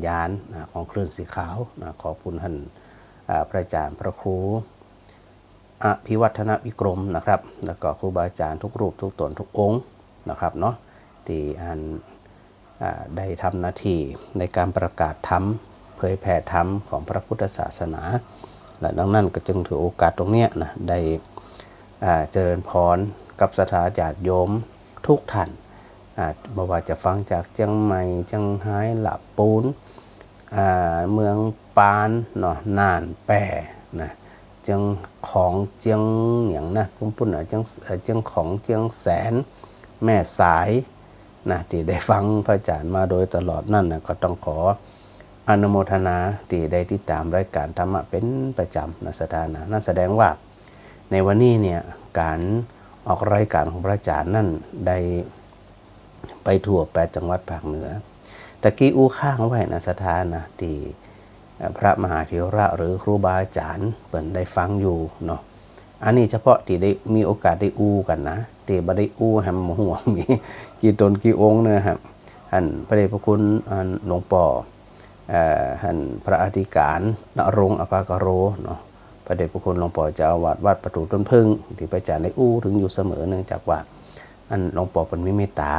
ญาณของคลื่นสีขาวขอบคุณท่านพระอาจารย์พระครูอภิวัฒนวิกรมนะครับแล้วก็ครูบาอาจารย์ทุกรูปทุกตนทุกองค์นะครับเนาะที่ได้ทำหน้าที่ในการประกาศธรรมเผยแผ่ธรรมของพระพุทธศาสนาและดังนั้นก็จึงถือโอกาสตรงนี้นะได้เจริญพรกับศรัทธาญาติโยมทุกท่านไม่ว่าจะฟังจากเชียงใหม่เชียงรายหลับปูนเมืองปานเนาะน่านแปร่นะเจียงของเจียงอย่างนะปุ่นๆเจียงของเจียงแสนแม่สายนะที่ได้ฟังพระอาจารย์มาโดยตลอดนั่นนะก็ต้องขออนุโมทนาที่ได้ติดตามรายการธรรมะเป็นประจำนะสถานะนั่นแสดงว่าในวันนี้เนี่ยการออกรายการของพระอาจารย์นั่นได้ไปทั่ว8จังหวัดภาคเหนือตะกี้อู้ข้างไว้นะสถานะที่พระมหาเถระหรือครูบาอาจารย์เปิ่นได้ฟังอยู่เนาะอันนี้เฉพาะที่ได้มีโอกาสได้อู้กันนะที่บ่ได้อู้แฮมหัวมีกี่ตนกี่องค์เนี่ยครับท่านพระเดชพระคุณหลวงปู่ท่านพระอธิการณรงค์อภากโรเนาะพระเดชพระคุณหลวงปู่เจ้าอาวาสวัดประตูต้นพึ่งที่พระอาจารย์ได้อู้ถึงอยู่เสมอเนื่องจากว่าหลวงปู่เป็นมีเมตตา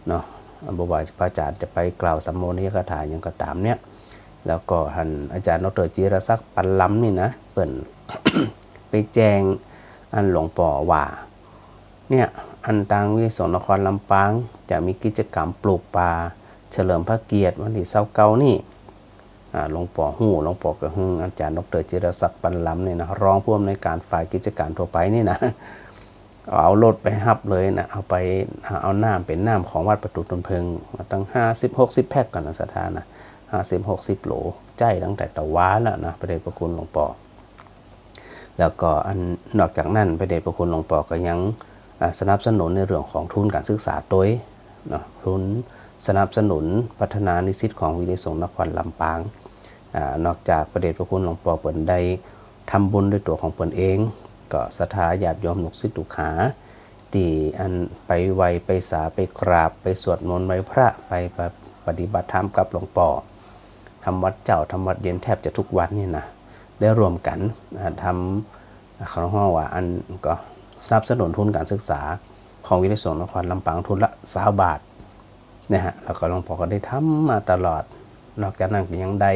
เนาะบ่ว่าพระอาจารย์จะไปกล่าวสัมโมนิยคถาอย่างก็ตามเนี่ยแล้วก็ท่านอาจารย์ดร.จิรศักดิ์ปันล้ำนี่นะเปิ่น ไปแจ้งหลวงปู่ว่าเนี่ยทางวิศวกรนครลำปางจะมีกิจกรรมปลูกป่าเฉลิมพระเกียรติวันที่29นี่หลวงปู่หู้หลวงปู่กระหึ่งอาจารย์ดร.จิรศักดิ์ปันล้ำนี่นะรองผู้อำนวยการฝ่ายกิจการทั่วไปนี่นะเอารถไปฮับเลยนะเอาน้ำเป็นน้ำของวัดประตูต้นเพิงมาตั้ง50-60แพ็คกันนะสถานะ50-60โหลใจตั้งแต่ตะว้าแล้วนะพระเดชพระคุณหลวงปู่แล้วก็นอกจากนั้นพระเดชพระคุณหลวงปู่ก็ยังสนับสนุนในเรื่องของทุนการศึกษาตัวเนาะทุนสนับสนุนพัฒนานิสิตของวิทยาสงฆ์นครลำปางนอกจากพระเดชพระคุณหลวงปู่เปิ่นได้ทำบุญด้วยตัวของเปิ่นเองก็ศรัทธาญาติโยมลูกศิษย์ลูกหาที่ไปไหว้ไปสาไปกราบไปสวดมนต์ไหว้พระไปปฏิบัติธรรมกับหลวงปู่ทำวัดเจ้าทำวัดเย็นแทบจะทุกวันนี่นะได้รวมกันทำเขาห้องว่าก็สนับสนุนทุนการศึกษาของวิทยาสงฆ์นครลำปางทุนละ20 บาทนะฮะแล้วก็หลวงพ่อก็ได้ทำมาตลอดนอกจากนั้นก็ยังได้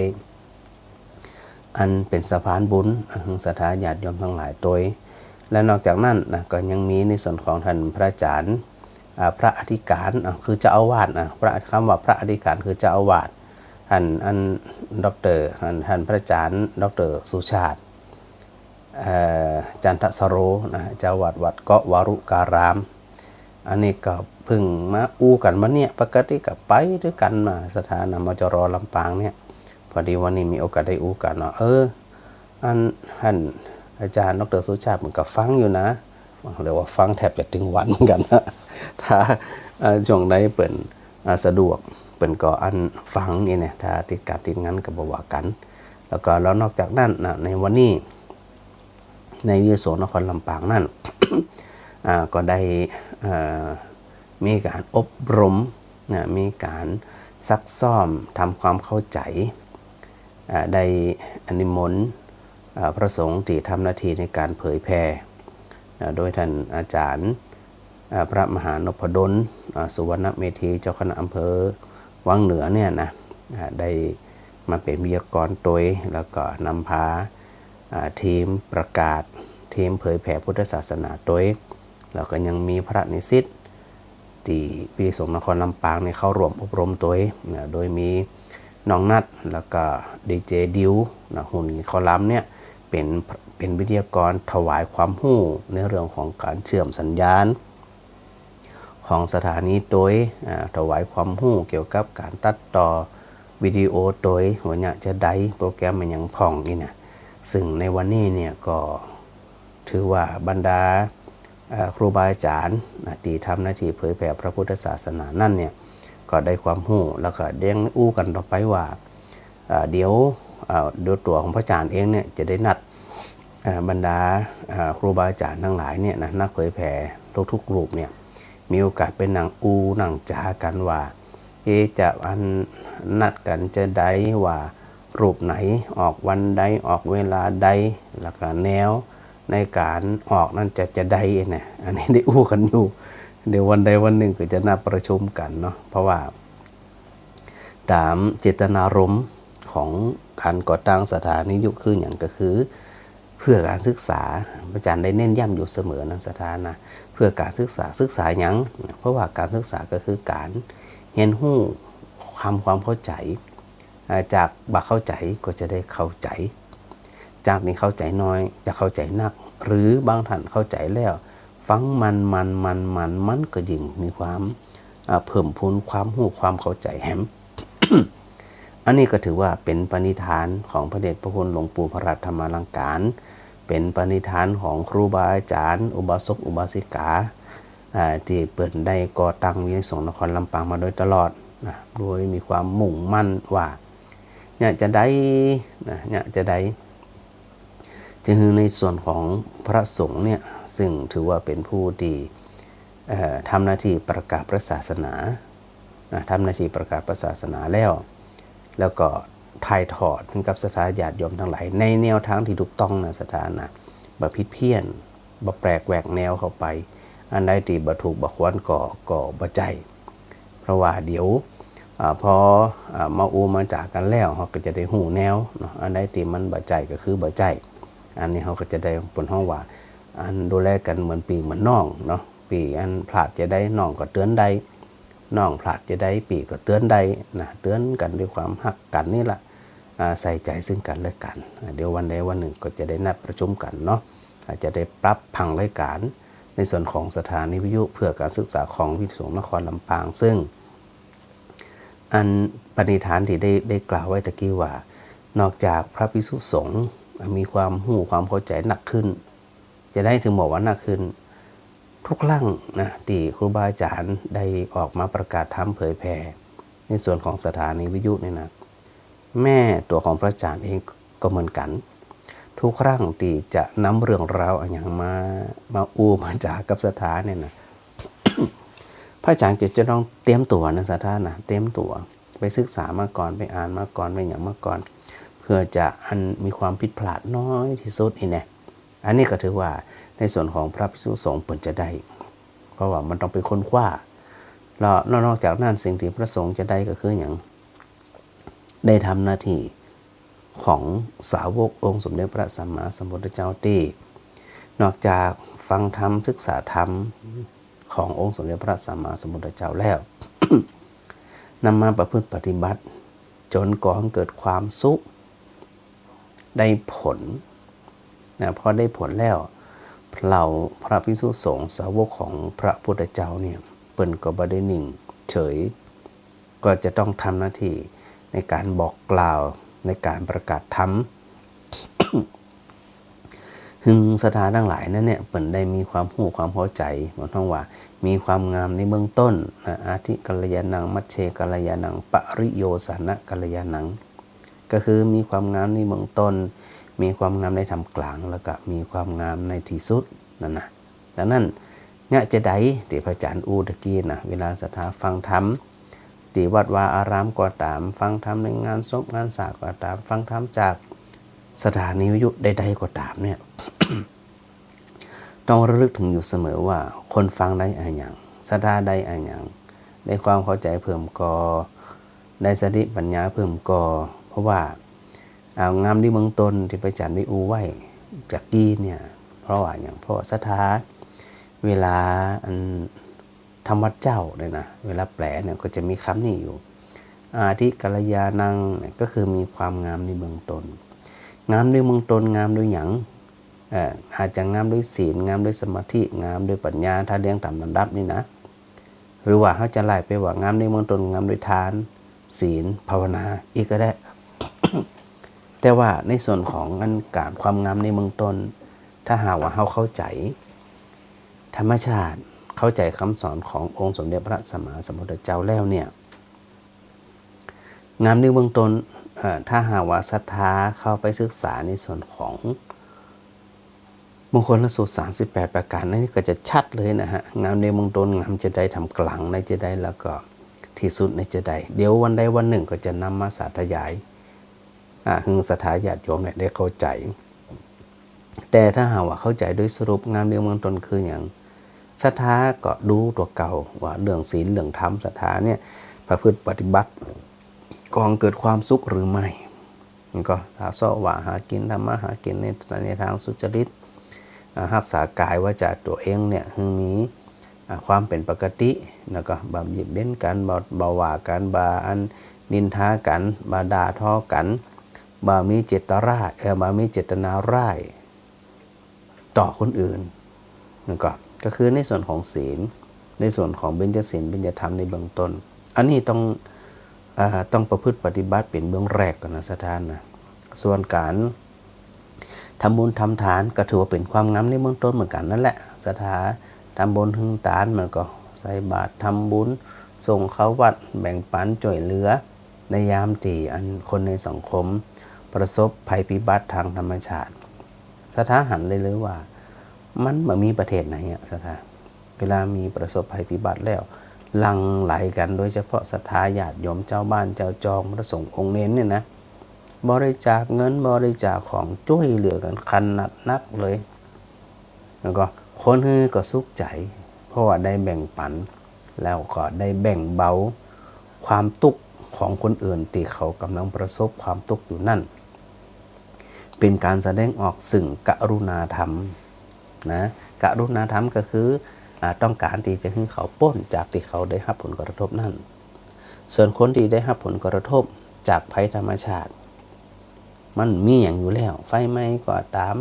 เป็นสะพานบุญศรัทธาญาติโยมทั้งหลายตัวและนอกจากนั้นนะก็ยังมีในส่วนของท่านพระอาจารย์พระอธิการคือเจ้าอาวาสคำว่าพระอธิการคือเจ้าอาวาสท่านดร.ท่านพระอาจารย์ดร.สุชาติจันทสโรนะเจ้าวัดเกาะวารุการามอันนี้ก็เพิ่งมาอู้กันมาเนี่ยปกติกับไปด้วยกันมาสถานะมจร.ลำปางเนี่ยพอดีวันนี้มีโอกาสได้อู้กันเนาะท่านอาจารย์ดร.สุชาติเหมือนกับฟังอยู่นะเรียกว่าฟังแทบจะถึงวันกันนะถ้าช่วงใดเปิ่นสะดวกเปิ่นก็ฟังนี่เนี่ยถ้าติดการติดงานก็บ่ว่ากันแล้วนอกจากนั้นนะในวันนี้ในวิทยาสงฆ์นครลำปางนั่น ก็ได้มีการอบรมมีการซักซ้อมทำความเข้าใจได้นิมนต์พระสงฆ์ที่ทำหน้าที่ในการเผยแผ่โดยท่านอาจารย์พระมหานพดลสุวรรณเมธีเจ้าคณะอำเภอวังเหนือเนี่ยนะได้มาเป็นวิทยากรตัวแล้วก็นำพาทีมประกาศทีมเผยแผ่พุทธศาสนาตัวแล้วก็ยังมีพระนิสิตที่วิทยาสงฆ์นครลำปางในเข้าร่วมอบรมตัวโดยมีน้องนัดแล้วก็ดีเจดิวหุ่นคอลัมน์เนี่ยเป็นวิทยากรถวายความรู้ในเรื่องของการเชื่อมสัญญาณของสถานีตัวถวายความรู้เกี่ยวกับการตัดต่อวิดีโอตัวหัวเนี่ยจะได้โปรแกรมมันยังพ่องนี่นะซึ่งในวันนี้เนี่ยก็ถือว่าบรรดาครูบาอาจารย์ที่ทำหน้าที่เผยแผ่พระพุทธศาสนานั่นเนี่ยก็ได้ความรู้แล้วก็เด้งอู้กันต่อไปว่าเดี๋ยวตัวของพระอาจารย์เองเนี่ยจะได้นัดบรรดาครูบาอาจารย์ทั้งหลายเนี่ยนะนักเผยแผ่ทุกรูปเนี่ยมีโอกาสเป็นนั่งนั่งจากันว่า จะอันนัดกันจะได้ว่ารูปไหนออกวันใดออกเวลาใดแล้วก็แนวในการออกนั่นจะได้เนี่ยอันนี้ได้อู้กันอยู่เดี๋ยววันใดวันหนึ่งก็จะนัดประชุมกันเนาะเพราะว่าตามเจตนารมณ์ของการก่อตั้งสถานีวิทยุคืออย่างก็คือเพื่อการศึกษาอาจารย์ได้เน้นย้ำอยู่เสมอนะสถานะเพื่อการศึกษาอย่างเพราะว่าการศึกษาก็คือการเรียนรู้ความเข้าใจจากบ่เข้าใจก็จะได้เข้าใจจากนี้เข้าใจน้อยจะเข้าใจนักหรือบางท่านเข้าใจแล้วฟังมันก็ยิ่งมีความเพิ่มพูนความรู้ความเข้าใจแฮม อันนี้ก็ถือว่าเป็นปณิธานของพระเดชพระคุณหลวงปู่พระราชธรรมาลังการเป็นปณิธานของครูบาอาจารย์อุบาสกอุบาสิกาที่เปิดได้ก่อตั้งวิทยาสงฆ์นครลำปางมาโดยตลอดโดยมีความมุ่งมั่นว่าเนี่ยจะได้จึงในส่วนของพระสงฆ์เนี่ยซึ่งถือว่าเป็นผู้ที่ทำหน้าที่ประกาศพระศาสนาทำหน้าที่ประกาศพระศาสนาแล้วก็ถ่ายทอดให้กับศรัทธาญาติโยมทั้งหลายในแนวทางที่ถูกต้องนะศรัทธานะบ่ผิดเพี้ยนบ่แปลกแหวกแนวเข้าไปอันใดที่บ่ถูกบ่ควรก็บ่ใจเพราะว่าเดี๋ยวพอมามาจากกันแล้วเขาก็จะได้หูแนวเนาะอันใดที่มันบ่ใจก็คือบ่ใจอันนี้เขาก็จะได้ผลห้องว่าอันดูแลกันเหมือนปีเหมือนน้องเนาะปีอันพลาดจะได้น้องก็เตือนได้น้องพลาดจะได้ปีก็เตือนได้นะเตือนกันด้วยความหักกันนี่แหละใส่ใจซึ่งกันและกันเดี๋ยววันใดวันหนึ่งก็จะได้นัดประชุมกันเนาะอาจจะได้ปรับผังรายการในส่วนของสถานีวิทยุเพื่อการศึกษาของวิทยุนครลำปางซึ่งอันปณิธานที่ได้กล่าวไว้ตะกี้ว่านอกจากพระภิกษุสงฆ์มีความหูความเข้าใจหนักขึ้นจะได้ถึงบอกว่าหนักขึ้นทุกครั้งนะที่ครูบาอาจารย์ได้ออกมาประกาศธรรมเผยแผ่ในส่วนของสถานีวิทยุเนี่ยนะแม่ตัวของพระอาจารย์เองก็เหมือนกันทุกครั้งที่จะนำเรื่องราวอย่างมาจากกับสถานเนี่ยนะ พระอาจารย์จะต้องเตรียมตัวนะสถานนะเตรียมตัวไปศึกษามาก่อนไปอ่านมาก่อนไปอย่างมาก่อนเพื่อจะมีความผิดพลาดน้อยที่สุดอีกเนี่ยอันนี้ก็ถือว่าในส่วนของพระภิกษุสงฆ์เปิดจะได้เพราะว่ามันต้องไปค้นคว้าแล้วนอกจากนั้นสิ่งที่พระสงฆ์จะได้ก็คืออย่างได้ทำหน้าที่ของสาวกองค์สมเด็จพระสัมมาสัมพุทธเจ้าที่นอกจากฟังธรรมศึกษาธรรมขององค์สมเด็จพระสัมมาสัมพุทธเจ้าแล้ว นำมาประพฤติปฏิบัติจนก่อให้เกิดความสุขได้ผลนะพอได้ผลแล้วเราพระภิกษุสงฆ์สาวกของพระพุทธเจ้าเนี่ยเปิ้นก็บ่ได้นิ่งเฉยก็จะต้องทำหน้าที่ในการบอกกล่าวในการประกาศธรรม หึงสถานทั้งหลายนั้นเนี่ยเปิ้นได้มีความรู้ความเข้าใจหมายถึงว่ามีความงามในเบื้องต้นอาทิกัลยาณังมัชเชกัลยาณังปริโยสานะกัลยาณังก็คือมีความงามในเบื้องต้นมีความงามในทำกลางแล้วก็มีความงามในที่สุดนั่นนะดังนั้นเนี่ยจะได้ที่พระอาจารย์อูตะกี้นะเวลาศรัทธาฟังธรรมที่วัดวาอารามก็ตามฟังธรรมในงานศพงานสากก็ตามฟังธรรมจากสถานีวิทยุใดๆก็ตามเนี่ย ต้องระลึกถึงอยู่เสมอว่าคนฟังได้อะไรอย่างศรัทธาได้อะไรอย่างได้ความเข้าใจเพิ่มก่อได้สติปัญญาเพิ่มก่อเพราะว่างามที่เมืองตนที่พระอาจารย์ได้อูไว้จากกี้เนี่ยเพราะว่าอย่างเพราะศรัทธาเวลาทำวัดเจ้าเลยนะเวลาแปลเนี่ยก็จะมีคำนี้อยู่อาทิกัลยาณังก็คือมีความงามในเมืองตนงามด้วยเมืองตนงามด้วยหยังอาจจะงามด้วยศีลงามด้วยสมาธิงามด้วยปัญญาถ้าเรียงตามลำดับนี่นะหรือว่าเขาจะไล่ไปว่างามด้วยเมืองตนงามด้วยทานศีลภาวนาอีกก็ได้ แต่ว่าในส่วนของการความงามในเมืองตนถ้าหากว่าเขาเข้าใจธรรมชาติเข้าใจคำสอนขององค์สมเด็จพระสัมมาสัมพุทธเจ้าแล้วเนี่ยงามในเมืองตนถ้าหากว่าศรัทธาเข้าไปศึกษาในส่วนของมงคลสูตร38ประการนั่นก็จะชัดเลยนะฮะงามในเมืองตนงามจะได้ทำกลางในจะได้แล้วก็ ที่สุดในจะได้เดี๋ยววันใดวันหนึ่งก็จะนำมาสาธยายหึงสถาญาติโยมเนี่ยได้เข้าใจแต่ถ้าหากว่าเข้าใจโดยสรุปงานเรื่องเมืองต้นคืออย่างศรัทธาก็ดูตัวเก่าว่าเรื่องศีลเรื่องธรรมศรัทธาเนี่ยประพฤติปฏิบัติก่อเกิดความสุขหรือไม่มันก็ถ้าซ้อว่าหากินทำมาหากินในทางสุจริตรักษากายว่าจะตัวเองเนี่ยมีความเป็นปกติแล้วก็บำหยิบเบ้นกันบาว่ากันบาอันนินทากันบาด่าทอกันบามีเจตบามีเจตนาร้ายต่อคนอื่นนั่นก็คือในส่วนของศีลในส่วนของเบญจศีลเบญจธรรมในเบื้องต้นอันนี้ต้องประพฤติปฏิบัติเป็นเบื้องแรกก่อนนะสถานนะส่วนการทำบุญทำทานก็ถือว่าเป็นความงามในเบื้องต้นเหมือนกันนั่นแหละสถาทำบุญหึงทานมันก็ใส่บาตรทำบุญส่งเขาวัดแบ่งปันช่วยเหลือในยามที่อันคนในสังคมประสบภัยพิบัติทางธรรมชาติสถาหันเลยว่ามันไม่มีประเทศไหนอะสถาเวลามีประสบภัยพิบัติแล้วหลั่งไหลกันโดยเฉพาะศรัทธาญาติโยมเจ้าบ้านเจ้าจองพระสงฆ์องค์เน้นเนี่ยนะบริจาคเงินบริจาคของช่วยเหลือกันคันนักเลยแล้วก็คนฮือก็สุขใจเพราะว่าได้แบ่งปันแล้วก็ได้แบ่งเบาความทุกข์ของคนอื่นที่เขากำลังประสบความทุกข์อยู่นั่นเป็นการแสดงออกซึ่งกรุณาธรรมนะกรุณาธรรมก็คือต้องการที่จะให้เขาพ้นจากที่เขาได้รับผลกระทบนั่นส่วนคนที่ได้รับผลกระทบจากภัยธรรมชาติมันมีอย่างอยู่แล้วไฟไหม้ก็ตาม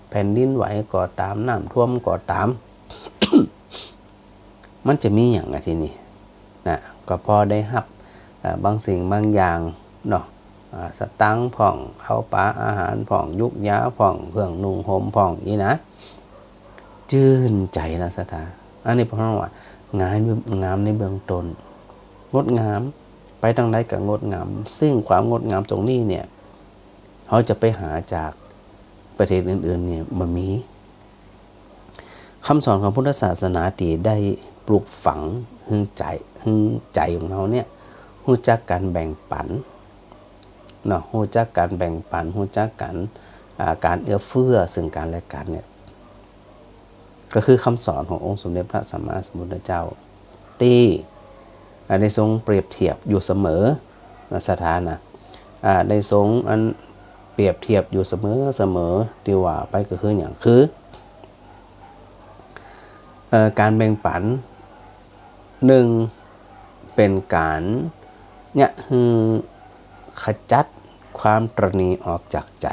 แผ่นดินไหวก็ตามน้ำท่วมก็ตาม มันจะมีอย่างที่นี่นะก็พอได้รับบางสิ่งบางอย่างเนาะสตังค์ผ่องเอาปลาอาหารผ่องยุกยาผ่องเครื่องนุ่งห่มผ่องนี่นะชื่นใจละสถาอันนี้เพราะว่างามในเบื้องต้นงดงามไปทางไหนก็งดงามซึ่งความงดงามตรงนี้เนี่ยเขาจะไปหาจากประเทศอื่นๆเนี่ยมันมีคำสอนของพุทธศาสนาที่ได้ปลูกฝังหึงใจของเราเนี่ยรู้จักการแบ่งปันเนาะรู้จักการแบ่งปันรู้จักการเอื้อเฟื้อซึ่งกันและกันเนี่ยก็คือคำสอนขององค์สมเด็จพระสัมมาสัมพุทธเจ้าที่ได้ทรงเปรียบเทียบอยู่เสมอสถานะได้ทรงอันเปรียบเทียบอยู่เสมอที่ว่าไปก็คืออย่างคือการแบ่งปันหนึ่งเป็นการเนี่ยขจัดความตระหนี่ออกจากใจ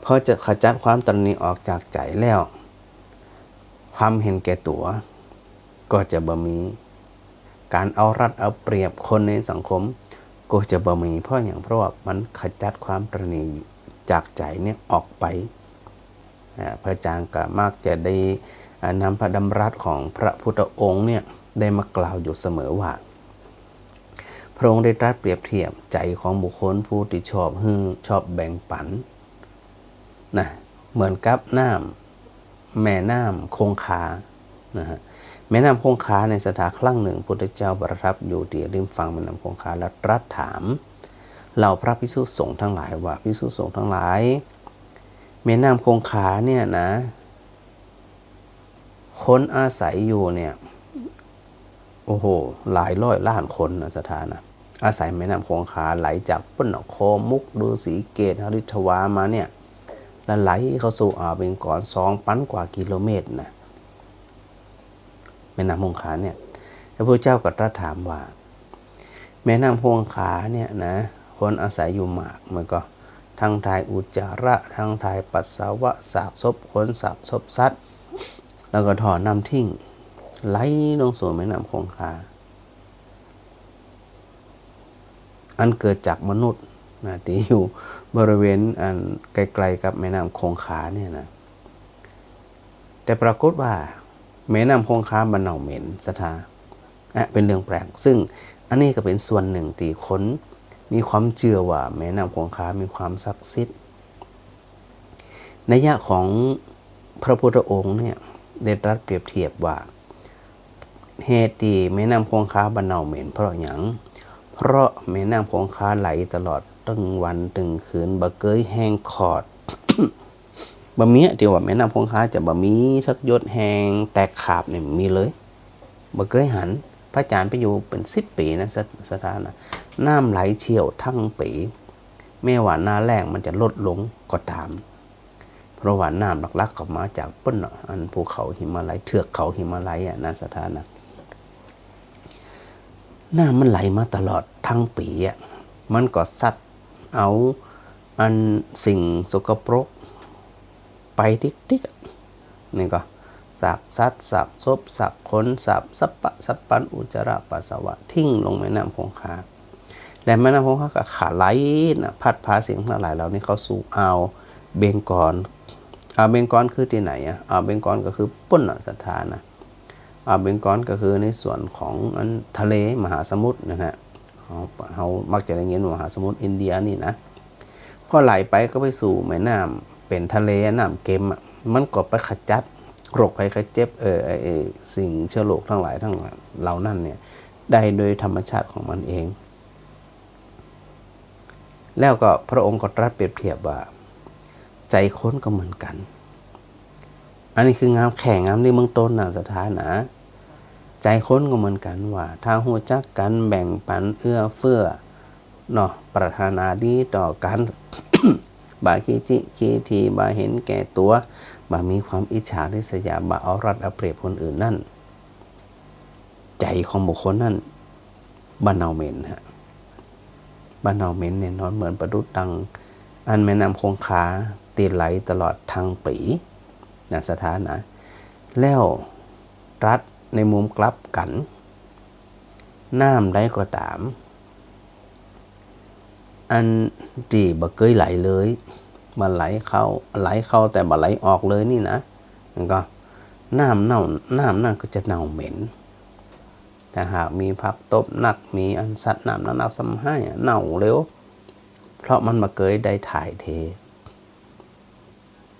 พอจะขจัดความตระหนี่ออกจากใจแล้วความเห็นแก่ตัวก็จะบ่มีการเอารัดเอาเปรียบคนในสังคมก็จะบ่มีเพราะว่ามันขจัดความตระหนี่จากใจเนี่ยออกไปพระอาจารย์ก็มักจะได้นำพระดำรัสของพระพุทธองค์เนี่ยได้มากล่าวอยู่เสมอว่าพระองค์ได้ตรัสเปรียบเทียบใจของบุคคลผู้ที่ชอบแบ่งปันนะเหมือนกับแม่น้ำคงคานะฮะแม่น้ำคงคาในสถานครั้งหนึ่งพุทธเจ้าประทับอยู่ที่ริมฝั่งแม่น้ำคงคาและตรัสถามเหล่าพระภิกษุสงฆ์ทั้งหลายว่าภิกษุสงฆ์ทั้งหลายแม่น้ำคงคาเนี่ยนะคนอาศัยอยู่เนี่ยโอ้โหหลายร้อยล้านคนนะสถานะอาศัยแม่น้ำคงคาไหลจากปุณณโคมุกดูสีเกตหฤทวามาเนี่ยแล้วไหลเข้าสู่อ่าวเบงกอล2,000 กว่ากิโลเมตรนะแม่น้ำคงคาเนี่ยพระพุทธเจ้าก็ตรัสถามว่าแม่น้ำคงคาเนี่ยนะคนอาศัยอยู่มากมันก็ทั้งทายอุจจาระทั้งทายปัสสาวะสาบศพคนสาบศพสัตว์แล้วก็ถ่อน้ำทิ้งไหลลงสู่แม่น้ำคงคาอันเกิดจากมนุษย์นะที่อยู่บริเวณอันไกลๆกับแม่น้ำคงคาเนี่ยนะแต่ปรากฏว่าแม่น้ำคงคามันเน่าเหม็นสถาเป็นเรื่องแปลกซึ่งอันนี้ก็เป็นส่วนหนึ่งที่คนมีความเชื่อว่าแม่น้ำคงคามีความศักดิ์สิทธิ์นัยยะของพระพุทธองค์เนี่ยได้ตรัสเปรียบเทียบว่า เหตุที่แม่น้ำคงคาบ้านเนาเหม็นเพราะหยังเพราะแม่น้ำคงคาไหลตลอดตั้งวันตึงคืนบ่เคยแห้งขอด บ่มีที่ว่าแม่น้ำคงคาจะบ่มีสักหยดแห้งแตกขาบนี่มีเลยบ่เคยหันพระอาจารย์ไปอยู่เป็น10 ปีนะสถานนะน้ำไหลเชี่ยวทั้งปีแม้ว่าหน้าแล้งมันจะลดลงก็ตามเพราะว่าน้ำหลักๆก็มาจากเปิ้นอันภูเขาหิมาลัยเทือกเขาหิมาลัยนะสถานนะน้ำมันไหลมาตลอดทั้งปีมันก็ซัดเอาอันสิ่งสกปรกไปติ๊กๆนี่ก็สากซัดสากซบสากขนสากสับปะสับปันอุจจาระปัสสาวะทิ้งลงแม่น้ำคงคาและแม่น้ำคงคาก็ขาไหลนะพัดพาสิ่งทั้งหลายเหล่านี้เข้าสู่อ่าวเบงกอลอ่าวเบงกอลคือที่ไหนอ่าวเบงกอลก็คือปุ้นสถานนะอ่าวเบงกอลก็คือในส่วนของอันทะเลมหาสมุทรนะฮะเรามักจะได้ยินมหาสมุทรอินเดียนี่นะพอไหลไปก็ไปสู่แม่น้ำเป็นทะเลน้ำเค็มมันก็ไปขจัดโรคภัยไข้เจ็บสิ่งเชื้อโรคทั้งหลายเหล่านั้นเนี่ยได้โดยธรรมชาติของมันเองแล้วก็พระองค์ก็ตรัสเปรียบเทียบว่าใจคนก็เหมือนกันอันนี้คืองามแข่งงามในเมืองต้นนะสถานะใจคนก็เหมือนกันว่าถ้าหูจักกันแบ่งปันเอื้อเฟื้อเนาะปรารถนาดีต่อกัน บาขี้จิขี้ทีบาเห็นแก่ตัวบามีความอิจฉาริษยาบาเอารัดเอาเปรียบคนอื่นนั่นใจของบุคคลนั่นบ้านเนาเหม็นฮะบ้านเนาเหม็นเนี่ยนอนเหมือนประดุจดังอันแม่น้ำคงคาตีไหลตลอดทางปีนะสถานะแล้วรัดในมุมกลับกันน้ำได้ก็ตามอันที่บ่เคยไหลเลยมาไหลเข้าแต่บ่ไหลออกเลยนี่นะมันก็น้ำนั่นก็จะเน่าเหม็นแต่หากมีผักตบหนักมีอันสัตว์น้ำหนักซ้ำให้เน่าเร็วเพราะมันมาเคยได้ถ่ายเท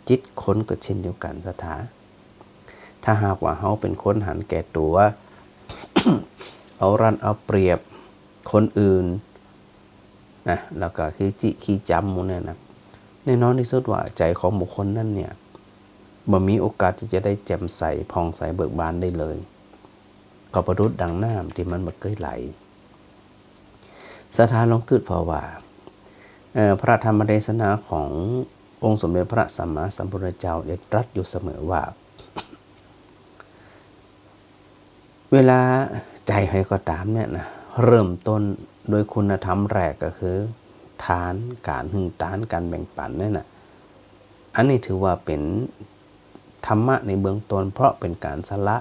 จิตคนก็เช่นเดียวกันสถาถ้าหากว่าเขาเป็นคนหันแก่ตัว เอารันเอาเปรียบคนอื่นนะแล้วก็ขี้จำมูเนี่ยนะแน่นอนที่สุดว่าใจของบุคคลนั่นเนี่ยบ่มีโอกาสที่จะได้แจ่มใสผ่องใสเบิกบานได้เลยก็ประดุจดังน้ำที่มันบ่เคยไหลสถานลองคิดเพราะว่าพระธรรมเทศนาขององค์สมเด็จพระสัมมาสัมพุทธเจ้าได้ตรัสอยู่เสมอว่า เวลาใจใครก็ตามเนี่ยนะเริ่มต้นโดยคุณธรรมแรกก็คือทานการหึงทานการแบ่งปันนี่นะอันนี้ถือว่าเป็นธรรมะในเบื้องต้นเพราะเป็นการสละ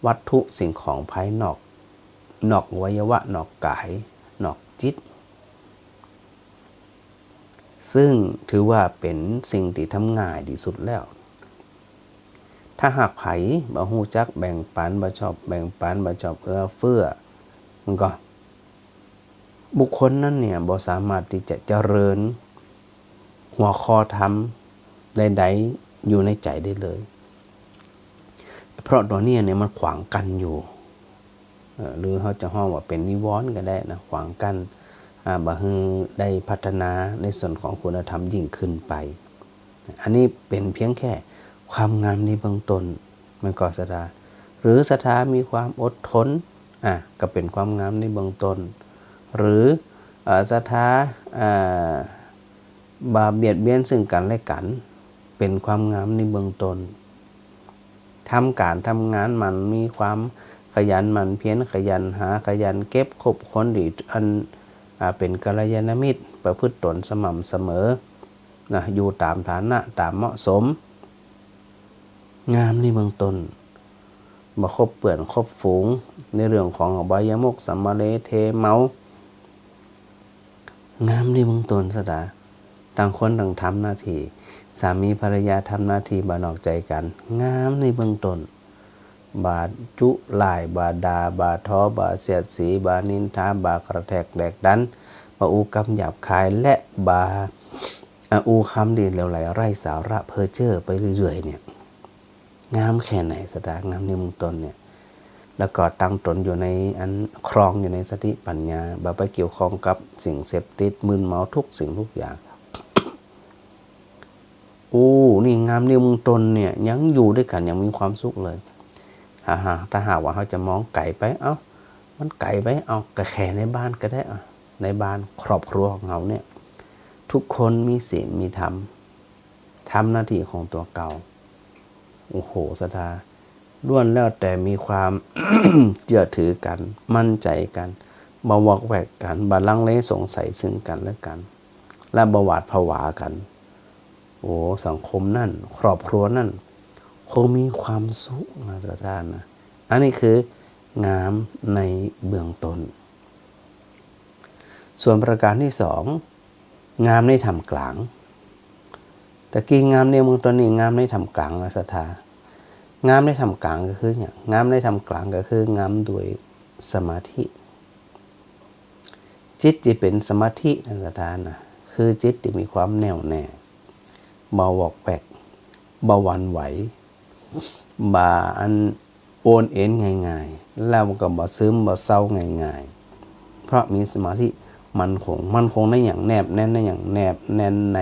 วัตถุสิ่งของภายนอกอวัยวะนอกกายนอกจิตซึ่งถือว่าเป็นสิ่งที่ทำง่ายที่สุดแล้วถ้าหากไผบ่ฮู้จักแบ่งปันบ่ชอบแบ่งปันบ่ชอบเอื้อเฟื้อมันก็บุคคลนั้นเนี่ยบ่สามารถที่จะเจริญหัวข้อธรรมใดๆอยู่ในใจได้เลยเพราะตัวนี้เนี่ยมันขวางกันอยู่หรือเขาจะฮ้องว่าเป็นนิวรณ์ก็ได้นะขวางกันบ่ให้ได้พัฒนาในส่วนของคุณธรรมยิ่งขึ้นไปอันนี้เป็นเพียงแค่ความงามในเบื้องต้นมันก็ศรัทธาหรือศรัทธามีความอดทนก็เป็นความงามในเบื้องต้นหรือศรัทธาบาเบียดเบียนซึ่งกันและกันเป็นความงามในเบื้องต้นทำงานมันมีความขยันหมั่นเพียรขยันหาขยันเก็บคบคนดีอันเป็นกัลยาณมิตรประพฤติตนสม่ำเสมอนะอยู่ตามฐานะตามเหมาะสมงามในเบื้องต้นบ่คบเปื่อนคบฝูงในเรื่องของอบายมุขสัมมาเลเทเมางามในเบื้องต้นซะดาต่างคนต่างทำหน้าที่สามีภรรยาทำหน้าที่บ่นอกใจกันงามในเบื้องต้นบาจุลายบาดาบาท้อบาเสียดสีบานินทาบากระแทกแดกดันบาอูกำหยาบคายและบาอูคำดีเหลวไหลไร้สาระเพ้อเจ้อไปเรื่อยๆเนี่ยงามแค่ไหนสตางามในเบื้องต้นเนี่ย แล้วก็ตั้งตนอยู่ในอันครองอยู่ในสติปัญญาบ่ไปเกี่ยวข้องกับสิ่งเสพติดมึนเมาทุกสิ่งทุกอย่างโอ้นี่งามเนี่ยมึงตนเนี่ยยังอยู่ด้วยกันยังมีความสุขเลยถ้าหากว่าเขาจะมองไกลไปมันไกลไปกระแค่ในบ้านก็ได้ในบ้านครอบครัวของเราเนี่ยทุกคนมีศีลมีธรรมทำหน้าที่ของตัวเก่าโอ้โหศรัทธาล้วนแล้วแต่มีความ เชื่อถือกันมั่นใจกันบ่วอกแวกกันบ่ลังเลสงสัยซึ่งกันและกันและบ่หวาดผวากันโอ้สังคมนั่นครอบครัวนั่นคงมีความสุขนะศรัทธานะอันนี้คืองามในเบื้องต้นส่วนประการที่สองงามในธรรมกลางตะกี้งามในเมืองต้นนี่งามในธรรมกลางนะศรัทธางามในธรรมกลางก็คืออย่างงามในธรรมกลางก็คืองามด้วยสมาธิจิตที่เป็นสมาธินะศรัทธานะคือจิตที่มีความแน่วแน่บ่วอกแวกบ่หวั่นไหวบ่อันโอนเอ็นง่ายๆแล้วก็บ่ซึมบ่เศร้าง่ายๆเพราะมีสมาธิมั่นคงในอย่างแนบแน่นในอย่างแนบแน่นใน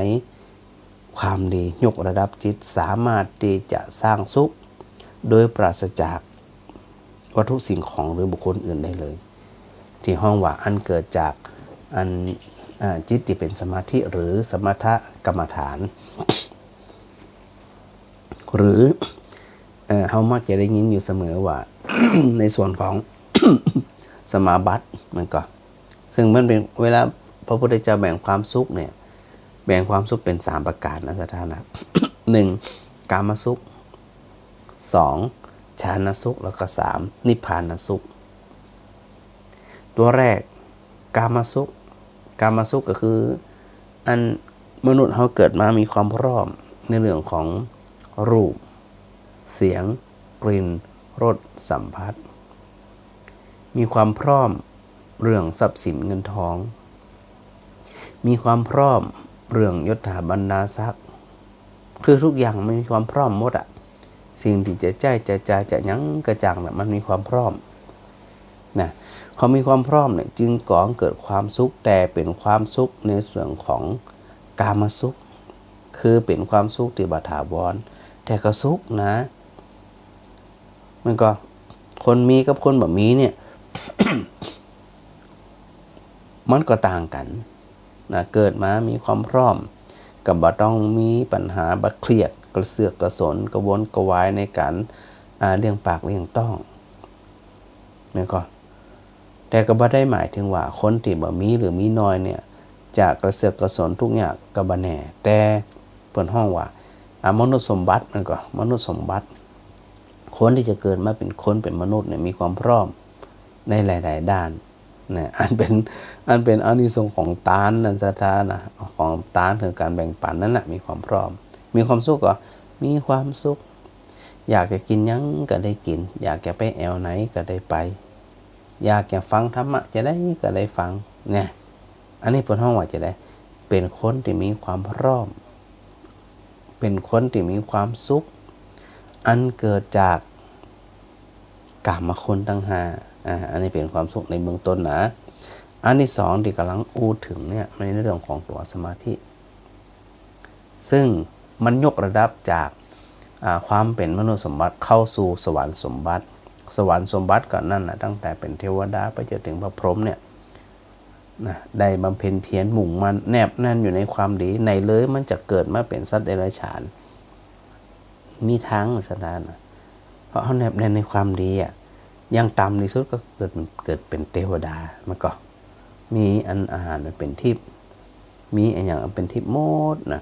ความดียกระดับจิตสามารถที่จะสร้างสุขโดยปราศจากวัตถุสิ่งของหรือบุคคลอื่นได้เลยที่ห้องว่าอันเกิดจากอันจิตที่เป็นสมาธิหรือสมถกรรมฐานหรือเขามักจะได้ยินอยู่เสมอว่า ในส่วนของ สมาบัติมันก็ซึ่งมันเป็นเวลาพระพุทธเจ้าแบ่งความสุขเนี่ยแบ่งความสุขเป็น3ประการนะท่านนะ 1. กามสุข 2. ฌานสุขแล้วก็3. นิพพานสุขตัวแรกกามสุขก็คืออันมนุษย์เขาเกิดมามีความพร้อมในเรื่องของรูปเสียงกลิ่นรสสัมผัสมีความพร้อมเรื่องทรัพย์สินเงินทองมีความพร้อมเรื่องยศถาบรรดาศักดิ์คือทุกอย่างมันมีความพร้อมหมดสิ่งที่จะใจจะยั้งกระจ่างมันมีความพร้อมนะพอมีความพร้อมเนี่ยจึงก่อเกิดความสุขแต่เป็นความสุขในส่วนของกามสุขคือเป็นความสุขที่บ่ถาวรแต่ก็สุขนะมันก็คนมีกับคนแบบมีเนี่ย มันก็ต่างกันนะเกิดมามีความพร้อมกับบ่ต้องมีปัญหาบ่เครียดกระเสือกกระสนกระวนกระวายในการเลี้ยงปากเลี้ยงต้องนี่ก็แต่ก็บ่ได้หมายถึงว่าคนที่บ่มีหรือมีน้อยเนี่ยจะกระเสือกกระสนทุกอย่างก็บ่แน่แต่เปิ้นฮ้องว่ามนุษย์สมบัติมันก็มนุษย์สมบัติคนที่จะเกิดมาเป็นคนเป็นมนุษย์เนี่ยมีความพร้อมในหลายๆด้านเนี่ยอันเป็นอานิสงส์ของทานนั่นซะท่านะของทานคือการแบ่งปันนั่นแหละมีความพร้อมมีความสุขก็มีความสุขอยากจะกินหยังก็ได้กินอยากจะไปแอวไหนก็ได้ไปอยากจะฟังธรรมะจะได้ก็ได้ฟังเนี่ยอันนี้เพิ่นฮ้องว่าจะได้เป็นคนที่มีความพร้อมเป็นคนที่มีความสุขอันเกิดจากกามคุณทั้ง5อันนี้เป็นความสุขในเบื้องต้นนะอันที่2ที่กำลังอู้ถึงเนี่ยในเรื่องของตัวสมาธิซึ่งมันยกระดับจากความเป็นมนุษย์สมบัติเข้าสู่สวรรค์สมบัติก่อนนั่นนะตั้งแต่เป็นเทวดาไปจนถึงพระพรหมเนี่ยนะได้บำเพ็ญเพียรมุ่งมันแนบแน่นอยู่ในความดีในเลยมันจะเกิดมาเป็นสัตว์เดรัจฉานมีทางสถานนะเพราะเขาแนบแน่นในความดีอย่างต่ำที่สุดก็เกิดเป็นเทวดามันก็มีอาหารเป็นทิพย์มีอย่างเป็นทิพย์หมดนะ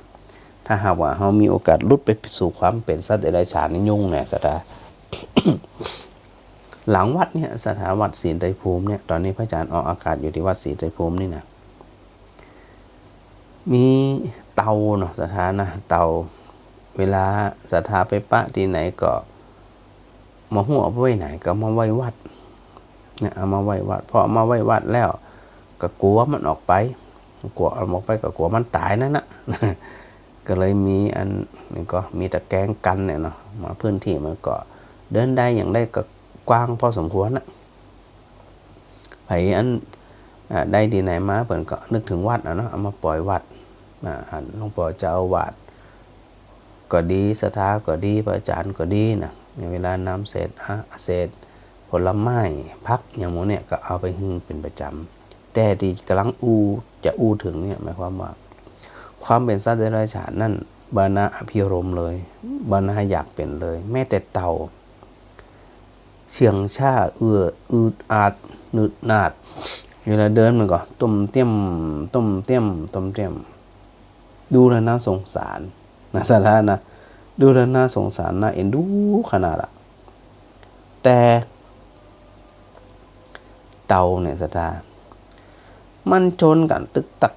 ถ้าหากว่าเขามีโอกาสลุดไปสู่ความเป็นสัตว์เดรัจฉานนี่ยุ่งเนี่ยสถา หลังวัดเนี่ยสถาวัดศรีไตรภูมิเนี่ยตอนนี้พระอาจารย์ออกอากาศอยู่ที่วัดศรีไตรภูมินี่นะมีเตาเนาะสถานะเตาเวลาสถาไปปะที่ไหนก็มาหัวไว้ไหนก็มาไว้วัดเนี่ยเอามาไว้วัดพอเอามาไว้วัดแล้วก็กลัวมันออกไปกลัวเอาออกไปก็กลัวมันตายนั่นนะก็เลยมีอันนี้ก็มีตะแกรงกันเนี่ยเนาะมาพื้นที่มันก็เดินได้อย่างได้ก็ กว้างพอสมควรนะไผอันได้ดีไหนมาเปิ่นก็นึกถึงวัดเนาะเอามาปล่อยวัดหันหลวงพ่อเจ้าอาวาสก็ดีศรัทธาก็ดีพระอาจารย์ก็ดีนะเวลานำเศษผลไม้พักอย่างโมเนี่ยก็เอาไปหึงเป็นประจำแต่ที่กำลังจะถึงเนี่ยหมายความว่าความเป็นสัตว์เดรัจฉานนั่นบานะอภิรมเลยบานะอยากเป็นเลยแม้แต่เต่าเชียงชาอืดอาดหนืดหนาดเวลาเดินมันก็ต้มเตี้ยมดูแล้วน่าสงสารนะสถานะดูแล้วน่าสงสารน่าเอ็นดูขนาดอะแต่เต่าเนี่ยสถามันชนกันตึกตั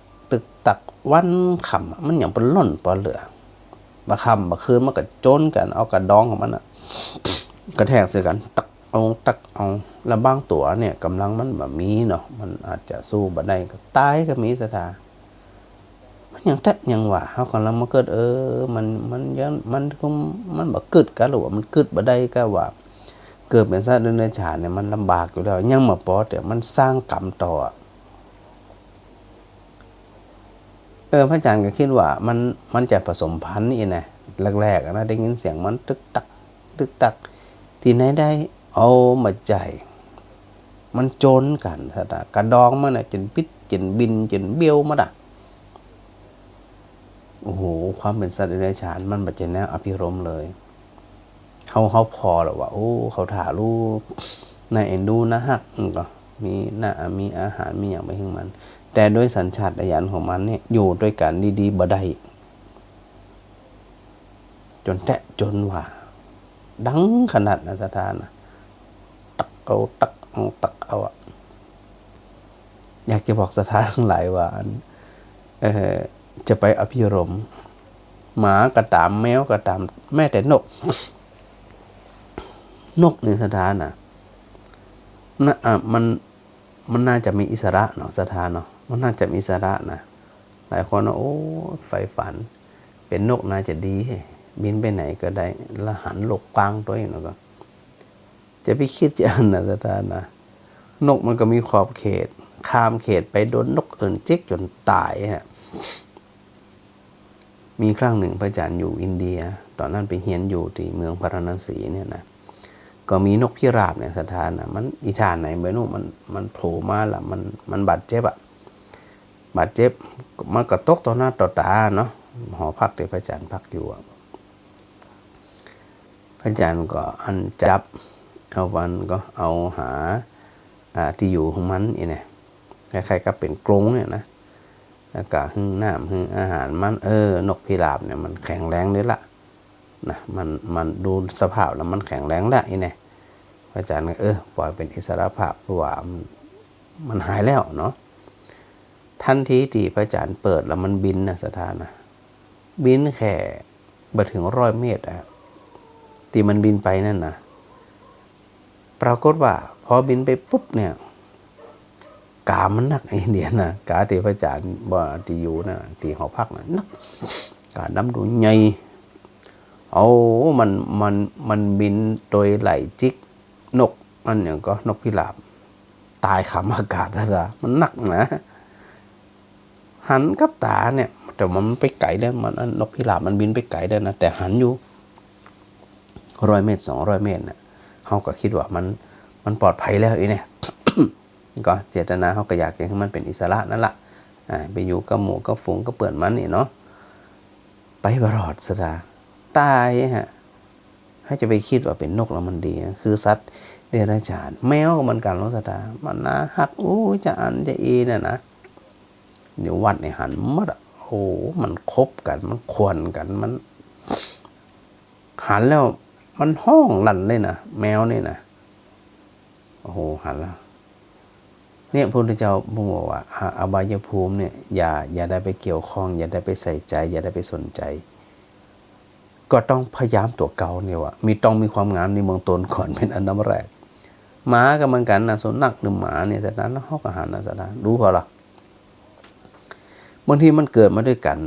กวันขำมันอย่างเป็นล่นปอเหลือบะคำบะคืนมันก็โจนกันเอากระดองของมันอะกระแทกใส่กันตักเอาแล้วบางตัวเนี่ยกำลังมันแบบมีเนาะมันอาจจะสู้บ่ได้ก็ตายก็มีสถามันยังแทะยังว่าเฮากำลังมาเกิดมันยังมันบ่เกิดกันหรือว่ามันเกิดบ่ได้ก็ว่าเกิดเป็นสัตว์เดรัจฉานเนี่ยมันลำบากอยู่แล้วยังมาปอแต่มันสร้างกรรมต่อพระอาจารย์ก็คิดว่ามันจะผสมพันธุ์นี่นะแรกๆนะได้ยินเสียงมันตึกตักที่ไหนได้เอามาใจมันโจนกันซะตากระดองมันน่ะจนปิดจนบินจนเบี้ยวมาดะโอ้โหความเป็นสัตว์เดรัจฉานมันบ่จะแนวอภิรมย์เลยเขาพอแล้วว่าโอ้เขาถ่ารูปน่าเอ็นดูนะฮักก็มีอาหารมีอย่างไปถึงมันแต่โดยสัญชาตญาณของมันเนี่ยอยู่ด้วยกันดีๆบ่ได้จนแตะจนว่าดังขนาดนะสถานนะตักเอาอะอยากจะบอกสถานทั้งหลายว่าจะไปอภิรมย์หมากระตามแมวกระตามแม้แต่นกในสถานน่ะมันน่าจะมีอิสระเนาะสถานเนาะมันน่าจะมีอิสระนะหลายคนโอ้ใฝ่ฝันเป็นนกน่าจะดีบินไปไหนก็ได้ละหันหลบกลางตัวเองแล้วก็จะไปคิดอย่างนั้นสถานนะนกมันก็มีขอบเขตข้ามเขตไปโดนนกอื่นจิกจนตายฮะมีครั้งหนึ่งพระอาจารย์อยู่อินเดียตอนนั้นไปเฮียนอยู่ที่เมืองพาราณสีเนี่ยนะก็มีนกพิราบเนี่ยสถานนะมันอีท่านไหนไม่รู้มันโผล่มาละมันบาดเจ็บมันก็ตกต่อหน้าต่อตาเนาะหอพักที่พระอาจารย์พักอยู่พระอาจารย์ก็อันจับเอาวันก็เอาหาที่อยู่ของมันนี่นะคล้ายๆกับเป็นกรงเนี่ยนะแล้วก็หึ่งน้ำหึ่งอาหารมันนกพิราบเนี่ยมันแข็งแรงนี่ละนะมันดูสภาพแล้วมันแข็งแรงละนี่นะพระอาจารย์ก็ปล่อยเป็นอิสระภาพเพราะว่ามันหายแล้วเนาะทันทีที่พระอาจารย์เปิดแล้วมันบินนะสถานนะบินแค่บ่ถึง100 เมตรที่มันบินไปนั่นนะปรากฏว่าพอบินไปปุ๊บเนี่ยกามันนักไอ้เดียนะกาที่พระอาจารย์ว่าที่อยู่นะที่หอพักนะนักกาดำดูใหญ่มันบินโดยไหลจิกนกมันอย่างก็นกพิราบตายขามอากาศซะมันหนักนะหันกับตาเนี่ยแต่มันไปไกลได้มันนกพิราบมันบินไปไกลได้นะแต่หันอยู่100 เมตร200 เมตรเนี่ยเขาก็คิดว่ามันปลอดภัยแล้วอีเนี่ย ก็เจตนาเขาก็อยากให้มันเป็นอิสระนั่นแหละไปอยู่กับหมู่กับฝูงก็เปิดมันนี่เนาะไปบรอดสดาตายฮะให้จะไปคิดว่าเป็นนกแล้วมันดีคือสัตว์เดรัจฉานแมวก็เหมือนกันลักษณะมันน่าฮักจะอันจะเนี่ยนะเดี๋ยววัดในหันมัดมันคบกันมันควนกันมันหันแล้วมันห้องลั่นเลยนะแมวนี่นะหันแล้วเนี่ยพระพุทธเจ้าบอกว่าอบายภูมิเนี่ยอย่าได้ไปเกี่ยวข้องอย่าได้ไปใส่ใจอย่าได้ไปสนใจก็ต้องพยายามตัวเก่าเนี่ยว่าต้องมีความงามในเมืองตนก่อนเป็นอันดับแรกหมาก็เหมือนกันนะสุนัขหรือหมาเนี่ยแต่นั้นเขาก็หันนะสนะรู้พอละบางทีมันเกิดมาด้วยกัน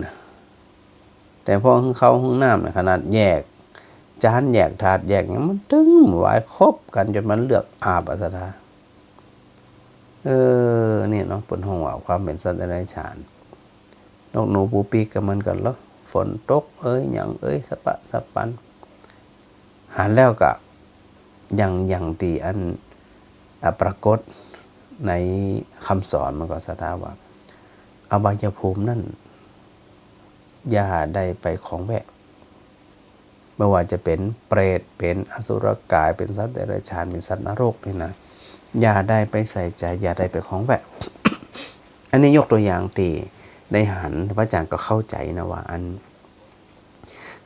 แต่พอเขาห้องน้ำเนี่ยขนาดแยก จานแยกถาดแยกอย่างมันตึงไหวครบกันจนมันเลือกอาบอัสดานี่เนาะปนห้องว่าความเป็นสัตว์เดรัจฉานนกหนูปูปีกก็เหมือนกันแล้วฝนตกอย่างสะปะสะปันหันแล้วก็อย่างตีอันปรากฏในคำสอนมันก็สถาว่าอบายภูมินั่นอย่าได้ไปของแวะไม่ว่าจะเป็นเปรตเป็นอสุรกายเป็นสัตว์เดรัจฉานเป็นสัตว์นรกนี่นะอย่าได้ไปใส่ใจอย่าได้ไปของแวะ อันนี้ยกตัวอย่างตีได้หันพระอาจารย์ก็เข้าใจนะว่าอัน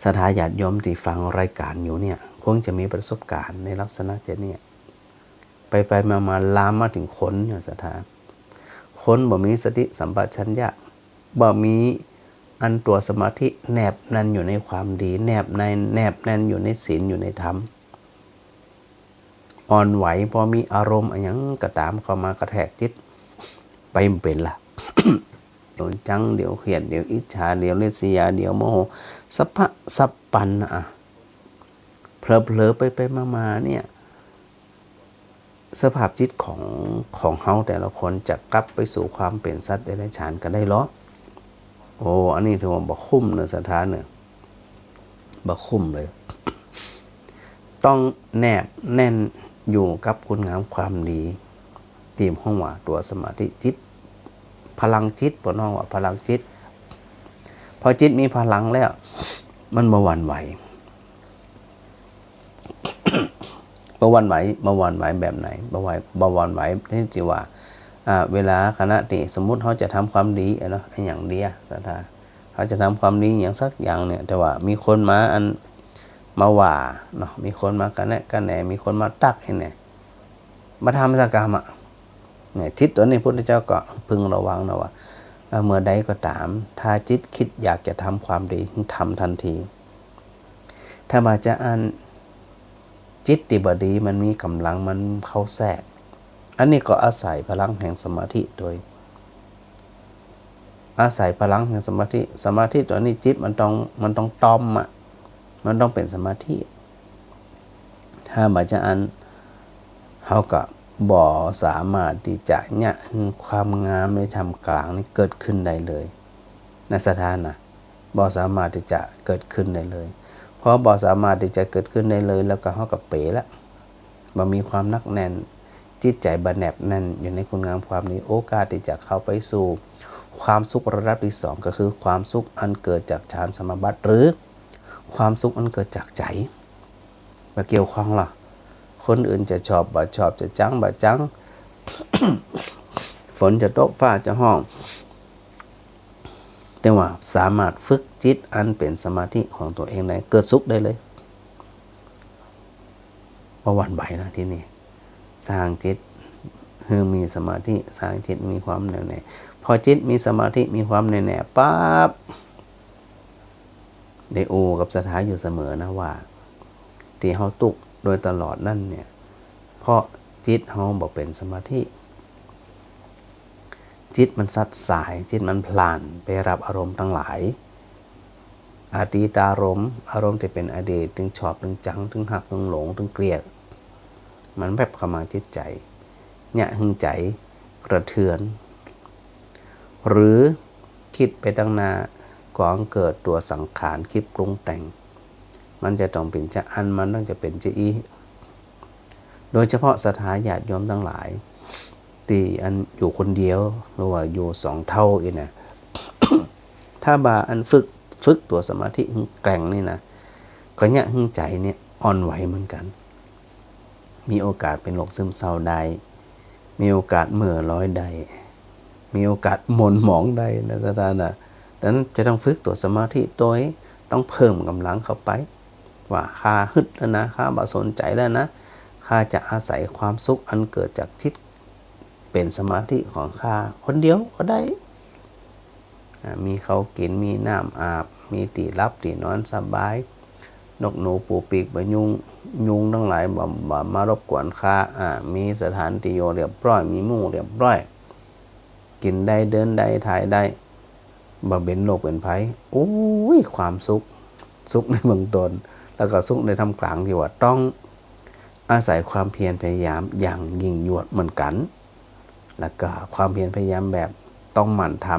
สถาญาติโยมที่ฟังรายการอยู่เนี่ยคงจะมีประสบการณ์ในลักษณะเช่นนี้ไปมาลามมาถึงคนเนี่ยสถาคนบ่มีสติสัมปชัญญะบ่มีอันตัวสมาธิแนบแน่นอยู่ในความดีแนบแน่นอยู่ในศีลอยู่ในธรรมอ่อนไหวพอมีอารมณ์อย่างกระตามเข้ามากระแทกจิตไปเป็นละ เดี๋ยวจังเดี๋ยวเครียดเดี๋ยวอิจฉาเดี๋ยวริษยาเดี๋ยวโมโหสัพพะสัพปันเผลอไปมาเนี่ยสภาพจิตของเฮาแต่ละคนจะกลับไปสู่ความเป็นสัตว์เดรัจฉานกันได้หรออันนี้ถือว่าบ่คุ้มเนื้อสถานเนี่ยบ่คุ้มเลย ต้องแนบแน่นอยู่กับคุณงามความดีตีมห้องว่าตัวสมาธิจิตพลังจิตบนห้องว่าพลังจิตพอจิตมีพลังแล้วมันมาหวั่นไหว มาหวั่นไหวแบบไหนมาหวั่นไหวที่จีว่าเวลาคณะติสมมุติเขาจะทำความดีเนาะอย่างเดียสถาเขาจะทำความดีอย่างสักอย่างเนี่ยแต่ว่ามีคนมาว่าเนาะมีคนมากันแหนมีคนมาตักเนี่ยมาทำสักกรรมเนี่ยจิตตัวนี้พุทธเจ้าก็พึงระวังนะว่าเมื่อใดก็ตามถ้าจิตคิดอยากจะทำความดีทำทันทีถ้ามาจะจิตติบดีมันมีกำลังมันเข้าแทรกอันนี้ก็อาศัยพลังแห่งสมาธิโดยอาศัยพลังแห่งสมาธิตัวนี้จิตมันต้องตอมมันต้องเป็นสมาธิถ้ามาจะเขาก็บ่สามารถที่จะเนี่ยความงามในธรรมกลางนี่เกิดขึ้นได้เลยในสถานะบ่สามารถที่จะเกิดขึ้นได้เลยเพราะบ่สามารถที่จะเกิดขึ้นได้เลยแล้วก็เขาก็เป๋ละบ่มีความนักแน่นจิตใจบ่แนบแน่นอยู่ในคุณงามความนี้โอกาสที่จะเข้าไปสู่ความสุขระดับที่สองก็คือความสุขอันเกิดจากฌานสมาบัติหรือความสุขอันเกิดจากใจมาเกี่ยวข้องล่ะคนอื่นจะชอบบ่ชอบจะจังบ่จัง ฝนจะตกฟ้าจะห้องแต่ว่าสามารถฝึกจิตอันเป็นสมาธิของตัวเองได้เกิดสุขได้เลยหวั่นไหวนะที่นี่สร้างจิตคือมีสมาธิสร้างจิตมีความแน่วแน่พอจิตมีสมาธิมีความแน่วแน่ปั๊บได้โอกับสถาอยู่เสมอนะว่าที่เฮาตุกโดยตลอดนั่นเนี่ยเพราะจิตเฮาบ่เป็นสมาธิจิตมันสัดสายจิตมันพล่านไปรับอารมณ์ทั้งหลายอดีตอารมณ์ที่เป็นอดีตถึงชอบถึงจังถึงหักถึงหลงถึงเกลียดมันแบบเข้ามาจิตใจเนี่ยหึงใจกระเทือนหรือคิดไปตั้งหน้าก่อนเกิดตัวสังขารคิดปรุงแต่งมันจะต้องเป็นจะอันมันต้องจะเป็นจะอีโดยเฉพาะสถาญาติโยมทั้งหลายตีอันอยู่คนเดียวหรือว่าอยู่สองเท่าอีกนะ ถ้าบาอันฝึกตัวสมาธิแกร่งนี่นะก็เนี่ยหึงใจเนี่ยอ่อนไหวเหมือนกันมีโอกาสเป็นโรคซึมเศร้าได้มีโอกาสเมื่อร้อยได้มีโอกาสหม่นหมองได้นะท่านนะแต่นั้นจะต้องฝึกตัวสมาธิตัวต้องเพิ่มกำลังเข้าไปว่าข้าฮึดแล้วนะข้าบ่สนใจแล้วนะข้าจะอาศัยความสุขอันเกิดจากจิตเป็นสมาธิของข้าคนเดียวก็ได้มีเขากินมีน้ำอาบมีที่รับที่นอนสบายนกหนูปูปีกบยุงทั้งหลายบ่มารบกวนข้ามีสถานที่อยู่เรียบร้อยมีหมู่เรียบร้อยกินได้เดินได้ถ่ายได้บ่เป็นโรคเป็นภัยโอ้ยความสุขในเบื้องต้น แล้วก็สุขในทำกลางที่ว่าต้องอาศัยความเพียรพยายามอย่างยิ่งยวดเหมือนกันแล้วก็ความเพียรพยายามแบบต้องหมั่นท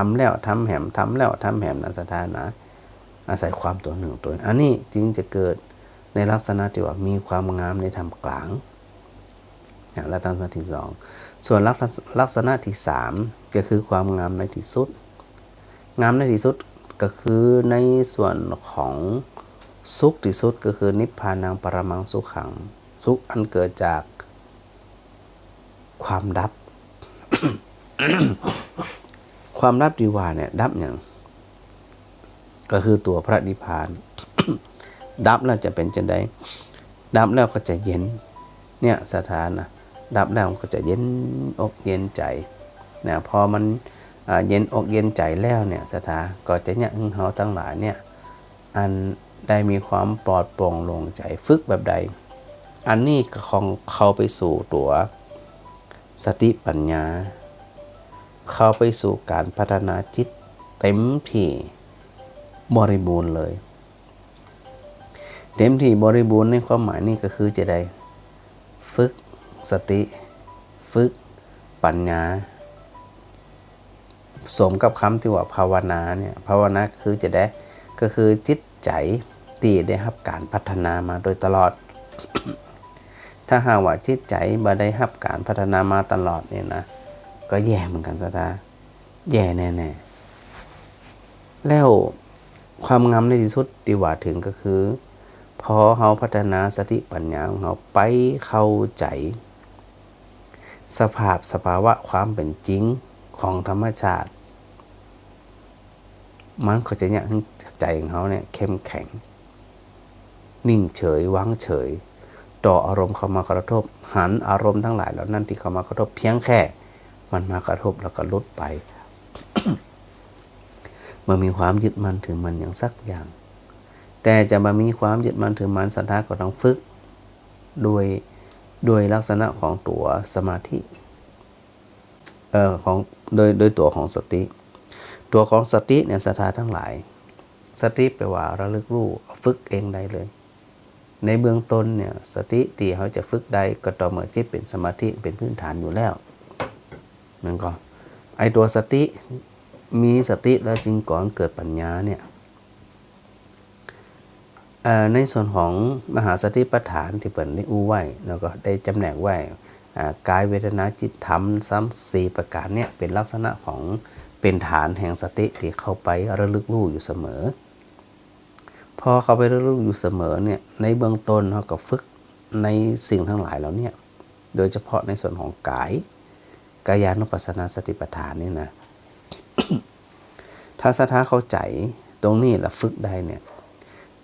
ำแล้วทำแหมทำแล้วทำแหมนะสถานะอาศัยความตัวหนึ่งตัวอันนี้จึงจะเกิดในลักษณะที่ว่ามีความงามในธรรมกลางลักษณะที่สองส่วนลักษณะที่สามก็คือความงามในที่สุดงามในที่สุดก็คือในส่วนของสุขที่สุดก็คือนิพพานังปรมังสุขังสุขอันเกิดจากความดับ ความดับดีว่าเนี่ยดับอย่างก็คือตัวพระนิพพาน ดับแล้วจะเป็นจังได๋ดับแล้วก็จะเย็นเนี่ยสถานนะดับแล้วก็จะเย็นอกเย็นใจนะพอมันเย็นอกเย็นใจแล้วเนี่ยสถาก็จะเนี่ยเฮาทั้งหลายเนี่ยอันได้มีความปลอดโปร่งโล่งใจฝึกแบบใดอันนี้ก็ของเข้าไปสู่ตัวสติปัญญาเข้าไปสู่การพัฒนาจิตเต็มที่บริบูรณ์เลยเต็มที่บริบูรณ์ในความหมายนี่ก็คือจะได้ฝึกสติฝึกปัญญาสมกับคำที่ว่าภาวนาเนี่ยภาวนาคือจะได้ก็คือจิตใจที่ได้รับการพัฒนามาโดยตลอด ถ้าหากว่าจิตใจบ่ได้รับการพัฒนามาตลอดเนี่ยนะก็แย่เหมือนกันซะตาแย่แน่ๆแล้วความงามในที่สุดที่ว่าถึงก็คือพอเฮาพัฒนาสติปัญญาของเฮาไปเข้าใจสภาวะความเป็นจริงของธรรมชาติมันก็จะเนี่ยใจของเขาเนี่ยเข้มแข็งนิ่งเฉยวางเฉยต่ออารมณ์เข้ามากระทบหันอารมณ์ทั้งหลายเหล่านั้นที่เข้ามากระทบเพียงแค่มันมากระทบแล้วก็ลดไป เมื่อมีความยึดมั่นถือมันอย่างสักอย่างแต่จะมามีความยึดมั่นถือมันศรัทธาก็ต้องฝึกด้วยลักษณะของตัวสมาธิของโดยตัวของสติตัวของสติเนี่ยศรัทธาทั้งหลายสติแปลว่าระลึกรู้ฝึกเองได้เลยในเบื้องต้นเนี่ยสติที่เขาจะฝึกได้ก็ต่อเมื่อจิตเป็นสมาธิเป็นพื้นฐานอยู่แล้วนั่นก็ไอตัวสติมีสติแล้วจึงก่อนเกิดปัญญาเนี่ยในส่วนของมหาสติปัฏฐานที่เปิดได้อู้ไว้แล้วก็ได้จำแนกไว้กายเวทนาจิตธรรมซ้ำ4ประการเนี่ยเป็นลักษณะของเป็นฐานแห่งสติที่เข้าไประลึกรู้อยู่เสมอพอเข้าไประลึกอยู่เสมอเนี่ยในเบื้องต้นเขาก็ฝึกในสิ่งทั้งหลายแล้วเนี่ยโดยเฉพาะในส่วนของกายานุปัสสนาสติปัฏฐานนี่นะ ถ้าศรัทธาเข้าใจตรงนี้แล้วฝึกได้เนี่ย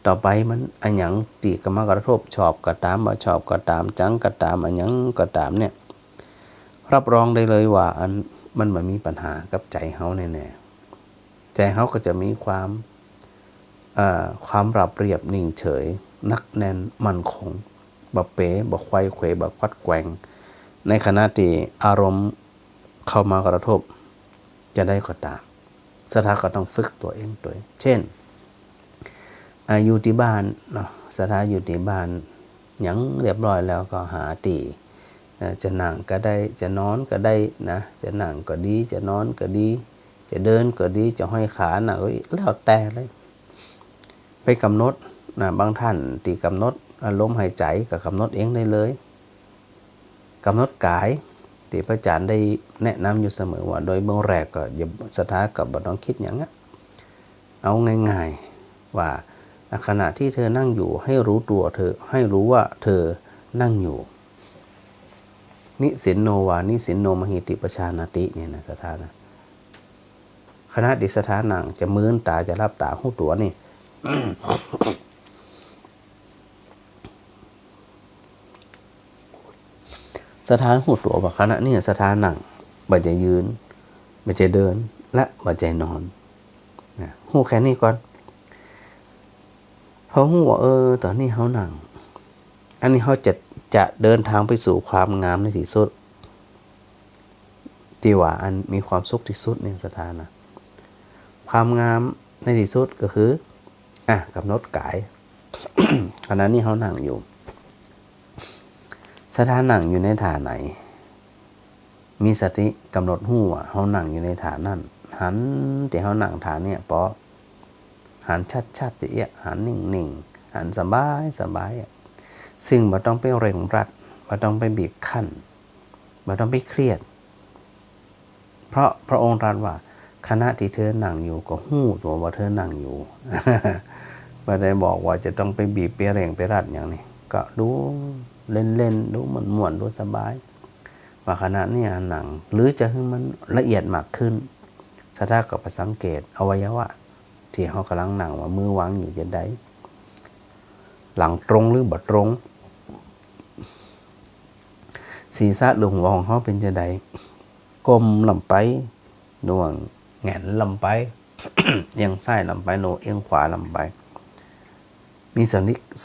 ต่อไปมันอันหยังตีกรรมกระทบชอบก็ตามบ่ชอบก็ตามจังก็ตามอันหยังก็ตามเนี่ยรับรองได้เลยว่าอันมันไม่มีปัญหากับใจเฮาแน่ๆใจเฮาก็จะมีความราบเรียบนิ่งเฉยนักแน่นมั่นคงบ่เป๋บ่ไขว้เขวบ่ควัดแกว่งในขณะที่อารมณ์เข้ามากระทบจะได้ก็ตามศรัทธาก็ต้องฝึกตัวเองเช่นอยู่ที่บ้านเนาะศรัทธาอยู่ที่บ้านหยังเรียบร้อยแล้วก็หาตีจะนั่งก็ได้จะนอนก็ได้นะจะนั่งก็ดีจะนอนก็ดีจะเดินก็ดีจะห้อยขาหนักแล้วแต่เลยไปกำหนดนะบางท่านตีกำหนดลมหายใจก็กำหนดเองได้เลยกำหนดกายที่พระอาจารย์ได้แนะนำอยู่เสมอว่าโดยเบื้องแรกก็อย่าศรัทธากับบ่ต้องคิดอย่างนั้นเอาง่ายๆว่าขณะที่เธอนั่งอยู่ให้รู้ตัวเธอให้รู้ว่าเธอนั่งอยู่นิสินโนวานิสินโนมหิติปชานาติเนี่ยนะศรัทธานะขณะที่ศรัทธานั่งจะมื้นตาจะรับตาหูตัวนี่ ศรัทธาหูตัวว่าขณะนี้ศรัทธานั่งบ่จะยืนบ่จะเดินและบ่จะนอนนะหูแค่นี้ก่อนพอหูว่าตอนนี้เฮานั่งอันนี้เฮาจะเดินทางไปสู่ความงามในที่สุดที่ว่าอันมีความสุขที่สุดในศรัทธานะความงามในที่สุดก็คือกำหนดกาย ขณะนี้เขานั่งอยู่สถานนั่งอยู่ในท่าไหนมีสติกำหนดหู้ว่าเขานั่งอยู่ในท่านั้นหันที่เขานั่งท่าเนี่ยเพราะหันชัดๆเอียหันนิ่งๆหันสบายซึ่งบ่ต้องไปเร่งรัดบ่ต้องไปบีบคั้นบ่ต้องไปเครียดเพราะพระองค์ตรัสว่าขณะที่เธอนั่งอยู่ก็หู้ตัวว่าเธอนั่งอยู่ ไม่ได้บอกว่าจะต้องไปบีบไปเร่งไปรัดอย่างนี้ก็ดูเล่นๆดูม่วนๆดูสบายว่าขณะนี้หนังหรือจะให้มันละเอียดมากขึ้นสถาก็ไปสังเกตอวัยวะที่เขากำลังหนังว่ามือวางอยู่จะได้หลังตรงหรือบ่ตรงศีรษะหรือหัวของเขาเป็นจะได้ก้มลำไปดวงแหงนลำไป เอียงซ้ายลำไปโนเอียงขวาลำไปมี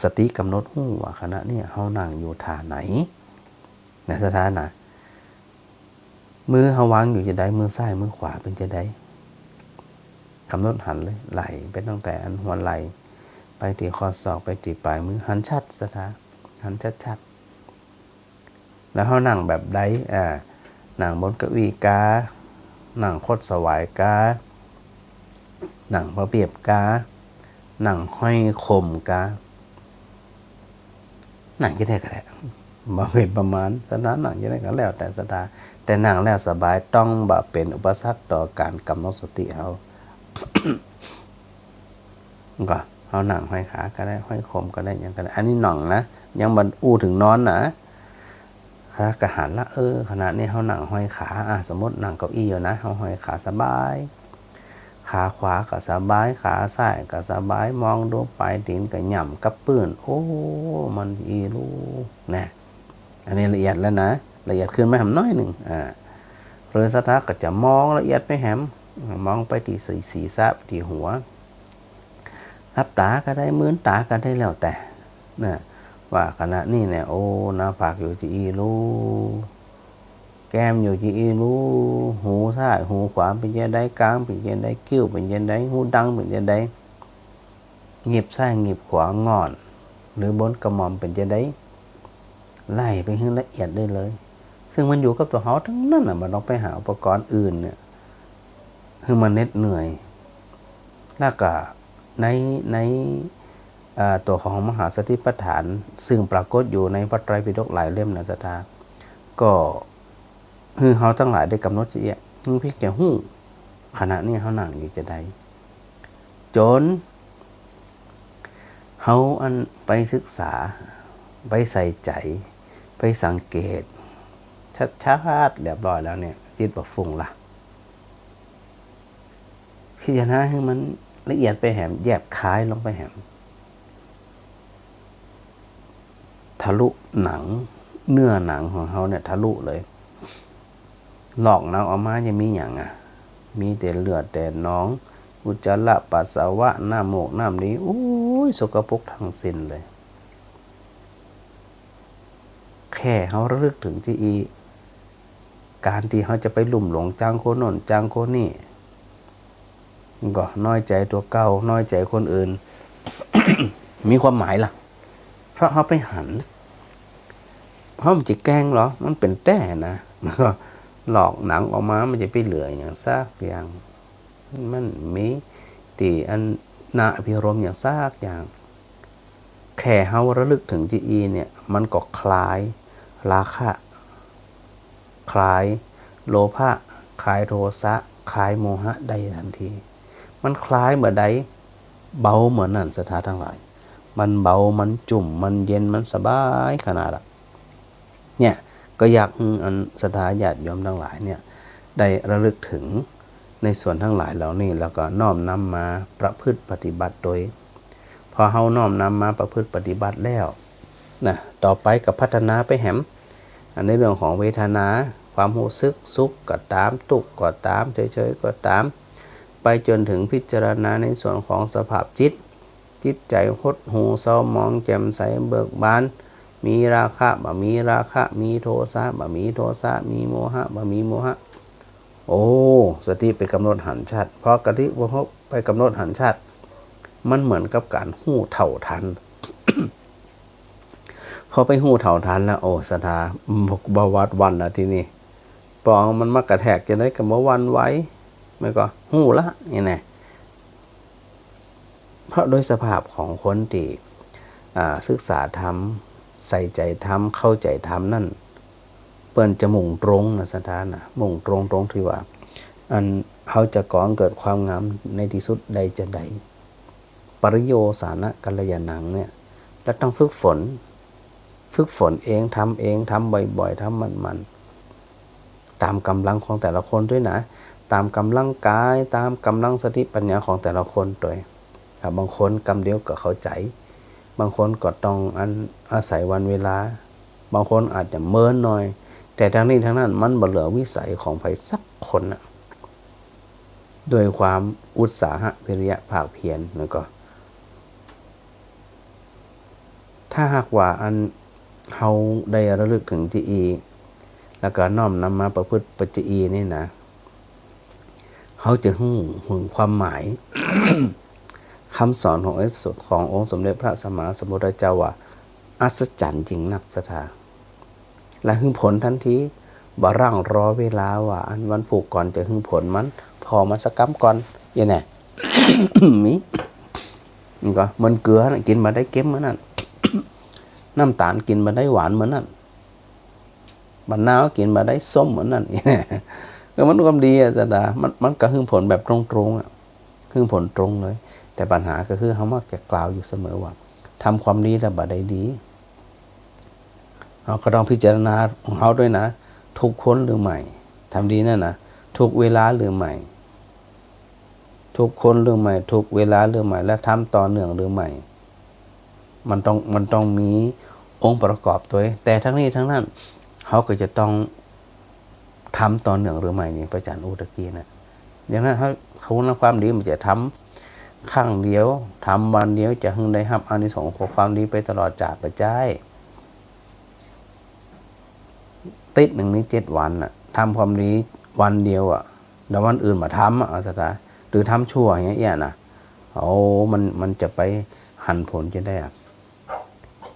สติกำหนดหู้ว่าขณะนี้เขานั่งอยู่ท่าไหนในสถานะมือเขาวางอยู่จะได้มือซ้ายมือขวาเป็นจะได้กำหนดหันเลยไหลไปตั้งแต่อันหัวไหลไปที่ข้อศอกไปที่ปลายมือหันชัดสถาหันชัดแล้วเขานั่งแบบใดนั่งบนเก้าอี้กานั่งคดสวายกานั่งพระเปียบกานั่งห้อยคมกานั่งจะได้ก็ได้บ่เป็นประมาณสถานนั่งจะได้ก็แล้วแต่สถานแต่นั่งแล้วสบายต้องบ่เป็นอุปสรรคต่อการกำหนดสติเขา ก็เขานั่งห้อยขาก็ได้ห้อยคมก็ได้ยังก็ได้อันนี้หน่องนะยังมันอู้ถึงนอนนะกระหันละขณะนี้เขานั่งห้อยขาสมมตินั่งเก้าอี้อยู่นะเขาห้อยขาสบายขาขวาก็สบายขาซ้ายก็สบายมองดูปลายตีนก็หย่ำกับปื้นโอ้มันอีรู้นะอันนี้ละเอียดแล้วนะละเอียดขึ้นไม่หำน้อยหนึ่งหรือสักพักก็จะมองละเอียดไปแหมมองไปที่ศีรษะที่หัวรับตาก็ได้มือนตาก็ได้แล้วแต่นะว่าขณะนี้เนี่ยโอ้หน้าผากอยู่ที่อีรู้แก้มอยู่ที่อีรู้หูซ้ายหูขวาเป็นยังไงกลางเป็นยังไงคิ้วเป็นยังไงหูดังเป็นยังไงหยิบซ้ายหยิบขวางอนหรือบนกระหม่อมเป็นยังไงไล่ไปให้ละเอียดได้เลยซึ่งมันอยู่กับตัวเขาทั้งนั้นมันต้องไปหาอุปกรณ์อื่นเนี่ยคือมันเหน็ดเหนื่อยแล้วก็ในตัวของมหาสติปัฏฐานซึ่งปรากฏอยู่ในพระไตรปิฎกหลายเล่มนะสตาก็คือเขาทั้งหลายได้กำหนดจะคือเพียงแค่หู้ขณะนี้เขานั่งอยู่จะได้จนเขาอันไปศึกษาไปใส่ใจไปสังเกตชัดๆเรียบร้อยแล้วเนี่ยจิตบ่ฟุ้งละพิจารณาให้มันละเอียดไปแหมแยบคายลงไปแหมทะลุหนังเนื้อหนังของเขาเนี่ยทะลุเลยหลอกหนังออกมาจะมีอย่างมีแต่เลือดแต่น้องอุจจาระปัสสาวะน้ำมูกน้ำนี้โอ้ยสกปรกทั้งสิ้นเลยแค่เขาระลึกถึงที่อีการที่เขาจะไปลุ่มหลงจางโคนนจางโคนนี่ก็น้อยใจตัวเก่าน้อยใจคนอื่น มีความหมายล่ะเพราะเขาไปหันเพราะมันจะแกล้งเหรอมันเป็นแต้นะก็หลอกหนังออกมามันจะไปเหลืออย่างซากอย่างมันมีตีอันนาพิรมอย่างซากอย่างแค่เขาระลึกถึงจีอีเนี่ยมันก็คลายราคะคลายโลภะคลายโทสะคลายโมหะได้ทันทีมันคลายเหมือนใดเบาเหมือนนั่นสถานทั้งหลายมันเบามันจุ่มมันเย็นมันสบายขนาดเนี่ยก็อยากอันสถาญาติโยมทั้งหลายเนี่ยได้ระลึกถึงในส่วนทั้งหลายเหล่านี้แล้วก็น้อมนำมาประพฤติปฏิบัติโดยพอเฮาน้อมนำมาประพฤติปฏิบัติแล้วนะต่อไปกับพัฒนาไปแหมในเรื่องของเวทนาความรู้สึกสุขก็ตามทุกข์ก็ตามเฉยๆก็ตามไปจนถึงพิจารณาในส่วนของสภาพจิตใจหดหู่เศร้าหมองแจ่มใสเบิกบานมีราคะบ่มีราคะมีโทสะบ่มีโทสะมีโมหะบ่มีโมหะโอ้สติไปกำหนดหันชัดเพราะกติไปกำหนดหันชัดมันเหมือนกับการหู้เท่าทัน พอไปหู้เถ่าทันแล้วโอ้สถาบวัดวันนะที่นี่ปองมันมากระแทกจะได้กับว่าวันไว้ไม่ก็หู้ละนี่แน่เพราะโดยสภาพของคนที่ศึกษาธรรมใส่ใจธรรมเข้าใจธรรมนั่นเปิ้นจะมุ่งตรงนะสถานนะมุ่งตรงที่ว่าอันเขาจะก่อเกิดความงามในที่สุดใดจะใดปริโยสานะกัลยาณังเนี่ยแล้วต้องฝึกฝนเองทำเองทำบ่อยๆทำมันตามกำลังของแต่ละคนด้วยนะตามกำลังกายตามกำลังสติปัญญาของแต่ละคนด้วยบางคนกำเดียวก็เข้าใจบางคนก็ต้องอาศัยวันเวลาบางคนอาจจะเมินหน่อยแต่ทั้งนี้ทั้งนั้นมันบ่เหลือวิสัยของใครสักคนนะด้วยความอุตสาหะวิริยะภาคเพียรแล้วก็ถ้าหากว่าเฮาได้ระลึกถึงจีอีแล้วก็น้อมนำมาประพฤติปฏิอีนี่นะเขาจะหู้ถึงความหมาย คำสอนขององค์สมเด็จพระสัมมาสัมพุทธเจ้าว่าอัศจรรย์จริงนักศรัทธาและหึงผลทันทีบ่ร่างรอเวลาว่าอันวันผูกก่อนจะหึงผลมันพอมาสักกำก่อนอย่างไง มีนี่ก็มันเกลือนะกินมาได้เค็มเหมือนนั้น น้ำตาลกินมาได้หวานเหมือนนั้นมะนาวกินมาได้ส้มเหมือนนั้น ก็มันความดีอะศรัทธามันก็หึงผลแบบตรงๆอ่ะหึงผลตรงเลยแต่ปัญหาก็คือเขามักจะกล่าวอยู่เสมอว่าทำความดีแต่บ่ได้ดีเราก็ต้องพิจารณาของเขาด้วยนะทุกคนหรือไม่ทำดีนั่นนะทุกเวลาหรือไม่ทุกคนหรือไม่ทุกเวลาหรือไม่และทำต่อเนื่องหรือไม่มันต้องมีองค์ประกอบตัวแต่ทั้งนี้ทั้งนั้นเขาก็จะต้องทำต่อเนื่องหรือไม่นี่พระอาจารย์อุตกีนะอย่างนั้นเขาความดีมันจะทำครั้งเดียวทำวันเดียวจะหึงได้รับอานิสงส์ของความดีไปตลอดจากปัจจัยติดหนึ่งนี้7 วันน่ะทำความดีวันเดียวอ่ะแล้ววันอื่นมาทำอ่ะสตาหรือทำชั่วอย่างเงี้ยนะโอ้มันจะไปหันผลจะได้อ่ะ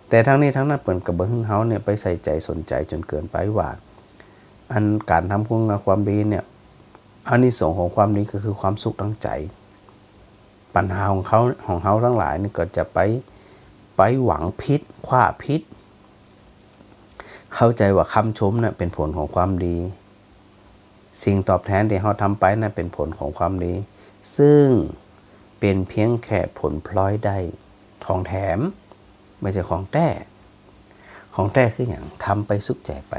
แต่ทั้งนี้ทั้งนั้นเปิดกับเบิ้งเฮาเนี่ยไปใส่ใจสนใจจนเกินไปว่าอันการทำคุณงามความดีเนี่ยอานิสงส์ของความดีก็คือความสุขทั้งใจปัญหาของเขาทั้งหลายนี่ก็จะไปหวังพิษคว้าพิษเข้าใจว่าคำชมน่ะเป็นผลของความดีสิ่งตอบแทนที่เขาทำไปน่ะเป็นผลของความดีซึ่งเป็นเพียงแค่ผลพลอยได้ของแถมไม่ใช่ของแท้คืออย่างทำไปสุขใจไป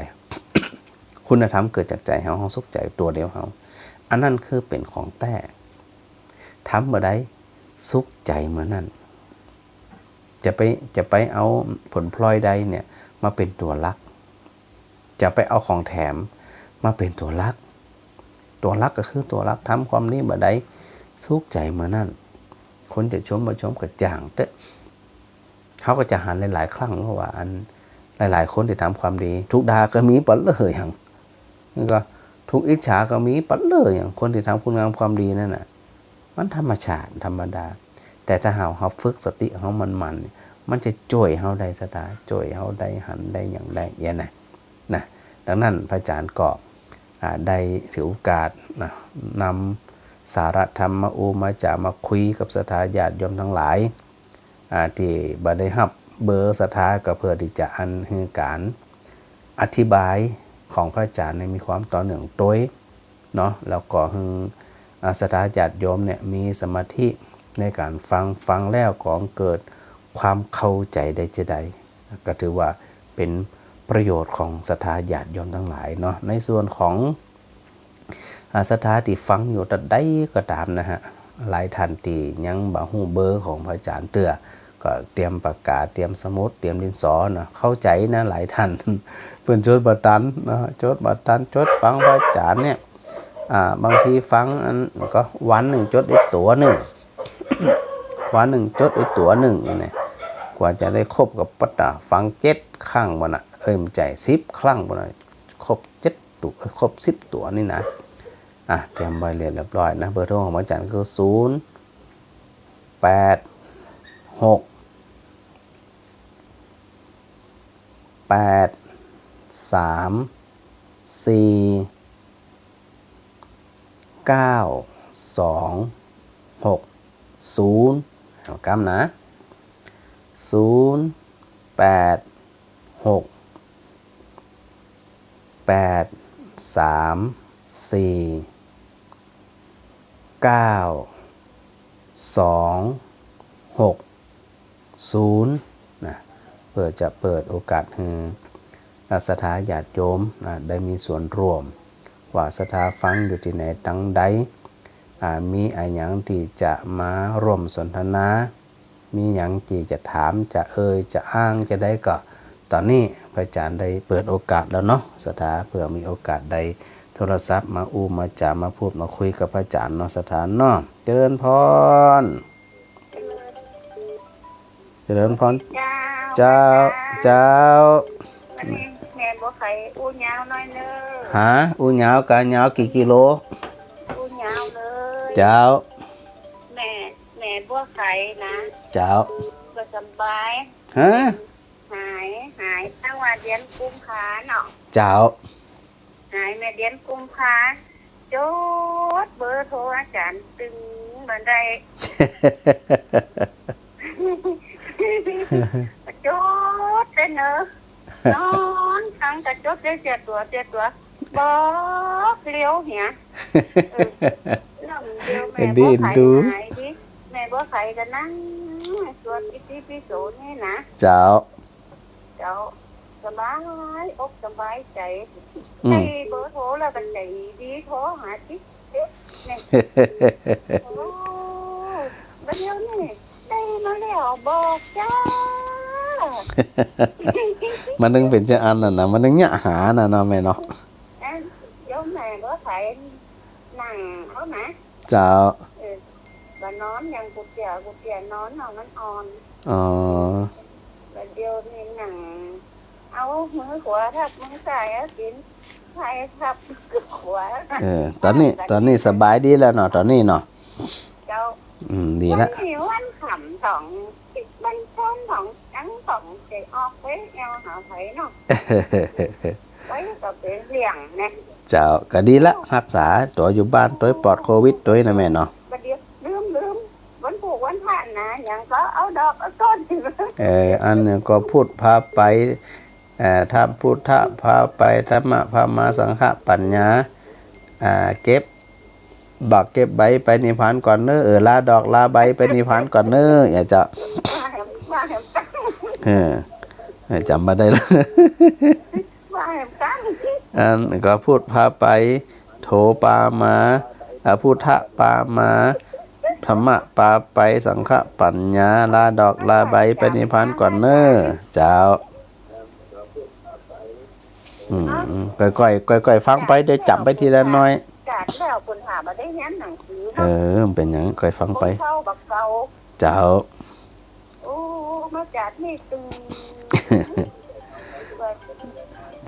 คุณธรรมเกิดจากใจเขาสุขใจตัวเดียวเขาอันนั้นคือเป็นของแท้ทำเมื่อใดสุขใจเมื่อนั้นจะไปเอาผลพลอยใดเนี่ยมาเป็นตัวลักจะไปเอาของแถมมาเป็นตัวลักก็คือตัวลักทำความนี้เมื่อใดสุขใจเมื่อนั้นคนจะชมมาชมกระจ่างเตะเขาก็จะหันหลายๆครั้งเพราะว่าอันหลายๆคนที่ทำความดีทุกดาก็มีปัดเลยอย่างนี่ก็ทุกอิจฉาก็มีปัดเลยอย่างคนที่ทำคุณงามความดีนั่นน่ะมันธรรมชาติธรรมดาแต่ถ้าเขาฝึกสติเขามันจะจ่วยเขาได้สตาจ่วยเขาได้หันได้อย่างใดอย่างนั้นนะดังนั้นพระอาจารย์ก็ได้ถือโอกาสนำสาระธรรมมาจะมาคุยกับศรัทธาญาติโยมทั้งหลายที่บ่ได้รับเบอร์ศรัทธาก็เพื่อที่จะอันคือการอธิบายของพระอาจารย์มีความต่อเนื่องโดยเนาะแล้วก็คือศรัทธาญาติโยมเนี่ยมีสมาธิในการฟังแล้วก็เกิดความเข้าใจได้จะใดก็ถือว่าเป็นประโยชน์ของศรัทธาญาติโยมทั้งหลายเนาะในส่วนของศรัทธาที่ฟังอยู่แต่ใดก็ตามนะฮะหลายท่านที่ยังบ่ฮู้เบอร์ของพระอาจารย์เตื้อก็เตรียมปากกาเตรียมสมุดเตรียมดินสอนะเข้าใจนะหลายท่าน เพิ่นจดบ่ทันนะจดฟังพระอาจารย์เนี่ยบางทีฟังอันก็วันหนึ่งจดได้ตัวหนึ่ง วันหนึ่งจดได้ตัวหนึ่งนี่กว่าจะได้ครบกับปัตตาฟัง7 ครั้งบ่น่ะมันใจ10 ครั้งบ่น่ะครบ7 ตัวครบ10 ตัวนี่นะเตรียมไว้เรียบร้อยนะเบอร์โทรของอาจารย์คือ0 8 6 8 3 4 9 2 6 0เอากำนะ0 8 6 8 3 4 9 2 6 0นะเพื่อจะเปิดโอกาสให้ศรัทธาญาติโยมนะได้มีส่วนร่วมว่าศรัทธาฟังอยู่ที่ไหนตั้งใดมีอะไรอย่างที่จะมาร่วมสนทนา มีอย่างที่จะถามจะจะอ้างจะได้ก็ตอนนี้พระอาจารย์ได้เปิดโอกาสแล้วเนาะศรัทธาเผื่อมีโอกาสได้โทรศัพท์มามาจามาพูดมาคุยกับพระอาจารย์เนาะศรัทธาเนาะเจริญพรเจริญพรเจ้าเจ้าแม่บัวไข่อู้ยาวน้อยเนอ ฮะอู้ยาวกะยาวกี่กิโลอู้ยาวเลยเจ้าแม่บัวไข่นะเจ้าก็สบายฮะหายตั้งว่าเดือนกุมภาเนาะเจ้าหายแม่เดือนกุมภาจดเบอร์โทรอาจารย์ตึงบันไดจดเลยเนอะนอนทั้งกระจดเสียตัวบอกเลี้ยวเหี้ยน้ำเดียวแม่บัวไข่หายดิแม่บัวไข่ก็นั่งสวดอิติปิโสนี่นะเจ้าสบายอกสบายใจให้เบอร์โทรแล้วกันใจดีโทรหาจิ๊กนี่โอ้บัดเดี๋ยวนี้ได้มาแล้วบอกจ้ามันนึงเป็นจะอันน่ะนะมันนึงเนี่ยหาน่ะเนาะแม่เนาะเดี๋ยวแม่ก็ใส่หนังเขานะเจ้าvà nónยังกูเจียนอนเอามันอ่อนแล้วเดี๋ยวนี้หนังเอามือขวาทับมือซ้ายกินซ้ายทับขวาตอนนี้สบายดีแล้วเนาะตอนนี้เนาะเจ้าดีแล้ววันขำสองมันต้นของทั้งสองเสียออกไว้เอวหาไผ่เนาะไว้ก็เป็นเสี่ยงนะเจ้าก็ดีละรักษาตัวอยู่บ้านตัวปลอดโควิดตัวนะแม่เนาะลืมวันผูกวันผ่านนะยังก็เอาดอกเอาต้นอันนี้ก็พูดพาไปถ้าพุทธะพาไปธรรมะพามาสังฆะปัญญาเก็บบักเก็บใบไปนิพพานก่อนเนอะลาดอกลาใบไปนิพพานก่อนเนอะอย่าจะจำมาได้แล้วอันก็พูดพาไปโถปามาพุทธะปามาธรรมะปาไปสังฆะปัญญาลาดอกลาใบไปนิพพานก่อนเนอะเจ้าก่อยฟังไปเดี๋ยวจำไปทีละน้อยจากแล้วคนหามาได้ยันหนังสือเป็นอย่างก่อยฟังไปเจ้าโอ้มาจากนี่ตึง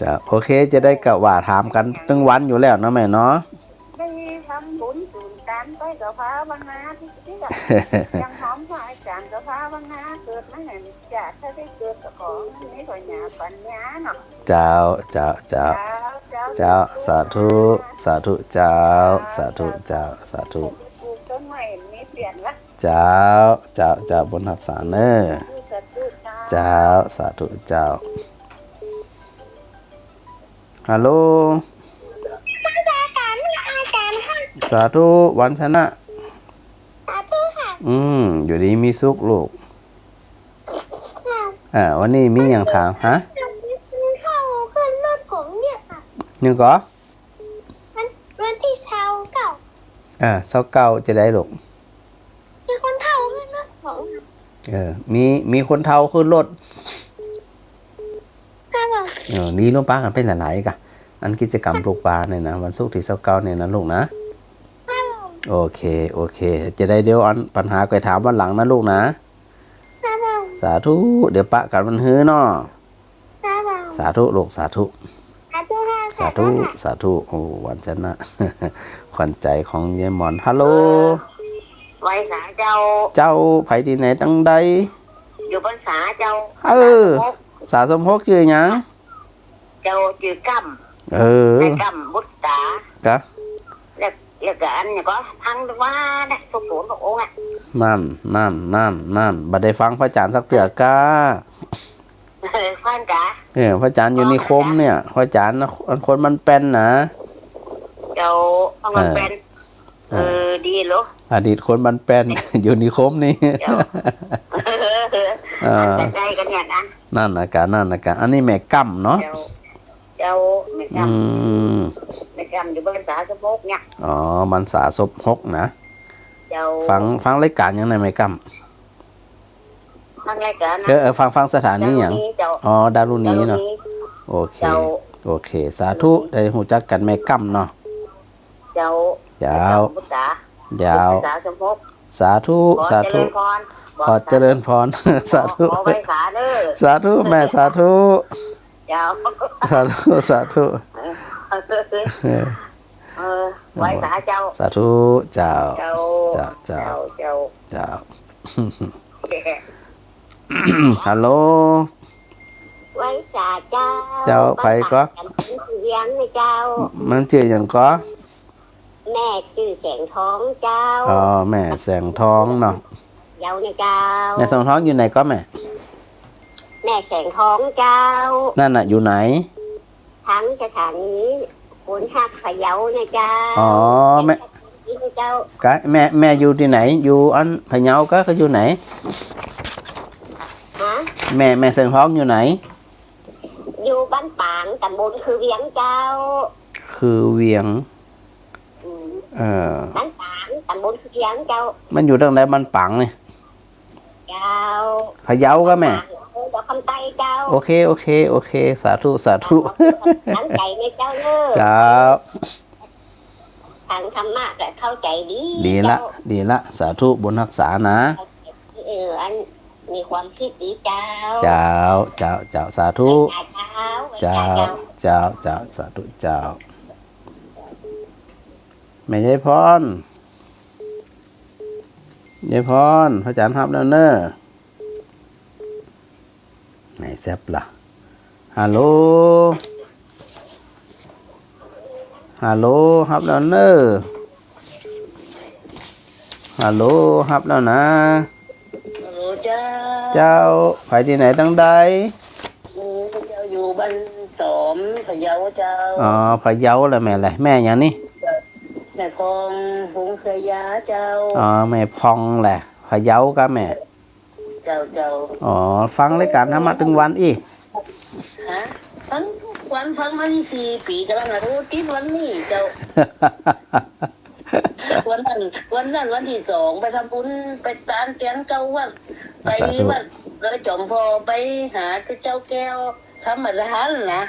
จะโอเคจะได้กะว่าถามกันตั้งวันอยู่แล้วนะแม่เนาะได้ทำบุญสูนการไปกับพระวันนาที่ยังหอมพระอาจารย์กับพระวันนาเกิดไม่เห็นจากถ้าได้เกิดของนี่ก็หยาปัญญาเนาะเจ้าสาธุเจ้าสาธุเจ้าสาธุต้นไม้นี้เปลี่ยนละเจ้าบนหักษาเนอเจ้าสาธุเจ้าฮัลโหลสาธุวันชนะอยู่ดีมีสุขลูกวันนี้มีอย่างถามฮะยังก็วันที่เช้าเก่าเช้าเก่าจะได้ลูกมีคนเท่าขึ้นรถของมีคนเท่าขึ้นรถนี่ลูกป้ากันเป็นหลายๆกันอันกิจกรรมปลูกปลาเนี่ยนะวันศุกร์ที่เช้าเก่าเนี่ยนะลูกนะโอเคจะได้เดี๋ยวอันปัญหาไปถามวันหลังนะลูกนะสาธุเดี๋ยวปะกันมันฮื้อเนาะสาธุลูกสาธุโอ้วันชนะขวัญใจของเยมอนฮัลโหลไว้สาเจ้าไผที่ไหนตั้งใดอยู่บนสาเจ้า สาวสมภพชื่อหยัง เจ้าจือกำ เออ ไอ้กำบุตตาก ะ แล้วก็อันนี้ก็พังว่าได้ทุกศูนย์ทุกองค์อ่ะ นั่นบัดได้ฟังพระอาจารย์สักเตือกะ ฟันกะ พระอาจารย์อยู่นิคมเนี่ยพระอาจารย์คนมันเป็นนะ เจ้าเอามันเป็นดีเหรอ อดีตคนมันเป็น อยู่นิคมนี่ เจ้าอันใจกันเนี่ยนะ นั่นนะกะอันนี้แม่กั้มเนาะ เจ้าไม่ก อืม ำไม่กำอยู่บนสาสมกเนี่ย อ๋อมันสาศพหกนะ เจ้า ฟังรายการยังไงแม่กั้ม ทำรายการนะ ฟังสถานีอย่าง เจ้า อ๋อดารุณีเนาะโอเค เจ้า โอเค สาธุได้หูจักกันแม่กั้มเนาะ เจ้าย าว บุตตาย าว สาสมก สาธุ ขอเจริญพร ขอเจริญพร สาธุ ขอไว้ขาเด้อ สาธุแม่สาธุ เจ้า สาธุ ไว้ขาเจ้า สาธุเจ้า เจ้า เจ้า เจ้า เจ้า ฮัลโหล ไว้สาเจ้า เจ้าไปก็ เลี้ยงนะเจ้า มันชื่ออย่างก็ แม่ชื่อแสงทองเจ้า อ๋อแม่แสงทองเนาะ เจ้านะเจ้า แม่แสงทองอยู่ไหนก็แม่ แม่แสงทองเจ้า นั่นน่ะอยู่ไหน ทั้งสถานีขุนหักพะเยานะเจ้า อ๋อแม่ นะเจ้าก ะแม่อยู่ที่ไหน อยู่อันพะเยาก็อยู่ไหน ฮะ แม่แสงทองอยู่ไหน อยู่บ้านปางตำบลคือเวียงเจ้า คือเวียง อืม บ้ บ้านปางตำบลคือเวียงเจ้า มันอยู่ตรงไหนบ้านปังนี่ เจ้า พะเยาก็แม่ ดอกคำไตเจ้า โอเคสาธุตั้งใจในเจ้าเนอะ เจ้า ทางธรรมะแต่เข้าใจดี ดีละสาธุบุญรักษานะ อันมีความคิดดีเจ้า เจ้าสาธุ เจ้า เจ้าสาธุเจ้าแม่ยายพรยายพรพระอาจารย์ฮับแล้วเนอะไหนแซบล่ะฮัลโหลฮับแล้วเนอะฮัลโหลฮับแล้วนะ เจ้า เจ้าไปที่ไหนตั้งใด เจ้าอยู่บ้านสมพะเยาเจ้า อ๋อพะเยาแล้วแม่อะไรแม่อย่างนี้ แม่คงหุงเคยยาเจ้า อ๋อแม่พองแหละพะเยาก็แม่ เจ้า อ๋อฟังรายการธรรมะถึงวันอี ฮะทั้งทุกวันทั้งวันที่4 ปีกำลังรู้ที่วันนี้เจ้า วันนั้นวันที่2ไปทำบุญไปตานเตียนเจ้าวัดไปวัดเลยจอมพอไปหาเจ้าแก้วทำอะไรหันนะ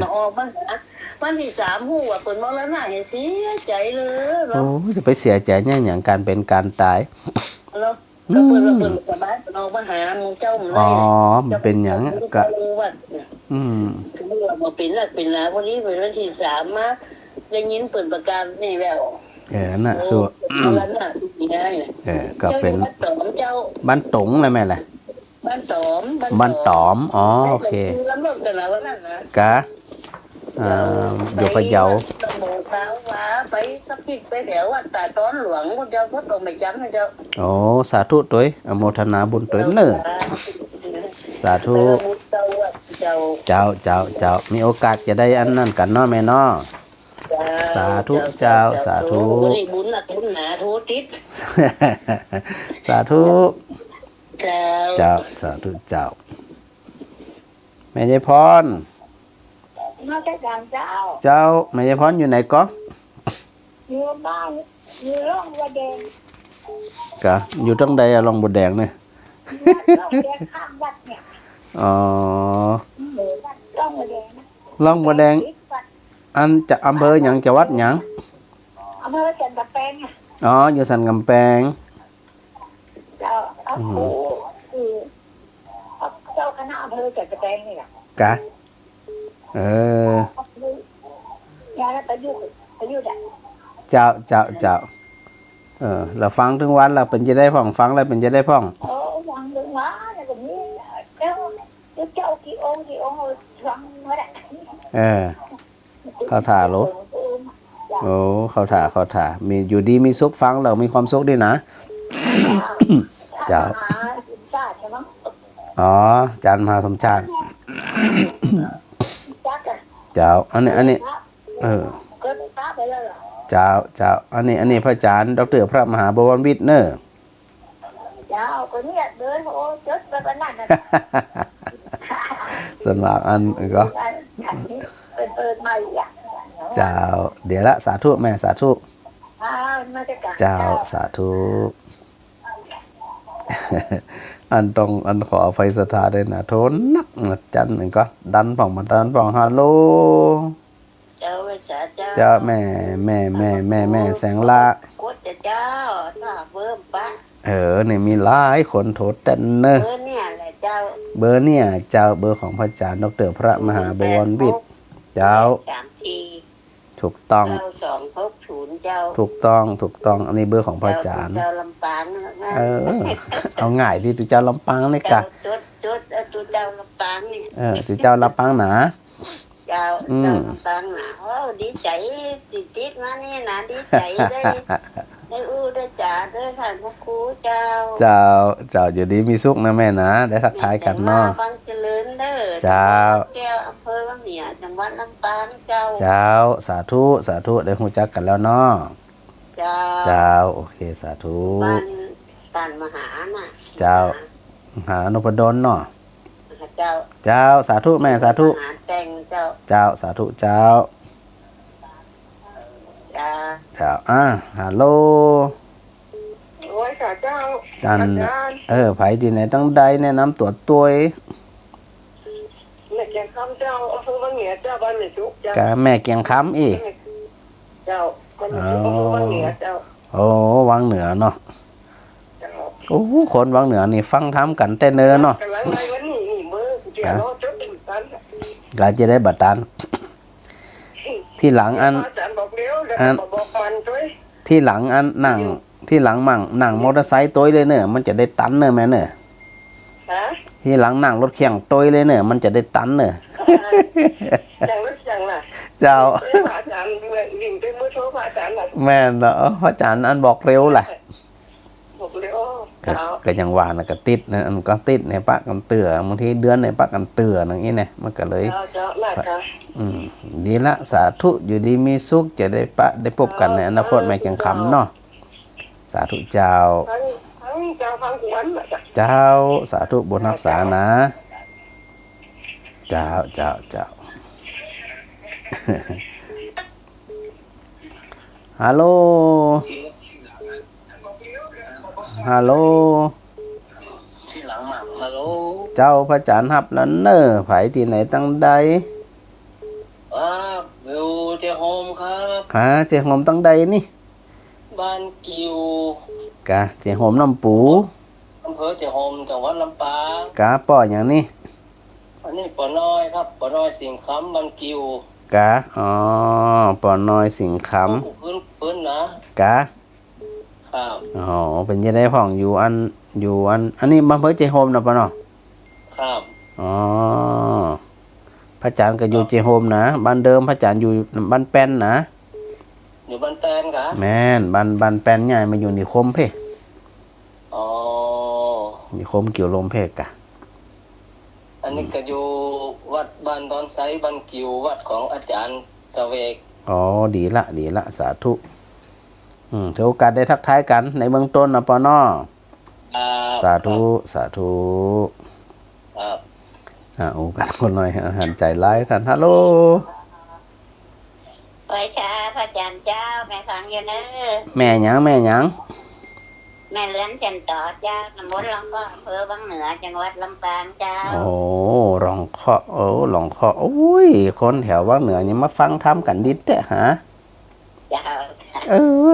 มาออกมาวันที่3หู้ว่าเปิดมรณะเสียใจเลย โอ้จะไปเสียใจเนี่ยอย่างการเป็นการตาย แล้วเปิดสบายออกมาหามึงเจ้ามึงเล อ๋อย มันเป็นอย่างก็ วัด อืม คือว่าบ่เป็นหลักเป็นหลาวันนี้เป็นวันที่3มาได้ยินเปิดประกาศนี่แล้ว น่ะคือ มรณะที่ได้ ก็เป็น บ้านตอมเจ้า บ้านตงเลยแม่แหละ บ้านตอม บ้านตอมอ๋อโอเค แล้วเลิกกันแล้วนั่นนะ กะอยู่พะเยา ตำบลขาวว่าไปสักกิจไปแถววัดตาต้อนหลวงพระเจ้าพุทธองค์ไม่จำนะเจ้า โอ้สาธุตัวอโมทนาบุญตัวเนอะสาธุ เจ้า มีโอกาสจะได้อันนั้นกันเนาะแม่เนาะ สาธุเจ้าสาธุ บุญหนักบุญหนาทุติด สาธุ เจ้า สาธุเจ้าแม่ยายพร มาแต่กลางเจ้า เจ้าแม่ยายพรอยู่ไหนก็ อยู่บ้านอยู่ร่องวัดแดง กะอยู่ตั้งใดอะลองบดแดงเนี่ย ร่องแดงข้างวัดเนี่ย อ๋อ วัดร่องวัดแดงนะ ลองบดแดงอันจะอำเภอหยังจะวัดหยัง อำเภอจันทแปงอ่ะ อ๋ออยู่สันกำแพง เจ้าเอาคือเจ้าคณะอำเภอจันทแปงนี่แหละ กะยาประยุกต์อ่ะ เจ้าเราฟังถึงวันเราเป็นจะได้พ่องฟังแล้วเป็นจะได้พ่อง วางลงมาเนี่ยแบบนี้เจ้ากี่องค์กี่ เออเข้าถ่าโลโอ้เข้าถ่ามีอยู่ดีมีสุขฟังแล้วมีความสุขดีนะเจ้าอ๋อจานมหาสมชาติเจ้าอันนี้เจ้าอันนี้พระอาจารย์ดรพระมหาบวรวิทย์เนอะเจ้าคนนี้เดินโอ้จดไปนั่นสมัครอันก็เปิดใหม่อ่ะเจ้าเดี๋ยวละสาธุแม่สาธุเจ้าสาธุอันต้องอันขออภัยสถาด้วยนะโทนนักนะจันก็ดันผ่องมาดันผ่องฮัลโหลเจ้าแม่แสงละเจ้าถ้าเบิ่มปะเนี่ยมีหลายคนโทษเต้นเนอะเบอร์เนี่ยแหละเจ้าเบอร์เนี่ยเจ้าเบอร์ของพระอาจารย์ดรพระมหาบวรวิทย์เจ้าถูกต้อง260เจ้าถูกต้องอันนี้เบอร์ของพระอาจารย์เจ้าลำปางนะเอาง่ายที่ตุเจ้าลำปางเลยกะจดตุเจ้าลำปางนี่ตุเจ้าลำปางหนาเจ้าลำปางหนาโอ้ดีใจติดมานี่นะดีใจได้ได้จ่าด้วยค่ะพระครูเจ้าอยู่ดีมีสุขนะแม่นะได้ทักทายกันเนาะฟังเจริญเด้อเจ้าอำเภอวังเหนือจังหวัดลำปางเจ้าสาธุได้ฮู้จักกันแล้วเนาะเจ้าโอเคสาธุบ้านการมหาน่ะเจ้ามหานพดลเนาะเจ้าสาธุแม่สาธุแต่งเจ้าสาธุเจ้าฮัลโหลโอ้ยค่ะเจ้าจันไผที่ไหนตั้งใดแนะนำตัวแม่เกียงคำเจ้าอำเภอวังเหนือเจ้าบ้านแม่ชุกเจ้าแม่เกียงคำอีเจ้าคนอำเภอวังเหนือเจ้าโอ้วังเหนือเนาะโอ้คนวังเหนือนี่ฟังทำกันแต่เนินเนาะกาจะได้บัตรตันที่หลังที่หลังอันหนังที่หลังมั่งหนังมอเตอร์ไซค์ตัวเลยเนอะมันจะได้ตันเนอะแม่เนอะที่หลังหนังรถเคียงตัวเลยเนอะมันจะได้ตันเนอะเจ้าแม่เนาะพระอาจารย์อันบอกเร็วแหละก็ยังว่านะก็ติดนะอันก็ติดในปะกันเตือบางทีเดือนในปะกันเตืออย่างนี้เนี่ยมันก็เลยดีละสาธุอยู่ดีมีสุขจะได้พบกันในอนาคตไม่เกียงคำเนาะสาธุเจ้าสาธุบุญรักษานะเจ้าฮัลโหลเจ้าพระอาจารย์ฮับแล้วเนอะไผที่ไหนตั้งใดวิวเจโฮมครับเจโฮมตั้งใดนี่บ้านกิวกะเจโฮมน้ำปูอำเภอเจโฮมจังหวัดลำปางกะป่ออย่างนี้อันนี้ปอน้อยครับปอน้อยสิงคำบ้านกิวกะป่อน้อยสิงคำพื้นนะกะครับเป็นยังไงพ่องอยู่อันนี้บ้านเพื่อเจโฮมนะป่ะเนาะครับพระอาจารย์ก็อยู่เจโฮมนะบ้านเดิมพระอาจารย์อยู่บ้านแป้นนะอยู่บ้านแปนกะแม่นบ้านแป้นใหญ่มาอยู่นิคมเพ่นิคมเกี่ยวลมเพ่กะอันนี้ก็อยู่วัดบ้านดอนไซบ้านกิววัดของอาจารย์เสวกดีละสาธุถือโอกาสได้ทักทายกันในเบื้องต้นนะปอนอสาธุโอ้กันคนหน่อยหันใจร้ายท่านฮัลโหลไปช้าพระอาจารย์เจ้าแม่ฟังอยู่เนอะแม่หยังแม่เลี้ยงฉันต่อเจ้าตำบลหลองข้ออำเภอวังเหนือจังหวัดลำปางเจ้าหลองข้อหลองข้อโอ้ยคนแถววังเหนือนี่มาฟังทำกันดิเตะฮะเจ้า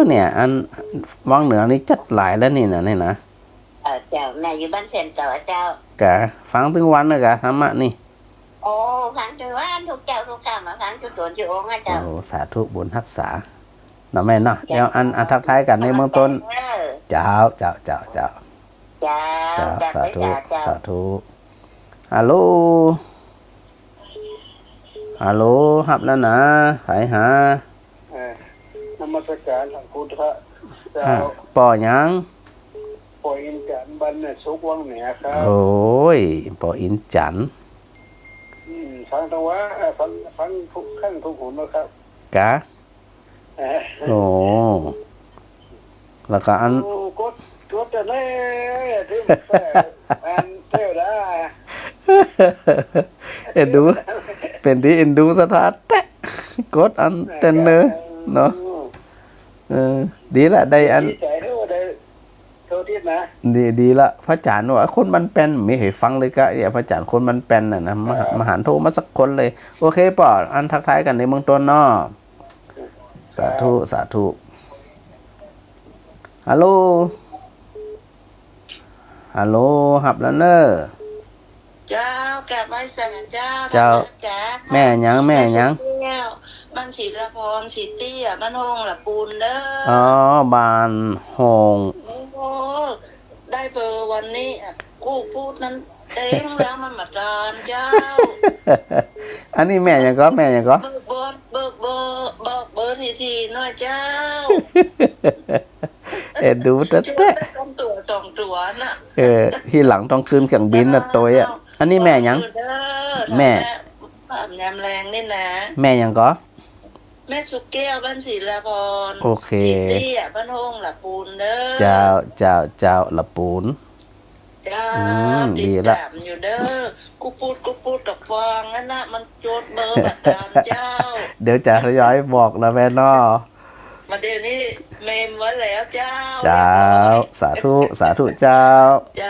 เนี่ยอันวังเหนือนี่จัดหลายแล้วนี่นะเจ้าแม่อยู่บ้านเซนต่อเจ้ากะฟังถึงวันเลยกะธรรมะนี่ฟังถึงวันทุกเจ้าทุกข้ามาฟังทุกตัวทุกองค์เจ้าสาธุบุญรักษาเนาะแม่เนาะเดี๋ยวอันทักทายกันในเบื้องต้นเจ้าสาธุฮัลโหล ฮัลโหลฮับแล้วนะหายหา นมัสการหลวงพุทธะเจ้า ป่อหยัง ปล่อยอินจันทร์บันเนี่ยสุกวังเหนือครับ โอ้ยป่ออินจันทร์ ฟังตะวะฟังทุกขั้นทุกหุนนะครับ กะโอ้แล้วก็อัน กดจะได้ที่มันแต่อันเท่าได้ เอ็นดูเป็นที่เอ็นดูสถานแตะกดอันเต้นเนอเนาะดีละได้อัน ดีใจด้วยได้โทษทีนะ ดีละพระอาจารย์ว่าคนมันเป็นไม่เห็นฟังเลยกะเนี่ยพระอาจารย์คนมันเป็นน่ะนะมหาโทรมาสักคนเลยโอเคป่ออันทักทายกันในเมืองต้นเนาะสาธุสาธุฮัลโหลฮัลโหลหับแล้วเนอ เจ้าแก่ไว้สันเจ้า เจ้า จ้า แม่หยังแม่หยัง บ้านศรีละพรศรีเตี้ยบ้านโฮงละปูนเด้อ อ๋อบานโฮง โอ้โหได้เบอร์วันนี้กูพูดนั้นเต็งแล้วมันมาดานเจ้า อันนี้แม่หยังก็แม่หยังก็ เบิกเบอร์เบิกเบอร์เบิกเบอร์ทีๆหน่อยเจ้า เอ็ดดูแต่ ช่วย แต่ ได้คำตัวสองตัวน่ะ ที่หลังต้องคืนเครื่องบินน่ะตัวอ่ะอันนี้แม่หยัง เด้อ แม่ ความยำแรงนี่นะ แม่หยังก็ แม่สุกแก้วบ้านศรีละพร โอเค ศรีเตี้ยบ้านโฮงละปูนเด้อ เจ้าละปูน จ้า ดี ติด ละ ตามอยู่เด้อกูพูดกับฟังนั่นนะมันโจดเบอร์บัตรตามเจ้า เดี๋ยวจะทยอยบอกนะแม่เนาะ มาเดี๋ยวนี้เมมไว้แล้วเจ้า เจ้าสาธุสาธุเจ้า จ้า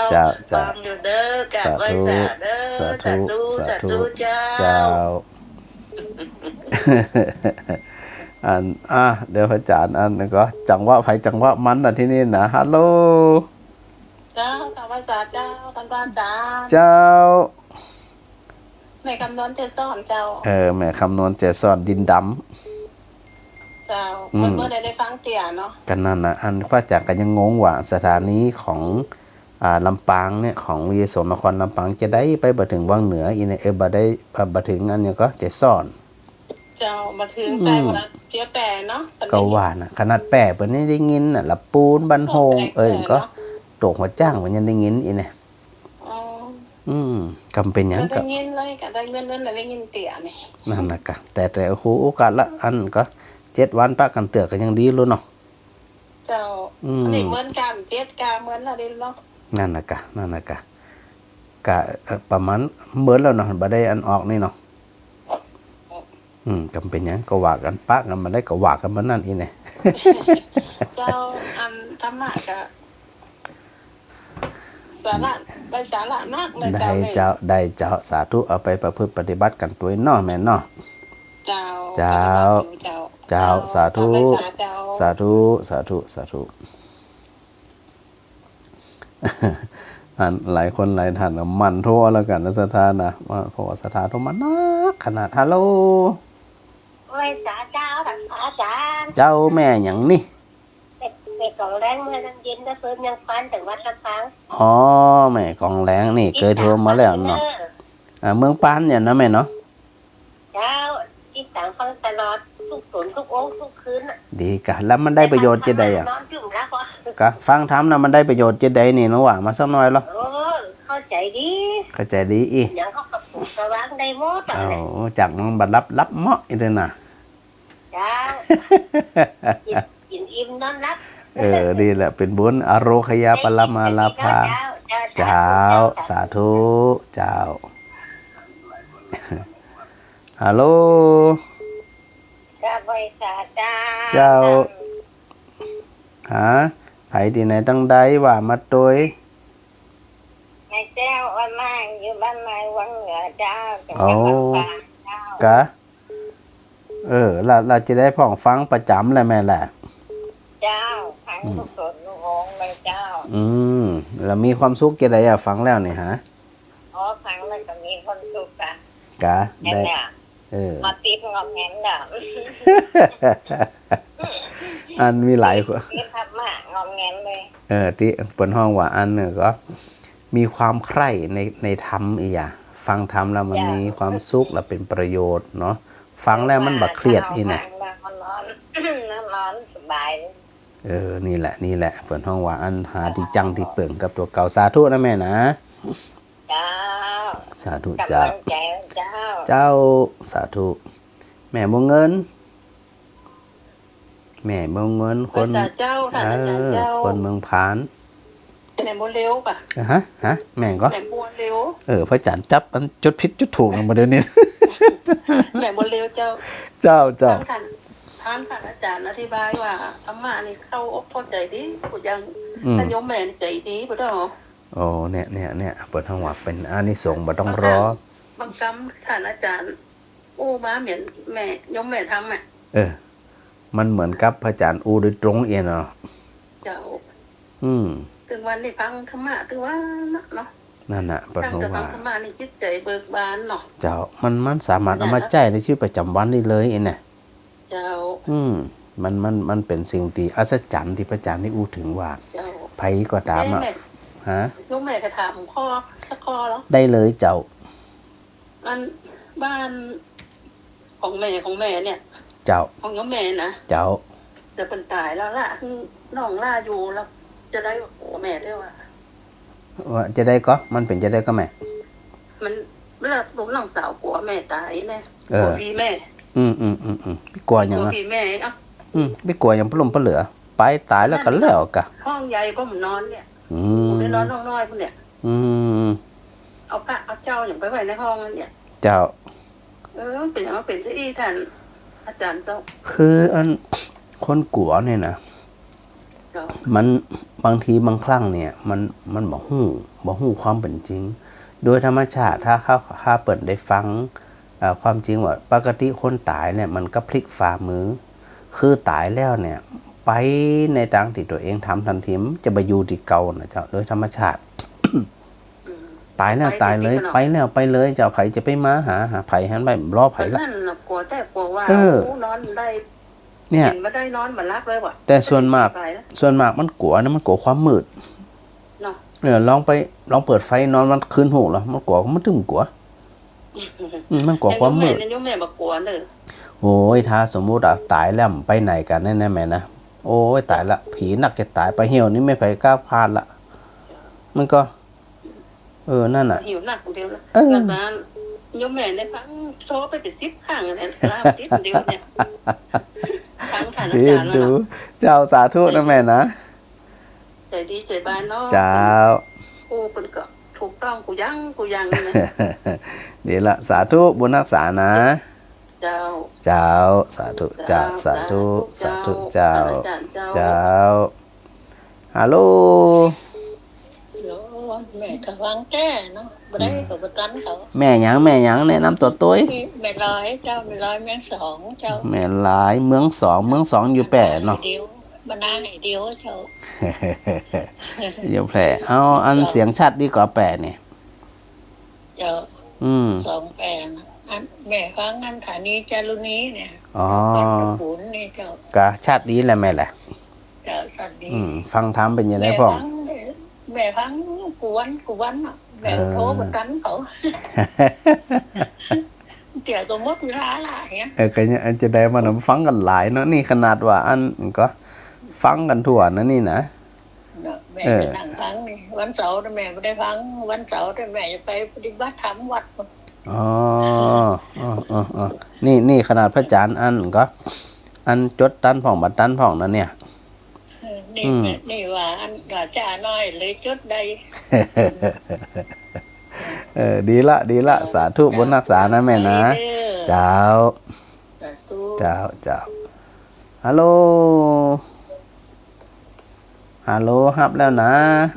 เจ้าเจ้า ฟังอยู่เด้อกลับไว้สาเด้อ สาธุสาธุ เจ้า เจ้า อันเดี๋ยวพระอาจารย์อันนึงก็จังหวะไผจังหวะมันน่ะที่นี่นะฮัลโหล เจ้ากลับไว้สาเจ้าท่านบ้านจ้า เจ้า ในคำนวณเทศอนเจ้า แม่คำนวณเจสอนดินด เจ้า อืม เมื่อได้ฟังเตี่ยเนาะ ำกันนั่นนะอันพระอาจารย์ก็ยังงงว่าสถานีของลำปางเนี่ยของวิเศษนครลำปางจะได้ไปบ่ถึงวังเหนืออีเนี่ยบ่ได้บ่ถึงอันเนี้ก็เจสอน เจ้ามาถึงใจวันเทียแต่เนาะ ก็ว่านะขนาดแปะเปิ้นนี่ได้ยินน่ะละปูนบันโฮงก็โตกหัวจ้างมันยังได้ยินอีเนี่ย อ๋อ กำเป็นหยัง ก็ ก็ ได้ยินเลยก็ได้เงินเลยได้ยินเตี่ยนี่ นั่นน่ะกะแต่โอ้โหโอกาสละอันก็7 วันปะกันเตือก็ยังดีลุ้นเนาะ เจ้าอันนี้เหมือนกันเทียกาเหมือนอะไรเนาะ นั่นน่ะกะประมาณเหมือนแล้วเนาะบ่ได้อันออกนี่เนาะกำเป็นหยังก็ว่ากันปะกันมาได้ก็ว่ากันมานั่นอีเนี่ย เจ้าอันธรรมะก็สาระไปสาระนักเลย ได้ เจ้า ได้เจ้าสาธุเอาไปประพฤติปฏิบัติกันตัวเนาะแม่เนาะ เจ้า เจ้าสาธุสาธุสาธุสาธุ อันหลายคนหลายท่านมันโทรแล้วกันนะสถานนะว่าเพราะว่าสถานโทรมานักขนาดฮัลโหล โอ้ยสาเจ้าสาจาร เจ้าแม่หยังนี่ เป็ดของแรงเมื่อนั้นเย็นก็เพิ่มยังฟันถึงวัดลำปาง อ๋อแม่กองแรงนี่เคยโทรมาแล้วเนาะเมืองปานเนี่ยนะแม่เนาะ เจ้าที่ต่างฟังตลอดทุกฝนทุกโอ้ทุกคืน ดีกะแล้วมันได้ประโยชน์จะได้อ่ะ นอนจุ่มแล้วพอก ะฟังทำนะมันได้ประโยชน์จะได้นี่ระหว่างมาสักหน่อยหรอ โอ้เข้าใจดี เข้าใจดีอี อย่างเขากับผมสว่างได้หมด โอ้จากมันบัดรับเหมาะอีเด้อน่ะ เจ้ากินอิ่มนอนรับ ดีแหละเป็นบุญอโรคยาปรมาลาภาเจ้าสาธุเจ้า ฮัลโหล จ้าบริษัทเจ้า เจ้า ฮะไผที่ไหนตั้งใดว่ามาตัวย นายเจ้าออนไลน์อยู่บ้านนายวังเหนือเจ้าจังห โอ้ วัดลำปางเจ้าก ะเราจะได้พ่องฟังประจำเลยแม่แหละ เจ้าทั้งทุกคนทุกองค์เลยเจ้า แล้วมีความสุขจะได้ฟังแล้วนี่ฮะ อ๋อฟังแล้วก็มีคนสุขอ่ะ กะ แน่ ได้ เนี่ยมาติดงอมแงนเด้อ อันมีหลายคน ติดทับมากงอมแงนเลย ที่เปิดห้องว่าอันเนี่ยก็มีความใคร่ในธรรมอีกอย่าง ฟังธรรมแล้วมันมีความสุขและเป็นประโยชน์เนาะฟังแล้วมันบักเครียดนี่นะ มันร้อนร้อนสบาย นี่แหละเปิดห้องว่าอันหาที่จังที่เปิ่งกับตัวเก่าสาธุนะแม่นะ เจ้า สาธุ กำ เจ้า ลังใจเจ้า เจ้าสาธุแม่บ่เงิน แม่บ่เงินคน ภาษาเจ้าท่านอาจารย์เจ้า คนเมืองพาน แหนมบัวเร็วป่ะ ฮะแม่ก็ แหนมบัวเร็ว พระอาจารย์จับอันจดผิดจุดถูกลงมาเดี๋ยวนี้ แหนมบัวเร็วเจ้า เจ้า ท่านอาจารย์อธิบายว่าธรรมะนี่เข้าอกเข้าใจดีผู้ยังท่านโยมแม่นี่ใจดีป่ะเด้อ โอ้เนี่ยเปิดห้องว่าเป็นอานิสงส์บ่ต้องรอบ างคำท่านอาจารย์มาเหมือนแม่โยมแม่ทำอ่ะ มันเหมือนกับพระอาจารย์โดยตรงเองเนาะ เจ้า ถึงวันนี้ฟังธรรมะถึงว่าเนาะ นั่นน่ะเปิด ตั้ง ห้อง แต่ฟั ว่าง ธรรมะนี่จิตใจเบิกบานเนาะ เจ้ามันสามารถเอามาใช้ในชีวิตประจำวันได้เลยเองน่ะ เจ้า มันเป็นสิ่งที่อัศจรรย์ที่พระอาจารย์ได้อู้ถึงว่า เจ้า ไผก็ตามอ่ะฮะ โยมแม่ก็ถามข้อสักข้อแล้ว ได้เลยเจ้า อันบ้านของแม่เนี่ย เจ้า ของโยมแม่นะ เจ้า จะเป็นตายแล้วล่ะน้องล่าอยู่แล้วจะได้แม่ได้ว่า ว่าจะได้ก็มันเป็นจะได้ก็แม่ มันเวลาลูกน้องสาวผัวแม่ตายเนี่ย เออ ผัวพี่แม่ พี่กลัวหยัง ผัว อ่ะ พี่แม่เนาะ พี่กลัวหยังปลุ่มปะเหลือ ไปตายแล้วกันแล้วกะ ห้องใหญ่ก็มันนอนเนี่ย อื ผม ม ได้นอนน้อยพวกเนี่ย อืม เอาพระเอาเจ้าอย่างไปไว้ในห้องนั่นเนี่ย เจ้า มันเป็นอย่างว่าเป็นซะอีท่านอาจารย์เจ้า คืออันคนกลัวเนี่ยนะ เจ้า มันบางทีบางครั้งเนี่ยมันบ่ฮู้ความเป็นจริง โดยธรรมชาติถ้าเปิดได้ฟังความจริงว่าปกติคนตายเนี่ยมันก็พลิกฝ่ามือ คือตายแล้วเนี่ยไปในทางที่ตัวเองทำทันทีมนจะไปอยู่ที่เก่านะเจ้าโดยธรรมชาติ ตายแล้วตายเลยไปแล้วไปเลยเจ้าไผจะไปมาหาไผหันไปรอไผละ นั่นน่ะกลัวแต่กลัวว่า เออ นอนได้ เนี่ย เห็นมาได้นอนเหมือนรักเลยว่ะ แต่ส่วนมาก ไปแล้ว มันกลัวนะมันกลัวความมืด เนาะ ลองเปิดไฟนอนมันคืนหูแล้วมันกลัวมันถึงกลัวมันกลัวความมืด โยมแม่บอกกลัวเนอะ โอ้ยถ้าสมมุติตายแล้วไปไหนกันแน่ๆแม่นะโอ้ยตายละผีนักจะตายไปเหี่ยวนี่ไม่ไปกล้าพลาดละมันก็ นั่นน่ะ หิวหนักคนเดียวแล้ว เออ แล้วนั้นโยมแม่ในฟังโชว์ไปเป็น10ครั้งเนี่ยลาติดเดียวเนี่ยฟังท่านอา ดี จารย์แล้ว ดู เนาะ เจ้าสาธุนะแม่นะ ใจดีใจบานเนาะ เจ้า กูเป็นก็ถูกต้องกูยังนะ เดี๋ยวละสาธุบุญรักษานะ เจ้า เจ้าสาธุเจ้าสาธุสาธุเจ้า อาจารย์เจ้า เจ้าฮัลโหล แม่ก็วางแก้เนาะบ่ได้ก็บ่ตันเขา แม่หยังแนะนำตัวตุ้ย แม่ร้อยเจ้าแม่ร้อยแม่สองเจ้า แม่หลายเมืองสองอยู่แปะเนาะ เดียวบรรณาให้เดียวเจ้า อย่าแผลเอาอันเสียงชัดดีกว่าแปะนี่ เจ้า สองแปลงอันแม่ฟังอันฐานีจารุณีเนี่ย อ๋อ วัดตะขุนนี่เจ้าก ะชัดดีแหละแม่แหละ เจ้าสัตว์ดี ฟังธรรมเป็นยังไงพ่อง แม่ฟังกูวันเนาะแม่โทรบ่ตันเขาเดี๋ยวก็หมดเวลาละเงี้ย ก็เนี่ยอันจะได้มานำฟังกันหลายเนาะนี่ขนาดว่าอันก็ฟังกันทั่วนะนี่นะ แม่ก็นั่งฟังนี่วันเสาร์แม่ไม่ได้ฟังวันเสาร์แม่จะไปปฏิบัติธรรมวัด อ๋อนี่ขนาดพระอาจารย์อันก็ อันจดตันผ่องบัดตันผ่องนะเนี่ย นี่ว่าอันกาจ่าน้อยเลยจดได้ ดีละสาธุบุญรักษานะแม่นะเจ้า สาธุ เจ้าฮัลโหลฮับแล้วนะ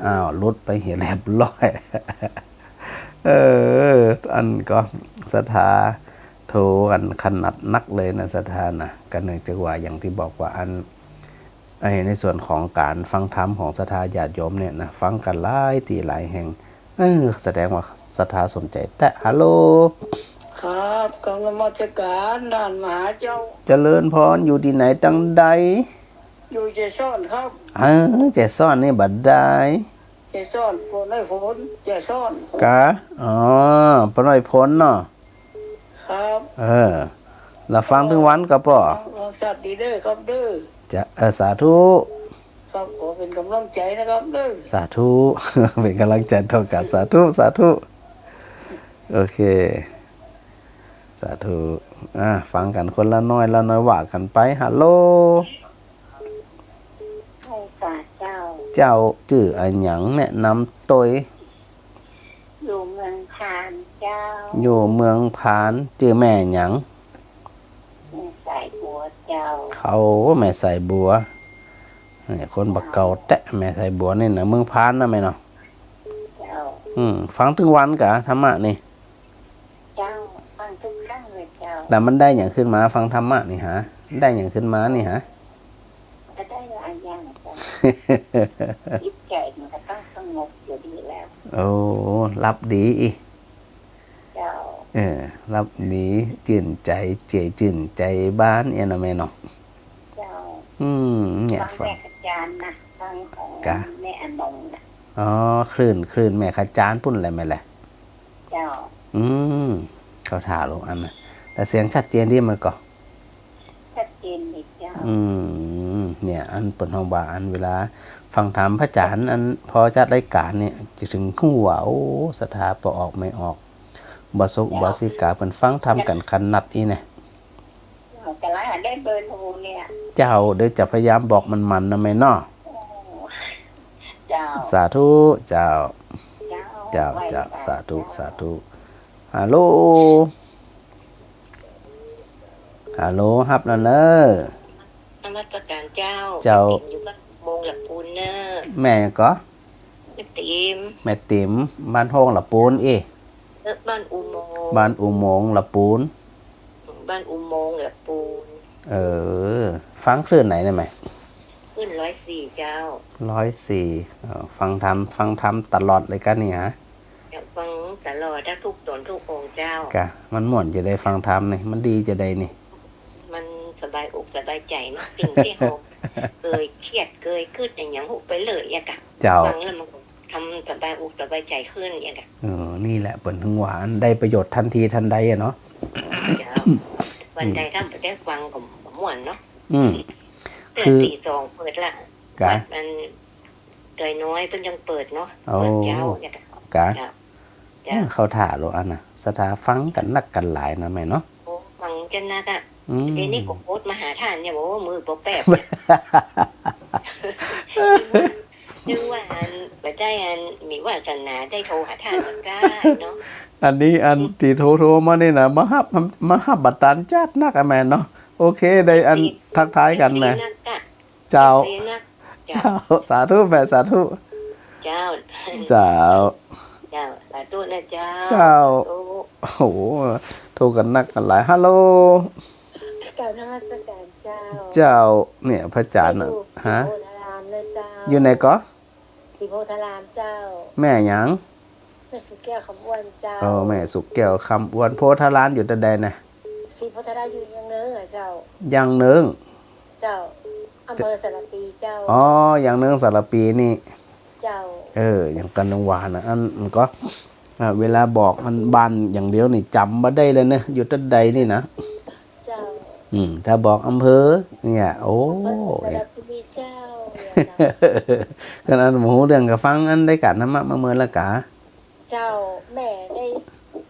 อ้าวลุดไปเหี่ยเรียบร้อย อันก็ศรัทธาโทรกันขนาดนักเลยนะศรัทธานะกันเนื่องจากว่าอย่างที่บอกว่าอันในส่วนของการฟังธรรมของศรัทธาญาติโยมเนี่ยนะฟังกันหลายที่หลายแห่งแสดงว่าศรัทธาสนใจแต่ฮัลโหล ครับกองนมัสการด้านมหาเจ้า เจริญพรอยู่ที่ไหนจังใด อยู่เจซ่อนครับ เจซ่อนนี่บัดได้ เจซ่อนฝนได้ฝนเจซ่อน กะอ๋อปน้อยพ้นเนาะ ครับ แล้วฟังถึงวันก็ป่อ ลองสัตว์ดีเด้อครับเด้อ จะสาธุ ครับขอเป็นกำลังใจนะครับเด้อ สาธุ เป็นกำลังใจต่อกันสาธุสาธุโอเคสาธุฟังกันคนละน้อยละน้อยว่ากันไปฮัลโหล ให้กาเจ้า เจ้าชื่ออันหยังแนะนำตัว อยู่เมืองคานเจ้า อยู่เมืองพานชื่อแม่หยัง แม่ใส่บัวเจ้า เขาแม่ใส่บัวนี่คนบักเก่าแตะแม่ใส่บัวนี่นะเมืองพานนะแม่เนาะ เจ้า ฟังถึงวันกะธรรมะนี่ เจ้าฟังทุกครั้งเลยเจ้า แล้วมันได้อย่างขึ้นมาฟังธรรมะนี่ฮะได้อย่างขึ้นมานี่ฮะ ก็ได้หลายอย่างเจ้าจิตใจมันก็ต้องสงบอยู่ดีแล้ว โอ้รับดีอีก เจ้า รับดีจื่นใจเจจื่นใจบ้านเอ็นะแม่เนาะ เจ้า เนี่ย ฟัง ฟัง แม่อาจารย์นะฟังของ กะ แม่อนงนะ อ๋อคลื่นแม่ขจานปุ่นอะไรแม่แหละ เจ้า เขาถ่าลงอันนะแต่เสียงชัดเจนดีมันก็ ชัดเจนเลยเจ้า เนี่ยอันเปิดห้องบาอันเวลาฟังธรรมพระอาจารย์อันพอจัดรายการเนี่ยจะถึงหัวโอ้สถาปออกไม่ออกบาสุบาสิกาเป็นฟังทำกันขนาดนี้เนี่ย แต่ละหาได้เบอร์โทรเนี่ย เจ้าเดี๋ยวจะพยายามบอกมันนะแม่เนาะ เจ้า สาธุเจ้า เจ้า สาธุสาธุฮัลโหลฮัลโหลฮับนะเนอะ นมัสการเจ้า เจ้า ติ๋มอยู่บ้านโมงหลับปูนเนอร์ แม่ก็ ติ๋ม แม่ติ๋มบ้านห้องละปูนบ้านอุโมงค์ บ้านอุโมงค์ละปูน บ้านอุโมงค์หลับปูน ฟังคลื่นไหนได้ไหม ขึ้น104เจ้า 104ฟังทำตลอดเลยกันนี่ฮะ อยากฟังตลอดถ้าทุกตนทุกองค์เจ้าก ะมันม่วนจะได้ฟังทำนี่มันดีจะได้นี่ มันสบายอกสบายใจเนอะสิ่งที่เราเคยเครียดเคยขึ้นอย่างหุบไปเลยอะกะ เจ้า ฟังแล้วมันทำสบายอกสบายใจขึ้นอย่างกะ นี่แหละเปิ่นถึงหวานได้ประโยชน์ทันทีทันใดอะเนาะ เจ้าวันใดถ้าไม่ได้ฟังก็ม่วนเนาะ คื เตือน อ 42เปิดละ กะ วัดมันเตยน้อยเพิ่งยังเปิดเนาะ โอ้ เปิดเจ้าอย่างกะ กะ เจ้าเจ้า เขาถ่าโลอันน่ะสถาฟังกันนักกันหลายนะแม่เนาะ โอ้ฟังจันนักอ่ะ อืม เดี๋ยวนี้ก็โพสต์มาหาท่านเนี่ยบอกว่ามือโปรแป๊บนึกว่าอันปัจจัยอันมีวาสนาได้โทรหาท่านเหมือนกันเนาะ อันนี้อันตีโทรมานี่นะมาฮับบัตรตานจัดนักอะแม่เนาะโอเคได้อันทักทายกันแม่ เจ้า เจ้า สาธุแม่สาธุ เจ้า เจ้า เจ้าสาธุนะเจ้า เจ้า โอ้ โอ้โหโทรกันนักกันหลายฮัลโหล กล่าวนมัสการเจ้า เจ้าเนี่ยพระอาจารย์น่ะฮะ โพธารามเลยเจ้า อยู่ไหนก็ สีโพธารามเจ้า แม่หยัง แม่สุแก้วคำอ้วนเจ้า แม่สุกแก้วคำอวนโพธารานอยู่แต่ใดนะ สีโพธารามอยู่ยังเนื้อเจ้า ยังเนือง เจ้าอำเภอสระปีเจ้า ยังเนืองสารปีนี่ เจ้า อย่างกันนงวานนะอันมันก็เวลาบอกมันบันอย่างเดียวนี่จำมาได้เลยนะอยู่แต่ใดนี่นะ เจ้า ถ้าบอกอำเภอเนี่ยโอ้ สระปีเจ้า กันอันหมูเรื่องกับฟังอันได้กันนะมาเมื่อละกะ เจ้าแม่ได้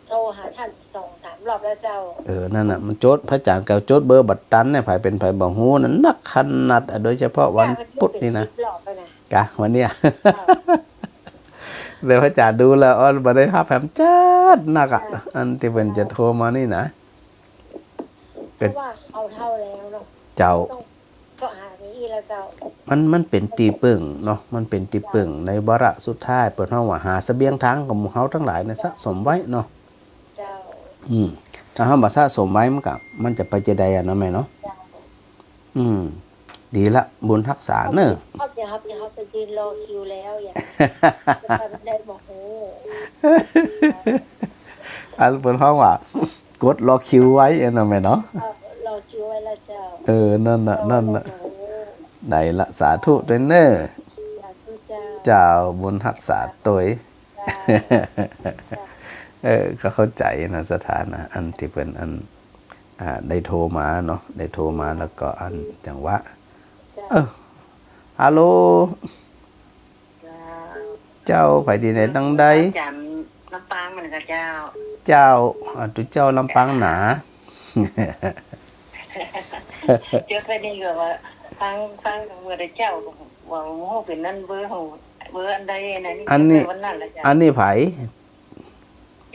โทรหาท่าน2-3 รอบแล้วเจ้า นั่นน่ะมันโจทย์พระอาจารย์กับโจทย์เบอร์บัตรตันเนี่ยไผเป็นไผบ่ฮู้นั้นนักขนาดโดยเฉพาะวันพุธนี่นะ รอบไปนะ กะวันเนี้ย เดี๋ยวพระอาจารย์ดูแล้วบ่ได้รับแผมจัดนักอ่ะอันที่เพิ่นจะโทรมานี่นะ เพราะว่าเอาเท่าแล้วเนาะ เจ้า ก็หานี้แล้วเจ้า มันเป็นตีปึ่งเนาะมันเป็นตีปึ่งในวาระสุดท้ายเปิดเฮาว่าหาเสบียงทางของหมู่เฮาทั้งหลายเนี่ยสะสมไว้เนาะ เจ้า ถ้าเฮาบ่สะสมไว้มันจะไปจะใดอ่ะเนาะแม่เนาะดีละบุญรักษาเนอะ เขาไปยืนรอคิวแล้วอย่างได้บอกโอ้ อันเปิดเฮาว่ากดรอคิวไว้เนาะแม่เนาะ รอคิวไว้แล้วเจ้า นั่นน่ะ โอ้ ได้ละสาธุด้วยเนอะ สาธุเจ้า เจ้าบุญรักษาตัว ก็เข้าใจนะสถานะอันที่เป็นอันได้โทรมาเนาะได้โทรมาแล้วก็อันจังหวะฮัลโหลเจ้าไปที่ไหนตั้งใด จำลำปางมันกับเจ้า เจ้าตุเจ้าลำปางหนา เจ้าไปนี่ก็ว่าฟังเมื่อได้เจ้าว่าโหเป็นนั่นเบอร์ของเบอร์อันใดอันนี้วันนั้นละจ้ะ อันนี้ไผ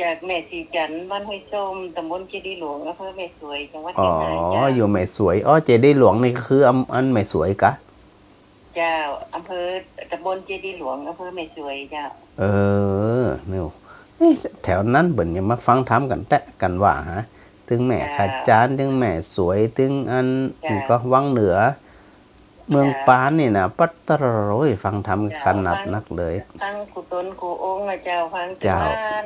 จากแม่สีจันทร์บ้านห้วยส้มตำบลเจดีย์หลวงอำเภอแม่สวยจังหวัด อ๋ เชี อย งรายจ้า อยู่แม่สวยเจดีย์หลวงนี่ก็คืออันแม่สวยกะ เจ้าอำเภอตำบลเจดีย์หลวงอำเภอแม่สวยเจ้า นิวแถวนั้นเบิ่นยังมาฟังถามกันแตะกันว่าฮะถึงแม่ขจานถึงแม่สวยถึงอันก็วังเหนือ เมืองปานนี่นะปัตตะโรยฟังทำขนาดนักเลย ฟังกูตนกูองค์นะเจ้าฟังจากบ้าน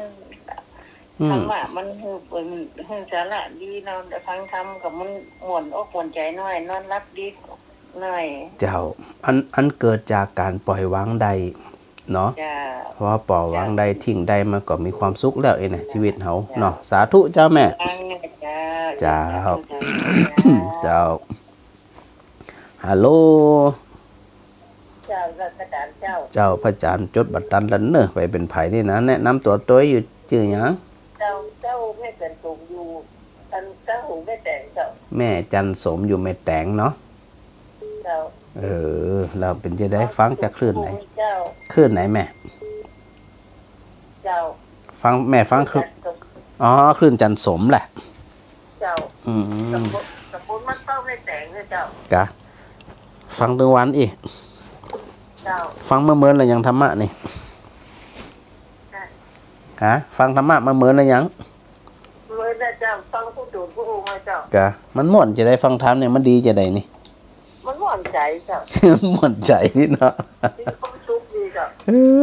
ธรรมะมันคือสาระดีเนาะฟังธรรมกับมันม่วนอกม่วนใจน้อยนอนรับดีหน่อย เจ้าอันเกิดจากการปล่อยวางใดเนาะ จ้า เพราะว่าปล่อยวางใดทิ้งใดมันก็มีความสุขแล้วเองนะชีวิตเฮาเนาะสาธุเจ้าแม่ ฟังเนี่ยจ้า เจ้า เจ้าฮัลโหล เจ้าก็กระดานเจ้า เจ้าพระอาจารย์จดบัตรตันแล้วเนอะไปเป็นไผนี่นะแนะนำตัวตัวอยู่ชื่อหยัง เจ้าไม่เป็นสูงอยู่อันเจ้าหูไม่แต่งเจ้า แม่จันสมอยู่แม่แตงเนาะ เจ้า เราเป็นจะได้ฟังจากคลื่นไหน เจ้า คลื่นไหนแม่ เจ้า ฟังแม่ฟังคลื่นคลื่นจันสมแหละ เจ้า อืม สมมุติมันต้องไม่แต่งเลยเจ้าก ะฟังถึงวันอีก เจ้า ฟังเมื่อเมินแล้วยังธรรมะนี่ฮะฟังธรรมะมาเมินแล้วยัง เมื่อนะเจ้าฟังผู้ดูผู้องค์นะเจ้าก ะมันม่วนจะได้ฟังธรรมเนี่ยมันดีจะได้นี่ มันหวานใจเจ้า ม่วนใจนี่เนาะ ที่ความสุขดีเจ้า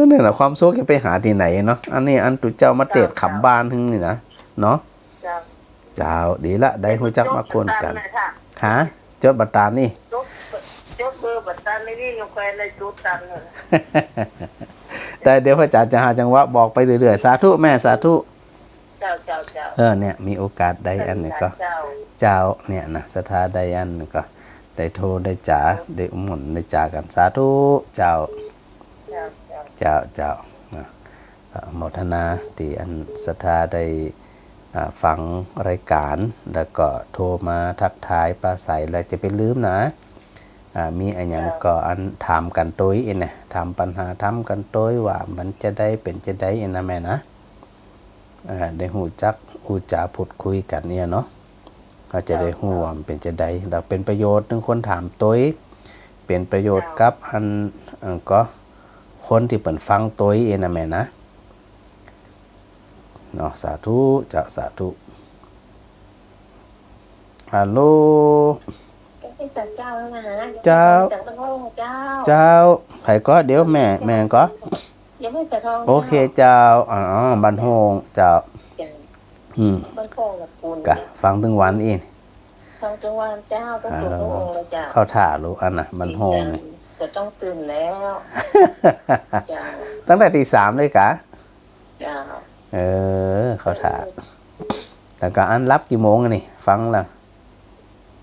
เนี่ยนะความสุขจะไปหาที่ไหนเนาะอันนี้อันตุเจ้ามาเตะขำบานทึงนี่นะเนาะ เจ้า เจ้าดีละได้หูจักมาคนกัน จดบัตรตัะค่ะ ฮะจดบัตรตานี่ จดเบอร์บัตรตันไม่นี่ยังแควนเลยจุดตันเลย แต่เดี๋ยวพระอาจารย์จะหาจังหวะบอกไปเรื่อยๆสาธุแม่สาธุ เจ้า เนี่ยมีโอกาสใดอันนี้ก็ เจ้า เจ้าเนี่ยนะศรัทธาใดอันก็ได้โทรได้จ่าได้อุมนได้จ่ากันสาธุเจ้า เจ้า เจ้านะโมทนาที่อันศรัทธาได้ฟังรายการแล้วก็โทรมาทักทายปราศัยแล้วจะไปลืมนะมีอันอย่างก็อันถามกันตัวเองนะถามปัญหาถามกันตัวว่ามันจะได้เป็นจะได้เองนะแม่นะได้หูจักอูจาพูดคุยกันเนี่ยเนาะเราจะได้หูว่ามันเป็นจะได้เราเป็นประโยชน์ถึงคนถามตัวเป็นประโยชน์กับอันก็คนที่เปิดฟังตัวเองนะแม่นะเนาะสาธุเจ้าสาธุฮัลโหล เป็นสัตว์เจ้าแล้วนะ เจ้า จากตะโงเจ้า เจ้าไผก็เดี๋ยวแม่ก็ ยังไม่แต่ทอง โอเคเจ้าบันโฮงเจ้า บ้านโคงกับปูน กะฟังถึงวันอีก ทองจังหวัดเจ้าต้องสูงพระองค์เลยเจ้า เข้าท่ารู้อันน่ะบันโฮงนี่ จะต้องตื่นแล้วเจ้า ตั้งแต่ตี 3เลยกะ เจ้า เข้าท่าแต่ก็อันรับกี่โมงอะนี่ฟังแล้ว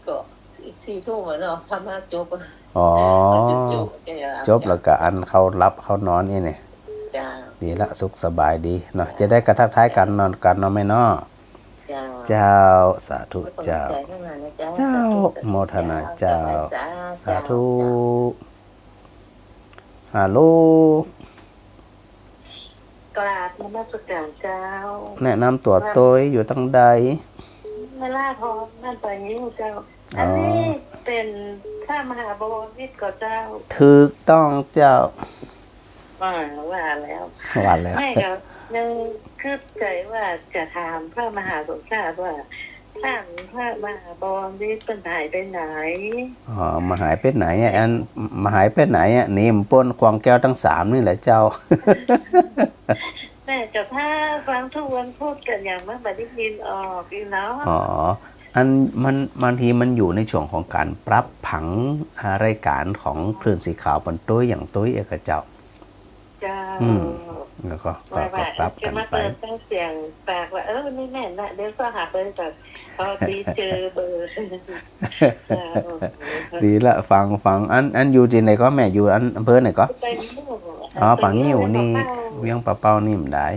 ก็4 ทุ่มเนาะทำมาจบ อ๋อ จบ แล้วก็อันเขารับเขานอนนี่เนี่ย เจ้า ดีละสุขสบายดีเนาะจะได้กระทักทายกันนอนกันเนาะแม่เนาะ เจ้า เจ้าสาธุเจ้า เจ้าโมทนาเจ้าสาธุฮัลโหล กราบนมัสการเจ้า แนะนำตัวตัวอยู่ตั้งใด เวลาทองนั่นไปยิ้วเจ้า อันนี้เป็นข้ามหาบวรวิทย์กับเจ้า ถูกต้องเจ้า ว่าแล้ว ว่าแล้ว ไม่ครับยังคืบใจว่าจะถามพระมหาสมชาติว่าท่านพระมหาบวรวิทย์เป็นหายไปไหน มาหายไปไหนอ่ะอันมาหายไปไหนอ่ะนี่มป้นควงแก้วทั้ง3นี่แหละเจ้า แม่จะพาฟังทุกวันพูดกันอย่างไม่ได้ยินออกอีกเนาะ อันมันบางทีมันอยู่ในช่วงของการปรับผังรายการของคลื่นสีขาวบนตัวอย่างตัวเอกเจ้า เจ้า แล้วก็ ไม่ว่า ปรับ จะ กัน มา ไป เติมตั้งเสียงปากว่านี่แน่นะเดี๋ยวก็หาเบอร์จากพอตีเจอเบอร์ ดีละฟังอันอยู่ที่ไหนก็แม่อยู่อันอำเภอไหนก็ ไปนิ้ว อ๋อปังนิ้วนี่เวียงปะเป้านี่มันได้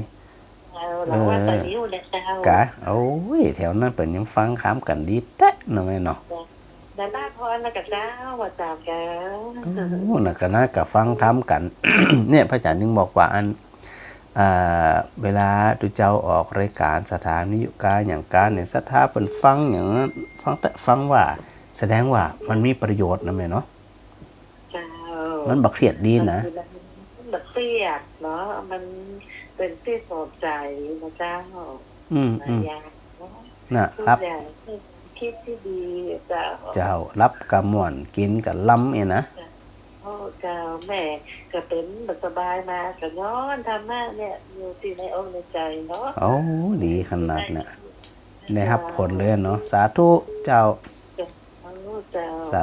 เราว่าไปนิ้วเลยเจ้าก ะโอ้ยแถวนั้นเปิ่นยังฟังค้ำกันดีแต๊ะเนาะแม่เนาะ แต่บ้าพรนะกับเจ้าว่าจับกัน โอ้น่ะก็น่ากับฟังทำกัน เนี่ยพระอาจารย์นึงบอกว่าอันเวลาตุเจ้าออกรายการสถานียุการอย่างการเนี่ยสถาเป็นฟังอย่างนั้นฟังว่าแสดงว่ามันมีประโยชน์นะแม่เนาะ เจ้า มันบักเครียดดีนะ มันแบบเตี้ยเนาะมันเป็นที่สนใจนะเจ้า อย่าง น่ะ ทุก รับ อย่างคิดที่ดีเจ้า เจ้ารับกำม่วนกินกับล้ำเนี่ยนะ โอ้เจ้าแม่ก็เป็นแบบสบายมาก็ย้อนทำมาเนี่ยอยู่ที่ในอกในใจเนาะ โอ้ดีขนาดเนี่ยได้รับผลเลยเนาะสาธุเจ้า โอ้เจ้า สา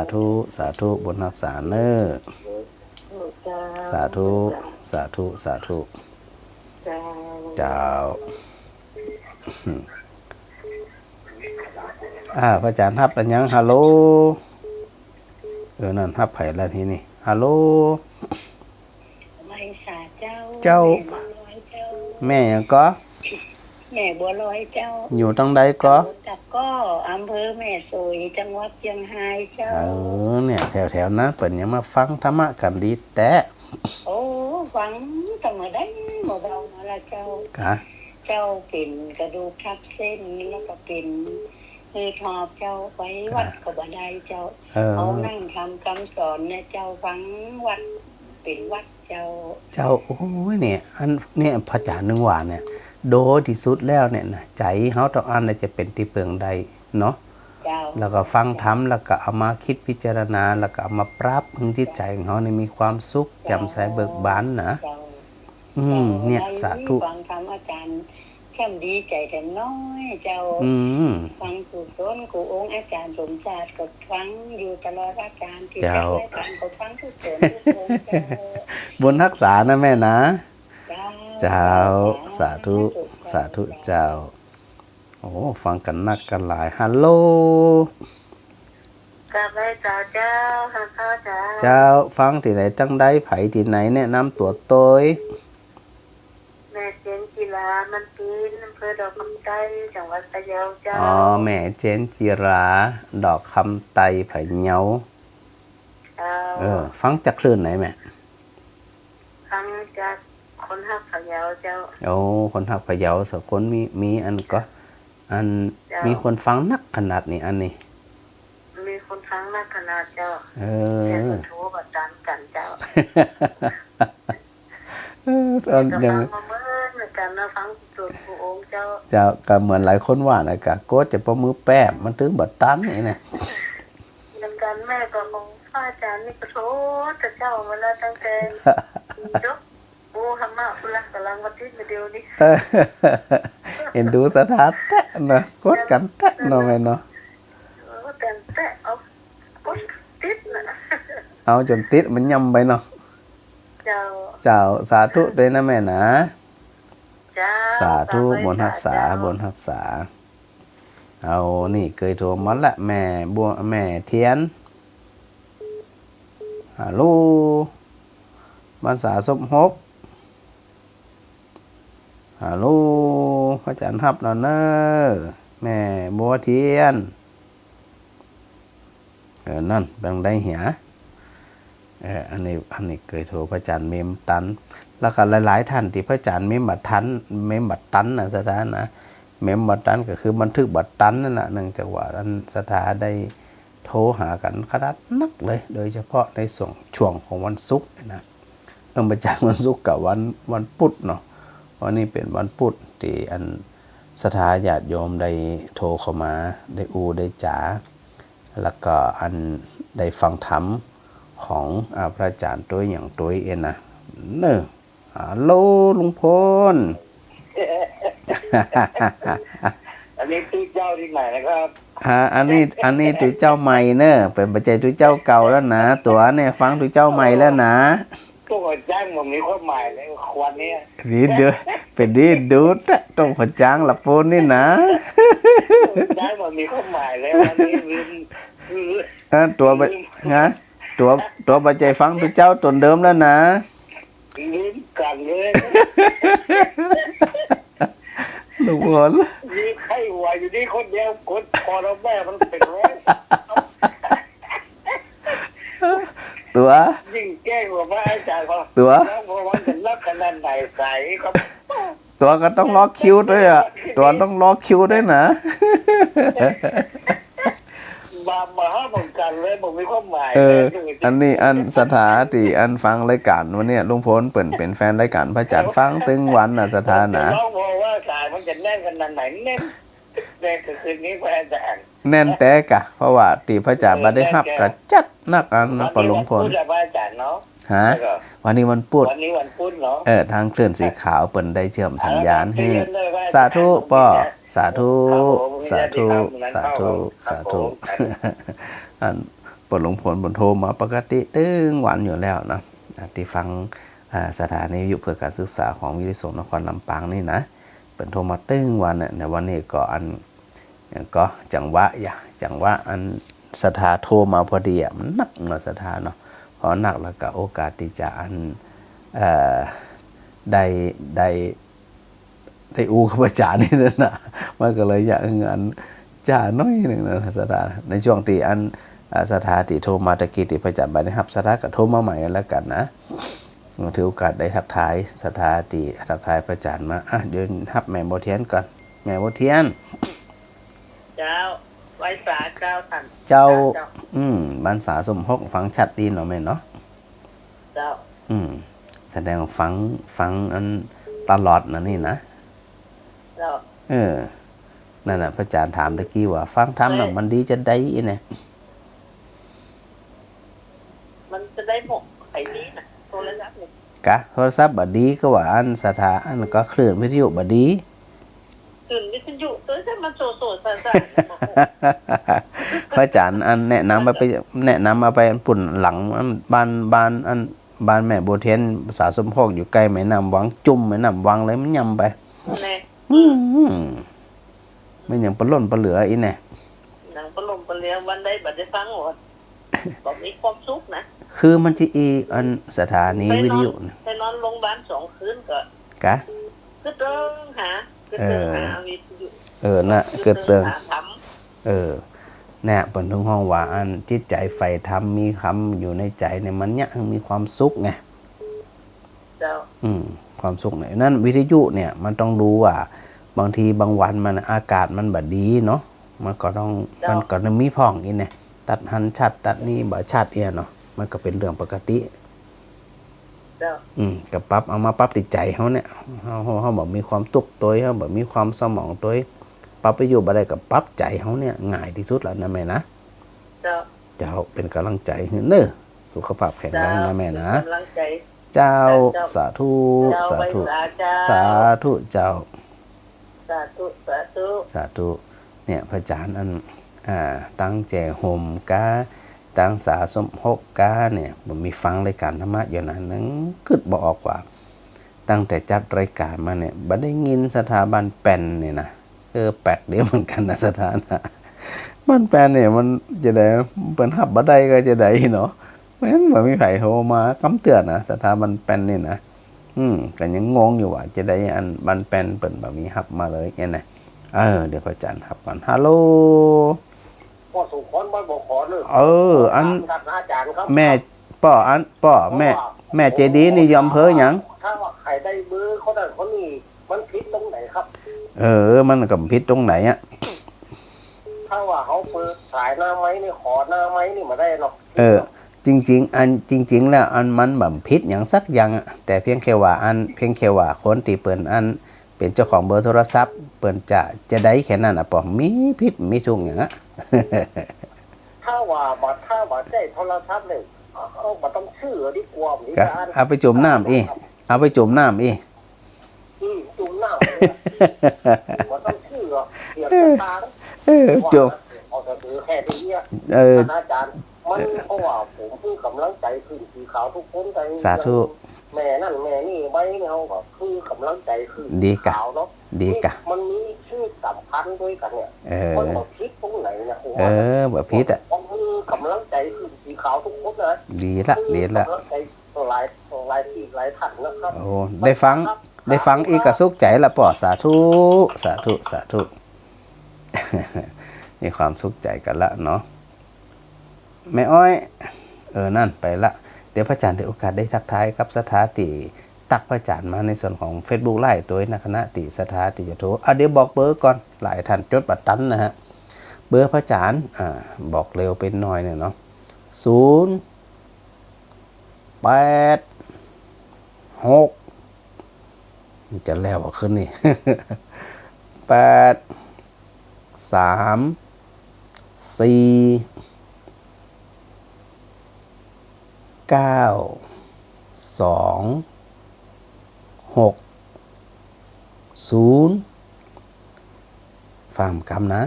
ธุบุญรักษาเนอ โอ้เจ้า สาธุสาธุ เจ้า เจ้า พระอาจารย์ฮับอันยังฮัลโหลนั่นฮับไผ่แล้วทีนี่ฮัลโหล ไม่สาเจ้า เจ้า แม่บัวลอยเจ้า แม่ยังก็ แม่บัวลอยเจ้า อยู่ตั้งใดก็ จากก็อำเภอแม่สวยจังหวัดเชียงรายเจ้า เนี่ยแถวนั้นเปิ่นยังมาฟังธรรมะกันดีแต่ โอ้ฟังตั้งแต่ได้หมดเรามาละเจ้า กะ เจ้าเป็นกระดูกทับเส้นแล้วก็เป็นคือทอบเจ้าไปวัดกับบันไดเจ้าเอานั่งทำคำสอนเนี่ยเจ้าฟังวัดเป็นวัดเจ้า เจ้าโอ้ยเนี่ยอันเนี่ยพระอาจารย์นึงว่าเนี่ยโดยที่สุดแล้วเนี่ยนะใจเฮาต้องอันน่ะจะเป็นที่เพิงใดเนาะ เจ้า แล้วก็ฟังธรรมแล้วก็เอามาคิดพิจารณาแล้วก็เอามาปรับให้จิตใจของเขาเนี่ยมีความสุขแจ่มใสเบิกบานนะ เจ้า เนี่ยสาธุ ฟังธรรมอาจารย์แค่ดีใจแต่น้อยเจ้า ฟังกูต้นกูองค์อาจารย์สมศาสตร์ก็ฟังอยู่ตลอดอาจารย์ที่จัดรายการก็ฟังทุกคนทุกองค์เจ้า บุญรักษานะแม่นะ เจ้า สาธุเจ้าโอ้ฟังกันนักกันหลายฮัลโหล กลับไปเจ้าเจ้าหาข้าวเจ้า เจ้าฟังที่ไหนจังได้ไผที่ไหนแนะนำตัวโตย แม่เจนกีฬามันปีนอำเภอดอกคำใต้จังหวัดพะเยาเจ้า อ๋อแม่เจนจิรา ดอกคำไตไผ่เหงา ฟังจากคลื่นไหนแม่ ฟังจากคนฮักพะเยาเจ้า โอ้คนหักพะเยาสักคนมีอันก็อันมีคนฟังนักขนาดนี้อันนี้ มีคนฟังมากขนาดเจ้า แต่ก็โทรมาตามกันเจ้า ตอน ก็ ยั ฟั ง งมาเมื่อเหมือนกันนะฟังจุดผู้องค์เจ้า จะก็เหมือนหลายคนว่านะกะโกดจะประมือแป๊บมันถึงบัดตันนี่นะ เหมือนกันแม่ก็ของพระอาจารย์นี่ก็โทรแต่เจ้ามาแล้วตั้งแต่ยกโอ้ธรรมะพุทธกำลังวันที่เดียวนี้ เห็นดูสถานแตะนะกดกันแตะเนาะแม่เนาะ แต่เอาก็ติดนะ เอาจนติดมันย่ำไปเนาะ เจ้า เจ้าสาธุด้วยนะแม่นะ เจ้า สาธุบนรักษาบนรักษาเอานี่เคยโทรมาละแม่บัวแม่เทียนฮัลโหลบ้านสาสมภพฮัลโหลพระอาจารย์ฮับแล้วเนอะแม่บัวเทียนนั่นบังได้เหียอันนี้เคยโทรพระอาจารย์เมมตันแล้วก็หลายๆท่านที่พระอาจารย์เมมบัตตันนะสถานนะเมมบัตตันก็คือบันทึกบัตตันนั่นแหละเนื่องจากว่าท่านสถาได้โทรหากันขนาดนักเลย โดยเฉพาะในช่วงของวันศุกร์นะเนื่องมาจากวันศุกร์กับวันพุธเนาะวันนี้เป็นวันพุธที่อันสถาญาติโยมได้โทรเข้ามาได้ได้จ๋าแล้วก็อันได้ฟังธรรมของพระอาจารย์ตัวอย่างตัวเองนะเนอะฮัลโหลลุงพล อันนี้ตู้เจ้าที่ไหนนะครับ อันนี้ตัวเจ้าใหม่เนอะเป็นปัจจัยตัวเจ้าเก่าแล้วนะตัวเนี่ยฟังตัวเจ้าใหม่แล้วนะ ตัวจ้างมันมีความหมายเลยควันนี้ ดีเด้อเป็นดีดูดอะต้องพจางละปูนนี่นะ จ้างมันมีความหมายแล้ววันนี้ลืม ตัวบฮะตัวปัจจัยฟังตัวเจ้าตนเดิมแล้วนะ ลืมกันเลย ลูกบอล มีไข้หวัดอยู่นี่คนเดียวคนพอเราแม่มันเป็นร้อย ตัว ยิ่งแก้งกว่าพระอาจารย์เขา ตัว แล้วพอมันจะรักขนาดไหนใส่ครับ ตัวก็ต้องล็อกคิวด้วยอ่ะตัวต้องล็อกคิวด้วยนะ มาห้าเหมือนกันเลยผมมีความหมาย อันนี้อันสถาที่อันฟังรายการวันนี้ลุงพลเปิ่นเป็นแฟนรายการพระจันทร์ฟังตึงวันน่ะสถานะ เราบอกว่าสายมันจะแน่นขนาดไหนแน่นแต่คืนนี้พระอาจารย์ แน่นแต่กะเพราะว่าตีพระจันทร์มาได้ฮับก็จัดนักอันปะลุงพล พูดกับพระอาจารย์เนาะ ฮะวันนี้วันพุธ วันนี้วันพุธเนาะ ทางเคลื่อนสีขาวเปิ่นได้เชื่อมสัญญาณให้สาธุป่อสาธุสาธุสาธุสาธุอันปะหลวงพลบนโทรมาปกติตึงวันอยู่แล้วนะที่ฟังสถานีวิทยุเพื่อการศึกษาของวิทยุสงฆ์นครลำปางนี่นะเปิ่นโทรมาตึงวันในวันนี้ก็อันก็จังหวะอันสถาโทรมาพอดีมันนักเนาะสถาเนาะพอนักแล้วก็โอกาสที่จะอันได้อูกับอาจารย์นี่นะมันก็เลยอยากงานจ่าน้อยหนึ่งนะสถาในช่วงที่อันสถาติโทรมาตะกี้ที่พระจันทร์ไปนะครับสถาก็โทรมาใหม่แล้วกันนะถือโอกาสได้ทักทายสถาติทักทายพระจันทร์มาเดี๋ยวฮับแม่โบเทียนก่อนแม่โบเทียน เจ้าไว้สาเจ้าท่าน เจ้าบรรษาสมภพฟังชัดดีเนาะแม่เนาะ เจ้า แสดงฟังอันตลอดนะนี่นะ เจ้า นั่นน่ะพระอาจารย์ถามตะกี้ว่าฟังธรรมน่ะมันดีจะได้อีเนี่ย มันจะได้หมกไอ้นี้นะโทรศัพท์นี่ กะโทรศัพท์บดีก็ว่าอันสถาอันก็คลื่นวิทยุบดี ตื่นวิทยุตัวจะมาโซซ่า พระอาจารย์อันแนะนำมาไปอันปุ่นหลังอันบ้านแม่โบเทียนภาษาสมโภคอยู่ใกล้แม่น้ำวังจุ่มแม่น้ำวังเลยมันยำไป แน่ ไม่ยังปล้นปลาเหลืออีเนี่ย หนังปลมปลเลียวันได้บัดได้ฟังหมดบอกมีความสุขนะ คือมันจะอีอันสถานีวิทยุ ไปนอนโรงพยาบาล2 คืนก็ กะ คือเติงหาวิทยุ น่ะเกิดเตือง ท เนี่ยเปิดทุกห้องว่าอันจิตใจใฝ่ธรรมมีคำอยู่ในใจเนี่ยมันเนี่ยมีความสุขไง เจ้า ความสุขเนี่ยนั่นวิทยุเนี่ยมันต้องรู้ว่าบางทีบางวันมันอากาศมันแบบดีเนาะมันก็ต้องมีพ่องอีเนี่ยตัดหันชัดตัดนี่บ่ชัดเอียเนาะมันก็เป็นเรื่องปกติ เจ้า กับปรับเอามาปรับติดใจเขาเนี่ยเขาบอกมีความตุกตัวเขาบอกมีความสมองตัวปรับไปอยู่บ่ได้กับปรับใจเขาเนี่ยง่ายที่สุดแล้วนะแม่นะ เจ้า เจ้าเป็นกำลังใจเน้อสุขภาพแข็งแรงนะแม่นะ กำลังใจ เจ้าสาธุสาธุสาธุเจ้า สาธุสาธุ สาธุเนี่ยพระอาจารย์อันตั้งแจห่มกาตั้งสาสมภพกาเนี่ยผมมีฟังรายการธรรมะอยู่นะนึงคิดบ่ออกว่าตั้งแต่จัดรายการมาเนี่ยบ่ได้ยินสถาบันแป่นเนี่ยนะแปลกเดียวเหมือนกันนะสถานะบ้านแปนเนี่ยมันจะได้เป็นหับบ่ได้ก็จะได้เนาะแม่นบ่มีไผโทรมากำเตือนนะสถาบันแปนนี่นะก็ยังงงอยู่ว่าจะได้อันบันแปนเปิ่นบ่มีหับมาเลยเนี่ยนะเดี๋ยวพระอาจารย์หับก่อนฮัลโหล พ่อสุขอนบอกขอเลย อัน อาจารย์ครับ แม่แม่เจดีนี่ยอมเพ้อหยัง ถ้าว่าใครได้เบอร์เขาได้คนนี้มันผิดตรงไหนครับ มันก็ผิดตรงไหนอ่ะ ถ้าว่าเขาเปิดสายหน้าไม้นี่ขอหน้าไม้นี่มาได้หรอก จริงแล้วอันมันบ่ผิดหยังสักอย่างอะแต่เพียงแค่ว่าคนที่เปิ้นอันเป็นเจ้าของเบอร์โทรศัพท์เปิ้นจะได้แค่นั้นอ่ะป่อมีผิดมีถูกหยังอ่ะ ถ้าว่าได้โทรศัพท์เลยเอาบ่ต้องชื่อดีกว่านี่ ก็เอาไปจุ่มน้ำอีเอาไปจุ่มน้ำอี จุ่มน้ำบ่ต้องชื่อเสียงต่าง จุ่ม เอาแต่ถือแค่นี้อาจารย์ มันเพราะว่าผมคือกำลังใจขึ้นสีขาวทุกคนใจ สาธุ แม่นั่นแม่นี่ไว้เนี่ยเขาก็คือกำลังใจขึ้น ดีกะ ขาวเนาะ ดีกะ มันมีชื่อสำคัญด้วยกันเนี่ย เอ มัน อ บอกคิดตรงไหนนะผม เอ ว่า อบ่ผิดอ่ะ มันคือกำลังใจขึ้นสีขาวทุกคนนะ ดีละดีละ กำลังใจหลายที่หลายท่านนะครับ โอ้ได้ฟังอีกก็สุขใจละป่อสาธุสาธุสาธุ มีความสุขใจกันละเนาะแม่อ้อยนั่นไปละเดี๋ยวพระอาจารย์ได้โอกาสได้ทักทายกับสถาติตักพระอาจารย์มาในส่วนของ Facebook ไลฟ์ตัวนะคณะติสถาติจะโทรเดี๋ยวบอกเบอร์ก่อนหลายท่านจดบัตรตันนะฮะเบอร์พระอาจารย์บอกเร็วเป็นหน่อยเนี่ยเนาะ086มันจะแล้วขึ้นนี่ ฟาร์มกำนะ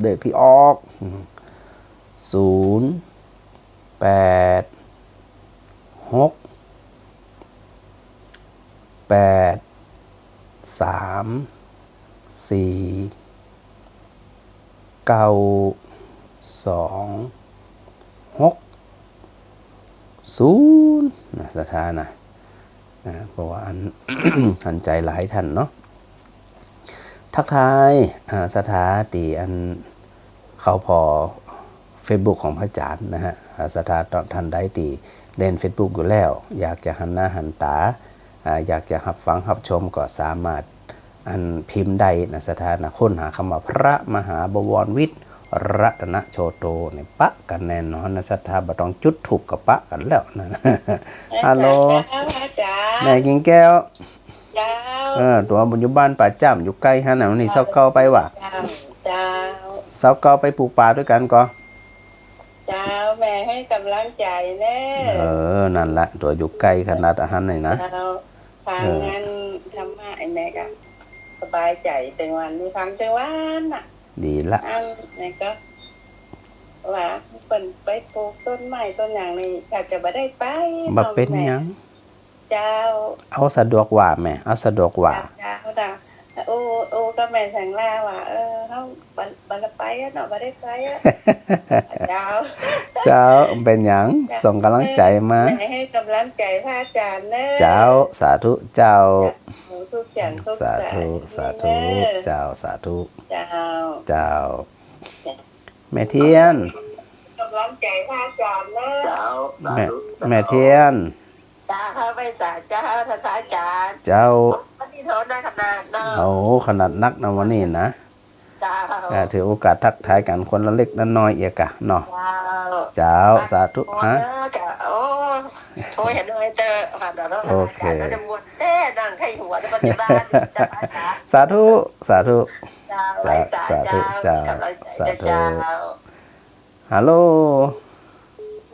เด็กที่ออกนะสถานะเพราะว่าอัน หันใจหลายท่านเนาะทักทายสถาตีอันเขาพอ Facebook ของพระอาจารย์นะฮะสถาท่านใดตีเล่น Facebook อยู่แล้วอยากจะหันหน้าหันตาอยากจะรับฟังรับชมก็สามารถอันพิมพ์ได้นะสถานะค้นหาคำว่าพระมหาบวรวิทย์รัตนโชโตเนี่ยปะกันแน่นอนนะสถาบ่ต้องจุดถูกกับปะกันแล้วนะ ฮัลโหล อาจารย์ แม่กิงแก้ว เจ้า ตัวบุญอยู่บ้านป่าจ้ำอยู่ใกล้ฮะน่ะวันนี้เสาเก่าไปว่ะ เจ้า เสาเก่าไปปลูกป่าด้วยกันก็ เจ้าแม่ให้กำลังใจแน่ นั่นแหละตัวอยู่ใกล้ขนาดอาหารเลยนะ เจ้าฟังงานธรรมะไอ้แม่ก็สบายใจแต่วันนี้ฟังแต่วันน่ะ ดีละ อันนี่ก็ว่าเปิ่นไปปลูกต้นไม้ต้นอย่างนี้อาจจะไม่ได้ไป บ่เป็นหยัง เจ้า เอาสะดวกว่าแม่เอาสะดวกว่า เจ้าด่าโอ้ก็แม่แสงล่าว่าเขาบันไปอ่ะเนาะไม่ได้ไปอ่ะเจ้า เจ้าเป็นหยังส่งกำลังใจมา แม่ให้กำลังใจพระอาจารย์เนอะ เจ้าสาธุเจ้า ทุกอย่างทุก สาธุสาธุเจ้าสาธุ เจ้า เจ้า แม่เทียน กำลังใจพระอาจารย์เนอะ เจ้าสา แม่ ธุ แม่เทียน จ้าเข้าไปสาเจ้าท่านพระอาจารย์ เจ้า วันนี้โทษได้ขนาดเนอะ โอ้ขนาดนักนะวันนี้นะ เจ้า ถือโอกาสทักทายกันคนละเล็กละน้อยเอียกะเนาะ เจ้า เจ้าสาธุฮะ เจ้าโอ้โทษเห็นด้วยเตอผ่านดอกแล้ว โอเค อาจารย์ก็จะบวชเต้ดังไข่หัวในปัจจุบันจ้าพระอาจารย์ สาธุสาธุ เจ้าไว้สาเจ้า เจ้า มีกำลังใจ สาธุ เจ้า ฮัลโหล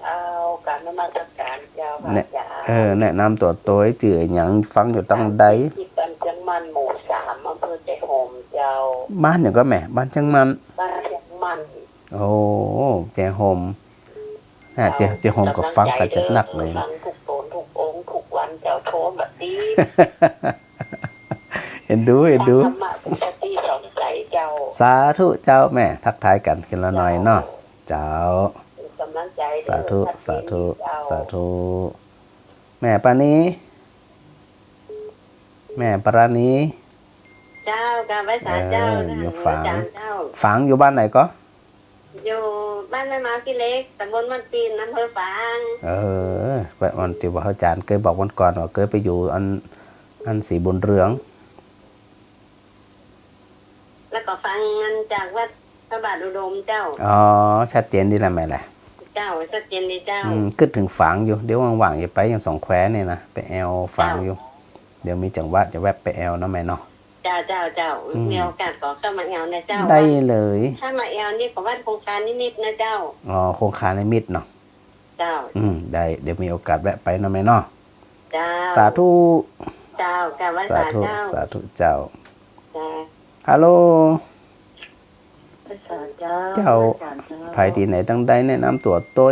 เอาการนมัสการเจ้าพระ เนี่ย อาจารย์ แนะนำตัวให้จื่อหยังฟังอยู่ตั้งใด ที่บ้านจังมันหมู่3อำเภอใจโฮมเจ้า บ้านอย่างก็แม่บ้านจังมัน บ้านจังมัน โอ้แจโฮมเจโฮมก็ฟังกันจะหนักเลยนะ ฟังทุกตนทุกองค์ทุกวันเจ้าโทรแบบนี้ เห็นดู ธรรมะเป็นปฏิสองใจเจ้า สาธุเจ้าแม่ทักทายกันกันละหน่อยเนาะเจ้า เป็นกำลังใจ สาธุ เด้อ สาธุ เจ้ สาธุแม่ปานีแม่ปราณี เจ้าการไว้สาเจ้านะ อยู่ฝัง อาจารย์เจ้า ฝังอยู่บ้านไหนก็ อยู่บ้านแม่มากิเล็กตำบลมันปีนอำเภอฝาง ไปวันที่ว่าอาจารย์เคยบอกวันก่อนว่าเคยไปอยู่อันสีบุญเรือง แล้วก็ฟังงานจากวัดพระบาทอุดมเจ้า อ๋อชัดเจนดีละแม่แหละ เจ้าสักเจนดีเจ้า คิดถึงฝังอยู่เดี๋ยวว่างๆจะไปอย่างสองแควเนี่ยนะไปแอลฝังอยู่ เดี๋ยวมีจังหวะจะแวะไปแอลนะแม่เนาะ เจ้ามีโอกาสขอเข้ามาแอลนะเจ้า ได้เลย ถ้ามาแอลนี่ขอวัดโครงการนิดๆนะเจ้า อ๋อโครงคารในมิตรเนาะ เจ้า ได้เดี๋ยวมีโอกาสแวะไปนะแม่เนาะ เจ้า สาธุ เจ้าการไว้ สา สา ธุ เจ้า สาธุเจ้า จ้า ฮัลโหล ภาษาเจ้า เจ้าไผที่ไหนตั้งใดแนะนำตัวตัว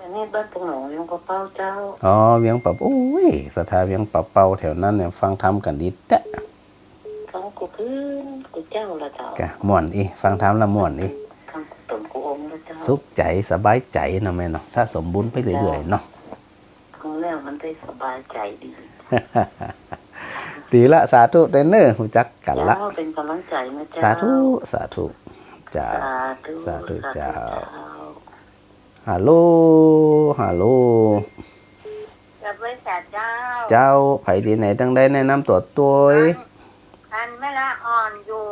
อันนี้บ้านตรงหนองยังกระเป๋าเจ้า อ๋อเวียงปับโอ้ยสถานเวียงปับเป่าแถวนั้นเนี่ยฟังธรรมกันดีแตะ คำกูพื้นกูเจ้าละเจ้าก ะม่วนอีฟังธรรมละม่วนอี คำกูตนกูองค์ละเจ้า สุขใจสบายใจเนาะแม่เนาะสะสมบุญไปเรื่อยๆเนาะ ครั้งแล้วมันได้สบายใจดี ดีละสาธุเด้อเน้อรู้จักกันละ เจ้าเป็นกำลังใจนะเจ้า สาธุสาธุจ้า ธุ สาธุเจ้า สธุ ฮัลโหลฮัลโหล กับไว้สาเจ้า เจ้าไผที่ไหนตั้งใดแนะนำตัวตัว อันแม่ละอ่อนอยู่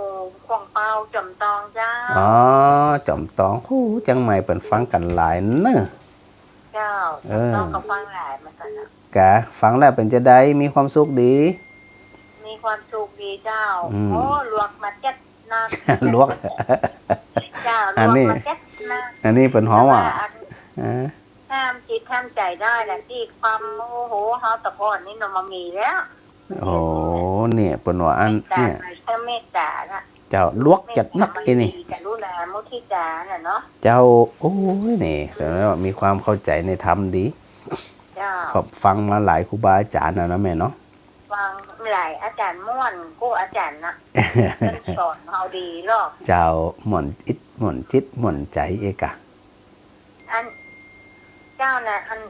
ขวงเปาจอมตองเจ้า อ๋อจอมตองฮู้จังใหม่เปิ่นฟังกันหลายเน้อ เจ้าต้องกับฟังหลายมากันนะ กะฟังแล้วเป็นจะได้มีความสุขดี มีความสุขดีเจ้า อืม โอ้ลวกมาเจ็ดนา ลวก เจ้า อัน ลวก นี้ มาเจ็ดนา อันนี้เป็นหอมว่า อัน อ่า ห้ามจิตห้ามใจได้แหละที่ความโมโหเฮาตะพอนนี่นมามีแล้ว โอ้เนี่ยเป็นว่าอัน แต่ เนี่ย แค่เมตตาน่ะ เจ้าลวกจัดนักไอ้นี่ จะรู้แลมุทิตาน่ะเนาะ เจ้าโอ้ยนี่แสดงว่ามีความเข้าใจในธรรมดี เจ้า ฟังมาหลายครูบาอาจารย์นะแม่เนาะ ฟังหลายอาจารย์ม่วนกู้อาจารย์น่ะเพิ่นสอนเฮาดีหรอก เจ้าหม่อนอิดหม่อนจิตหม่อนใจเอกะ อันเจ้าน่ะอัน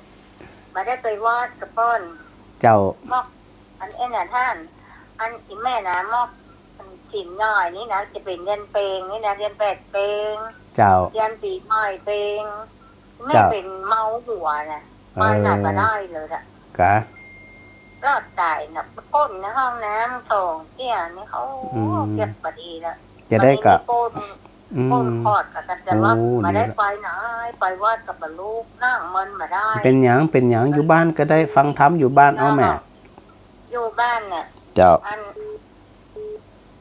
มาได้ไปวาดกับเปิ้น เจ้าม อกอันเอ็นน่ะท่าน อันอีแม่นะมอกอันถิ่นน้อยนี่นะจะเป็นเรียนเพลงนี่นะเรียนแปดเพลง เจ้า เรียนปีใหม่เพลงแม่ เจ้า เป็นเมาหัวน่ะมาหนักก็ได้เลยอะ กะ ก็ตายน่ะก้นในห้องน้ำทองเตี้ยนี่เขา อืม เก็บมาดีแล้ว จะได้กะ ก้น อื ก้น ม คอดกันแต่ว่า โอ้ มาได้ ดีละ ไปไหนไปวาดกับบรรลุนั่งมันมาได้ เป็นหยังเป็นหยังอยู่บ้านก็ได้ฟังธรรมอยู่บ้านเอาแม่ อยู่บ้านเนี่ย เจ้า อัน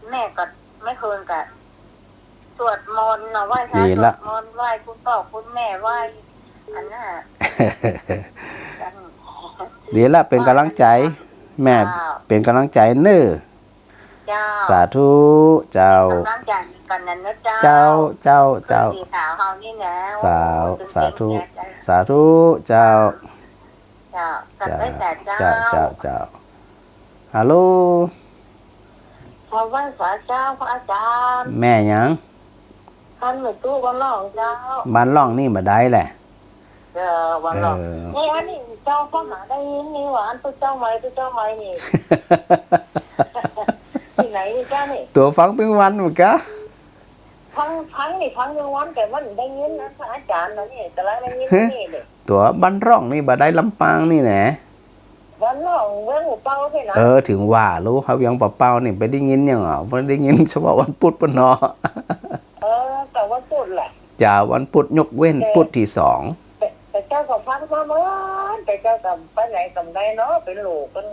แม่ก็ไม่เคยกับสวดมนต์นะไหว้พระ ดี สว ละ ดมนต์ไหว้คุณพ่อคุณแม่ไหว้อันน่ะกัน เดี๋ยวละเป็นกำลังใจ แม่เป็นกำลังใจเน้อ เจ้า สาธุเจ้า กำลังใจกันนั้นนะเจ้า เจ้าเจ้าเจ้า สีขาวเฮานี่นะ สาว โอ้ย สาธุ เก่งๆนะ สาธุเจ้า เจ้ากัน เจ้า ได้แต่เจ้า เจ้าเจ้าเจ้าฮัลโหล พระวันสาเจ้าพระอาจารย์ แม่หยัง ท่านเหมือนตู้วันหลองเจ้า บ้านล่องนี่มาได้แหละ วัน เอ หลอง อ นี่อันนี้เจ้าก็หาได้ยินนี่หวานตัวเจ้าไหมนี่ ที่ไหนนี่เจ้านี่ ตัวฟังเป็นวันเหมือนกัน พังนี่พังยังวันแต่มันได้ยินนะพระอาจารย์นะนี่แต่ละได้ยินนี่เลย ตัวบ้านร่องนี่มาได้ลำปางนี่แหละ วันหลองเรื่องหัวเป้าใช่ไหม ถึงว่ารู้เขายังเป่าๆนี่ไปได้ยินยังเหรอไม่ได้ยินเฉพาะวันพุธปะเนาะ แต่ว่าพูดแหละ อย่าวันพุธยกเว้นพุธที่สอง แต่เจ้ากับพังมาเมื่อแต่เจ้ากับไปไหนกับใดเนาะเป็นโหลกัน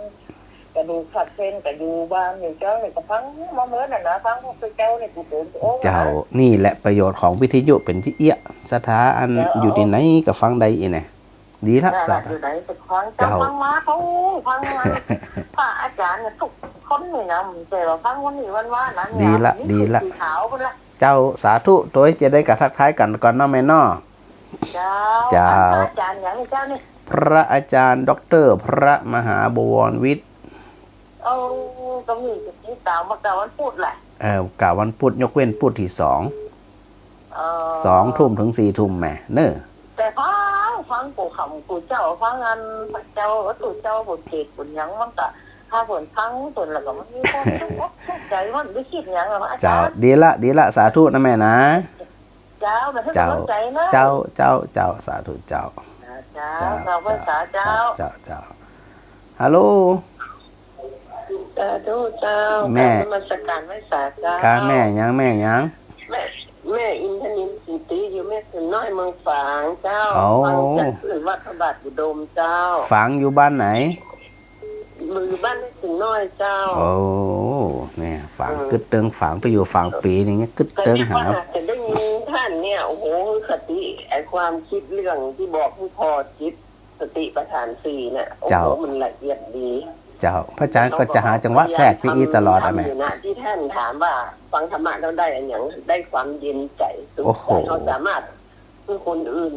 กระดูกขัดเส้นกระดูบ้านอยู่เจ้าเนี่ยก็พังมาเมื่อน่ะนะพังพวกเจ้าเนี่ยกูโดนโอ้ เจ้านี่แหละประโยชน์ของวิทยุเป็นที่เอี้ยสถาอันอยู่ที่ไหนก็ฟังได้อีเนี่ยดีละสา อยู่ไหนไปพังเจ้าพังมาเขาพังมาพระอาจารย์เนี่ยทุกคนนี่นะมันเจอว่าพังวันนี้วันว่านั้นขาวไปละ เจ้าสาธุตัวจะได้กระทักทายกันก่อนเนาะแม่เนาะ เจ้า เจ้า อาจารย์อย่างนี้เจ้านี่ พระอาจารย์ด็อกเตอร์พระมหาบวรวิทย์ เอาก็มีที่สาวมาเก่าวันพูดแหละ กะวันพุธยกเว้นพุธที่2 ทุ่มถึง4 ทุ่มแม่เนอะ แต่ฟังกูขำกูเจ้าฟังอันเจ้าตัวเจ้าบทเจ็บบุญยังมันก็ถ้าผลฟังส่วนแล้วก็มันมีความทุกข์ใจมันไม่คิดอย่างอะอาจา เจ้าร ย์ ดีละสาธุนะแม่นะ เจ้ามันให้กำลังใจนะ เจ้าสาธุเจ้า เจ้าเราภาษาเจ้า เจ้าฮัลโหล เจ้าดูเจ้า แม่ มันสการไม่สาเจ้า ค่ะแม่ยัง แม่อินทนินสีตีอยู่แม่ถึงน้อยเมืองฝางเจ้าฟังจากขึ้นวัดพระบาทอุดมเจ้า ฝังอยู่บ้านไหน มือบ้านไม่ถึงน้อยเจ้า โอ้เนี่ยฝังกึดเติงฝังไปอยู่ฝังปีอย่างเงี้ยกึด ก็ เติง ที่ หา ว่าจะได้ยินท่านเนี่ยโอ้โหสติไอความคิดเรื่องที่บอกผู้พอจิตสติประธานสี่เนี่ยโอ้โหมันละเอียดดี เจ้าพระอาจารย์ก็จะหาจังหวะแทรกพี่อีตลอดอ่ะแม่ ทำยู่นะที่ท่านถามว่าฟังธรรมะแล้วได้อันอย่างได้ความเย็นใจสุข โอ้โห ใจเขาสามารถคือคนอื่น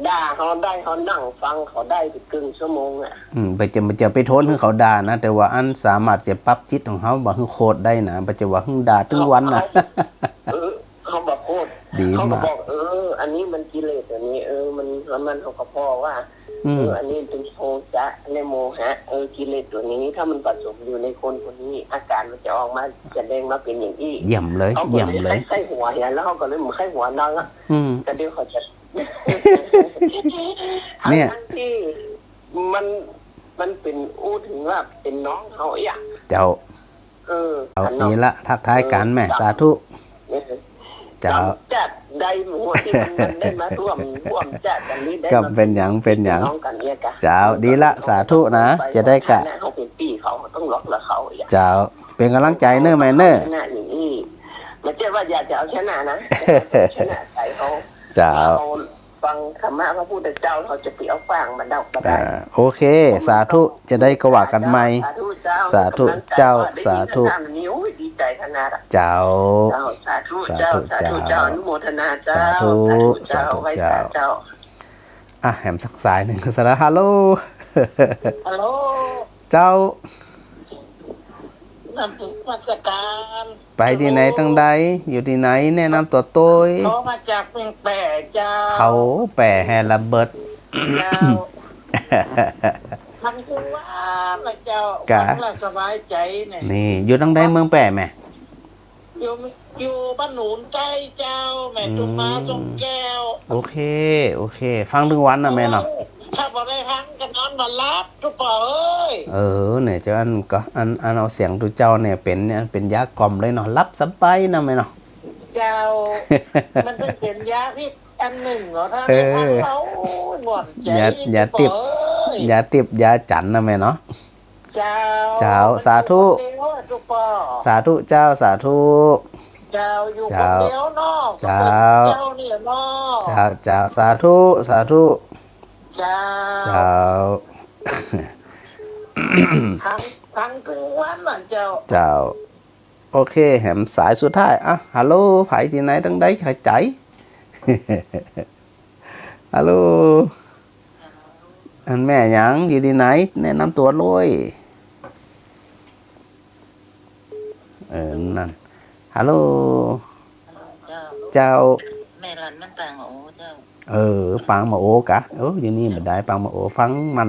ด่าเขาได้เขานั่งฟังเขาได้ถึงครึ่งชั่วโมงอ่ะ มันจะไปโทษให้เขาด่านะ แต่ว่าอันสามารถจะปรับจิตของเขาบ่ให้โคตรได้นะบ่จะว่าให้ด่าถึงวันนะ เขาบอกโคตร ดี เขาก็ มาก บอกอันนี้มันกิเลสอันนี้มันเขาก็พอว่า อันนี้เป็นโทสะในโมหะกิเลสตัวนี้ถ้ามันผสมอยู่ในคนคนนี้ อาการมันจะออกมาแสดงมาเป็นอย่างนี้ เยี่ยมเลย เขาก็ เยี่ยม เล เลย ย ไข้หัวเห็นแล้วเขาก็เลยเหมือนไข้หัวนังอ่ะ อืม แต่เดี๋ยวเขาจะ เนี่ย ทั้งที่มันเป็นอู้ถึงว่าเป็นน้องเขาอ่ะ เจ้า เอานี้ละทักทายกันแม่สาธุเจ้า จัดได้หมูที่มันได้มาร่วมจัดกันนี้ได้ ก็เป็นหยังเป็นหยัง น้องกันเนี่ยกะ เจ้าดีละสาธุนะจะได้กะ เขาเป็นปีเขาต้องล็อกละเขาอ่ะ เจ้าเป็นกำลังใจเนอะแม่เนอะ ชนะอย่างนี้ไม่ใช่ว่าอยากจะเอาชนะนะชนะใจเขา เจ้า เราฟังธรรมะพระพุทธเจ้าเขาจะไปเอาฟังมันเดาก็ได้ โอเค สาธุจะได้กว่ากันใหม่ สาธุเจ้า สาธุเจ้าสาธุ นิ้วดีใจขนาด เจ้า สาธุเจ้าสาธุเจ้าอนุโมทนาเจ้า สาธุ เจ้าไว้ เจ้า เจ้า อ่ะแหมสักสายหนึ่งสระฮัลโหล ฮัลโหล เจ้า นำถึงราชการ ไปที่ไหนตั้งใดอยู่ที่ไหนแนะนำตัวตัว เขามาจากเมืองแปะเจ้า เขาแปะแฮระเบิด เจ้าทำคือว่าละเจ้าก ะ ฟังและสบายใจเนี่ย นี่อยู่ตั้งใดเมืองแปะแม่ อยู่บ้านหนุนใกล้เจ้า แม่ตุมาจงแก้ว โอเค โอเค ฟังถึงวันนะแม่เนาะ ถ้าบ่ได้พังก็นอนมารับทุกป่อเอ้ย เนี่ยเจ้าอันก็อันเอาเสียงดูเจ้าเนี่ยเป็นยากล่อมเลยเนาะรับสบายนะแม่เนาะ เจ้า มันเป็นยาพิษอันหนึ่งเหรอถ้าได้พังเขาหมดใจ อย่าติด ทุกป่อเอ้ย ยาติบยาจันนะแม่เนาะ เจ้า เจ้าสาธุ มันอยู่คนเดียวอะทุกป่อ สาธุเจ้าสาธุ เจ้าอยู่คนเดียวนอก เจ้า เจ้าเนี่ยนอก เจ้าสาธุสาธุ เจ้า เจ้า ทั้งกลางวันน่ะเจ้า เจ้า โอเคแหมสายสุดท้ายอ่ะฮัลโหลไผที่ไหนตั้งใดใจใจ ฮัลโหลอันแม่หยังอยู่ที่ไหนแนะนำตัวเลยนั่นฮัลโหล เจ้า เจ้า แม่รันมันต่างโอ้เจ้า ปางมาโอกะอยู่นี่มาได้ปางมาโอฟังมัน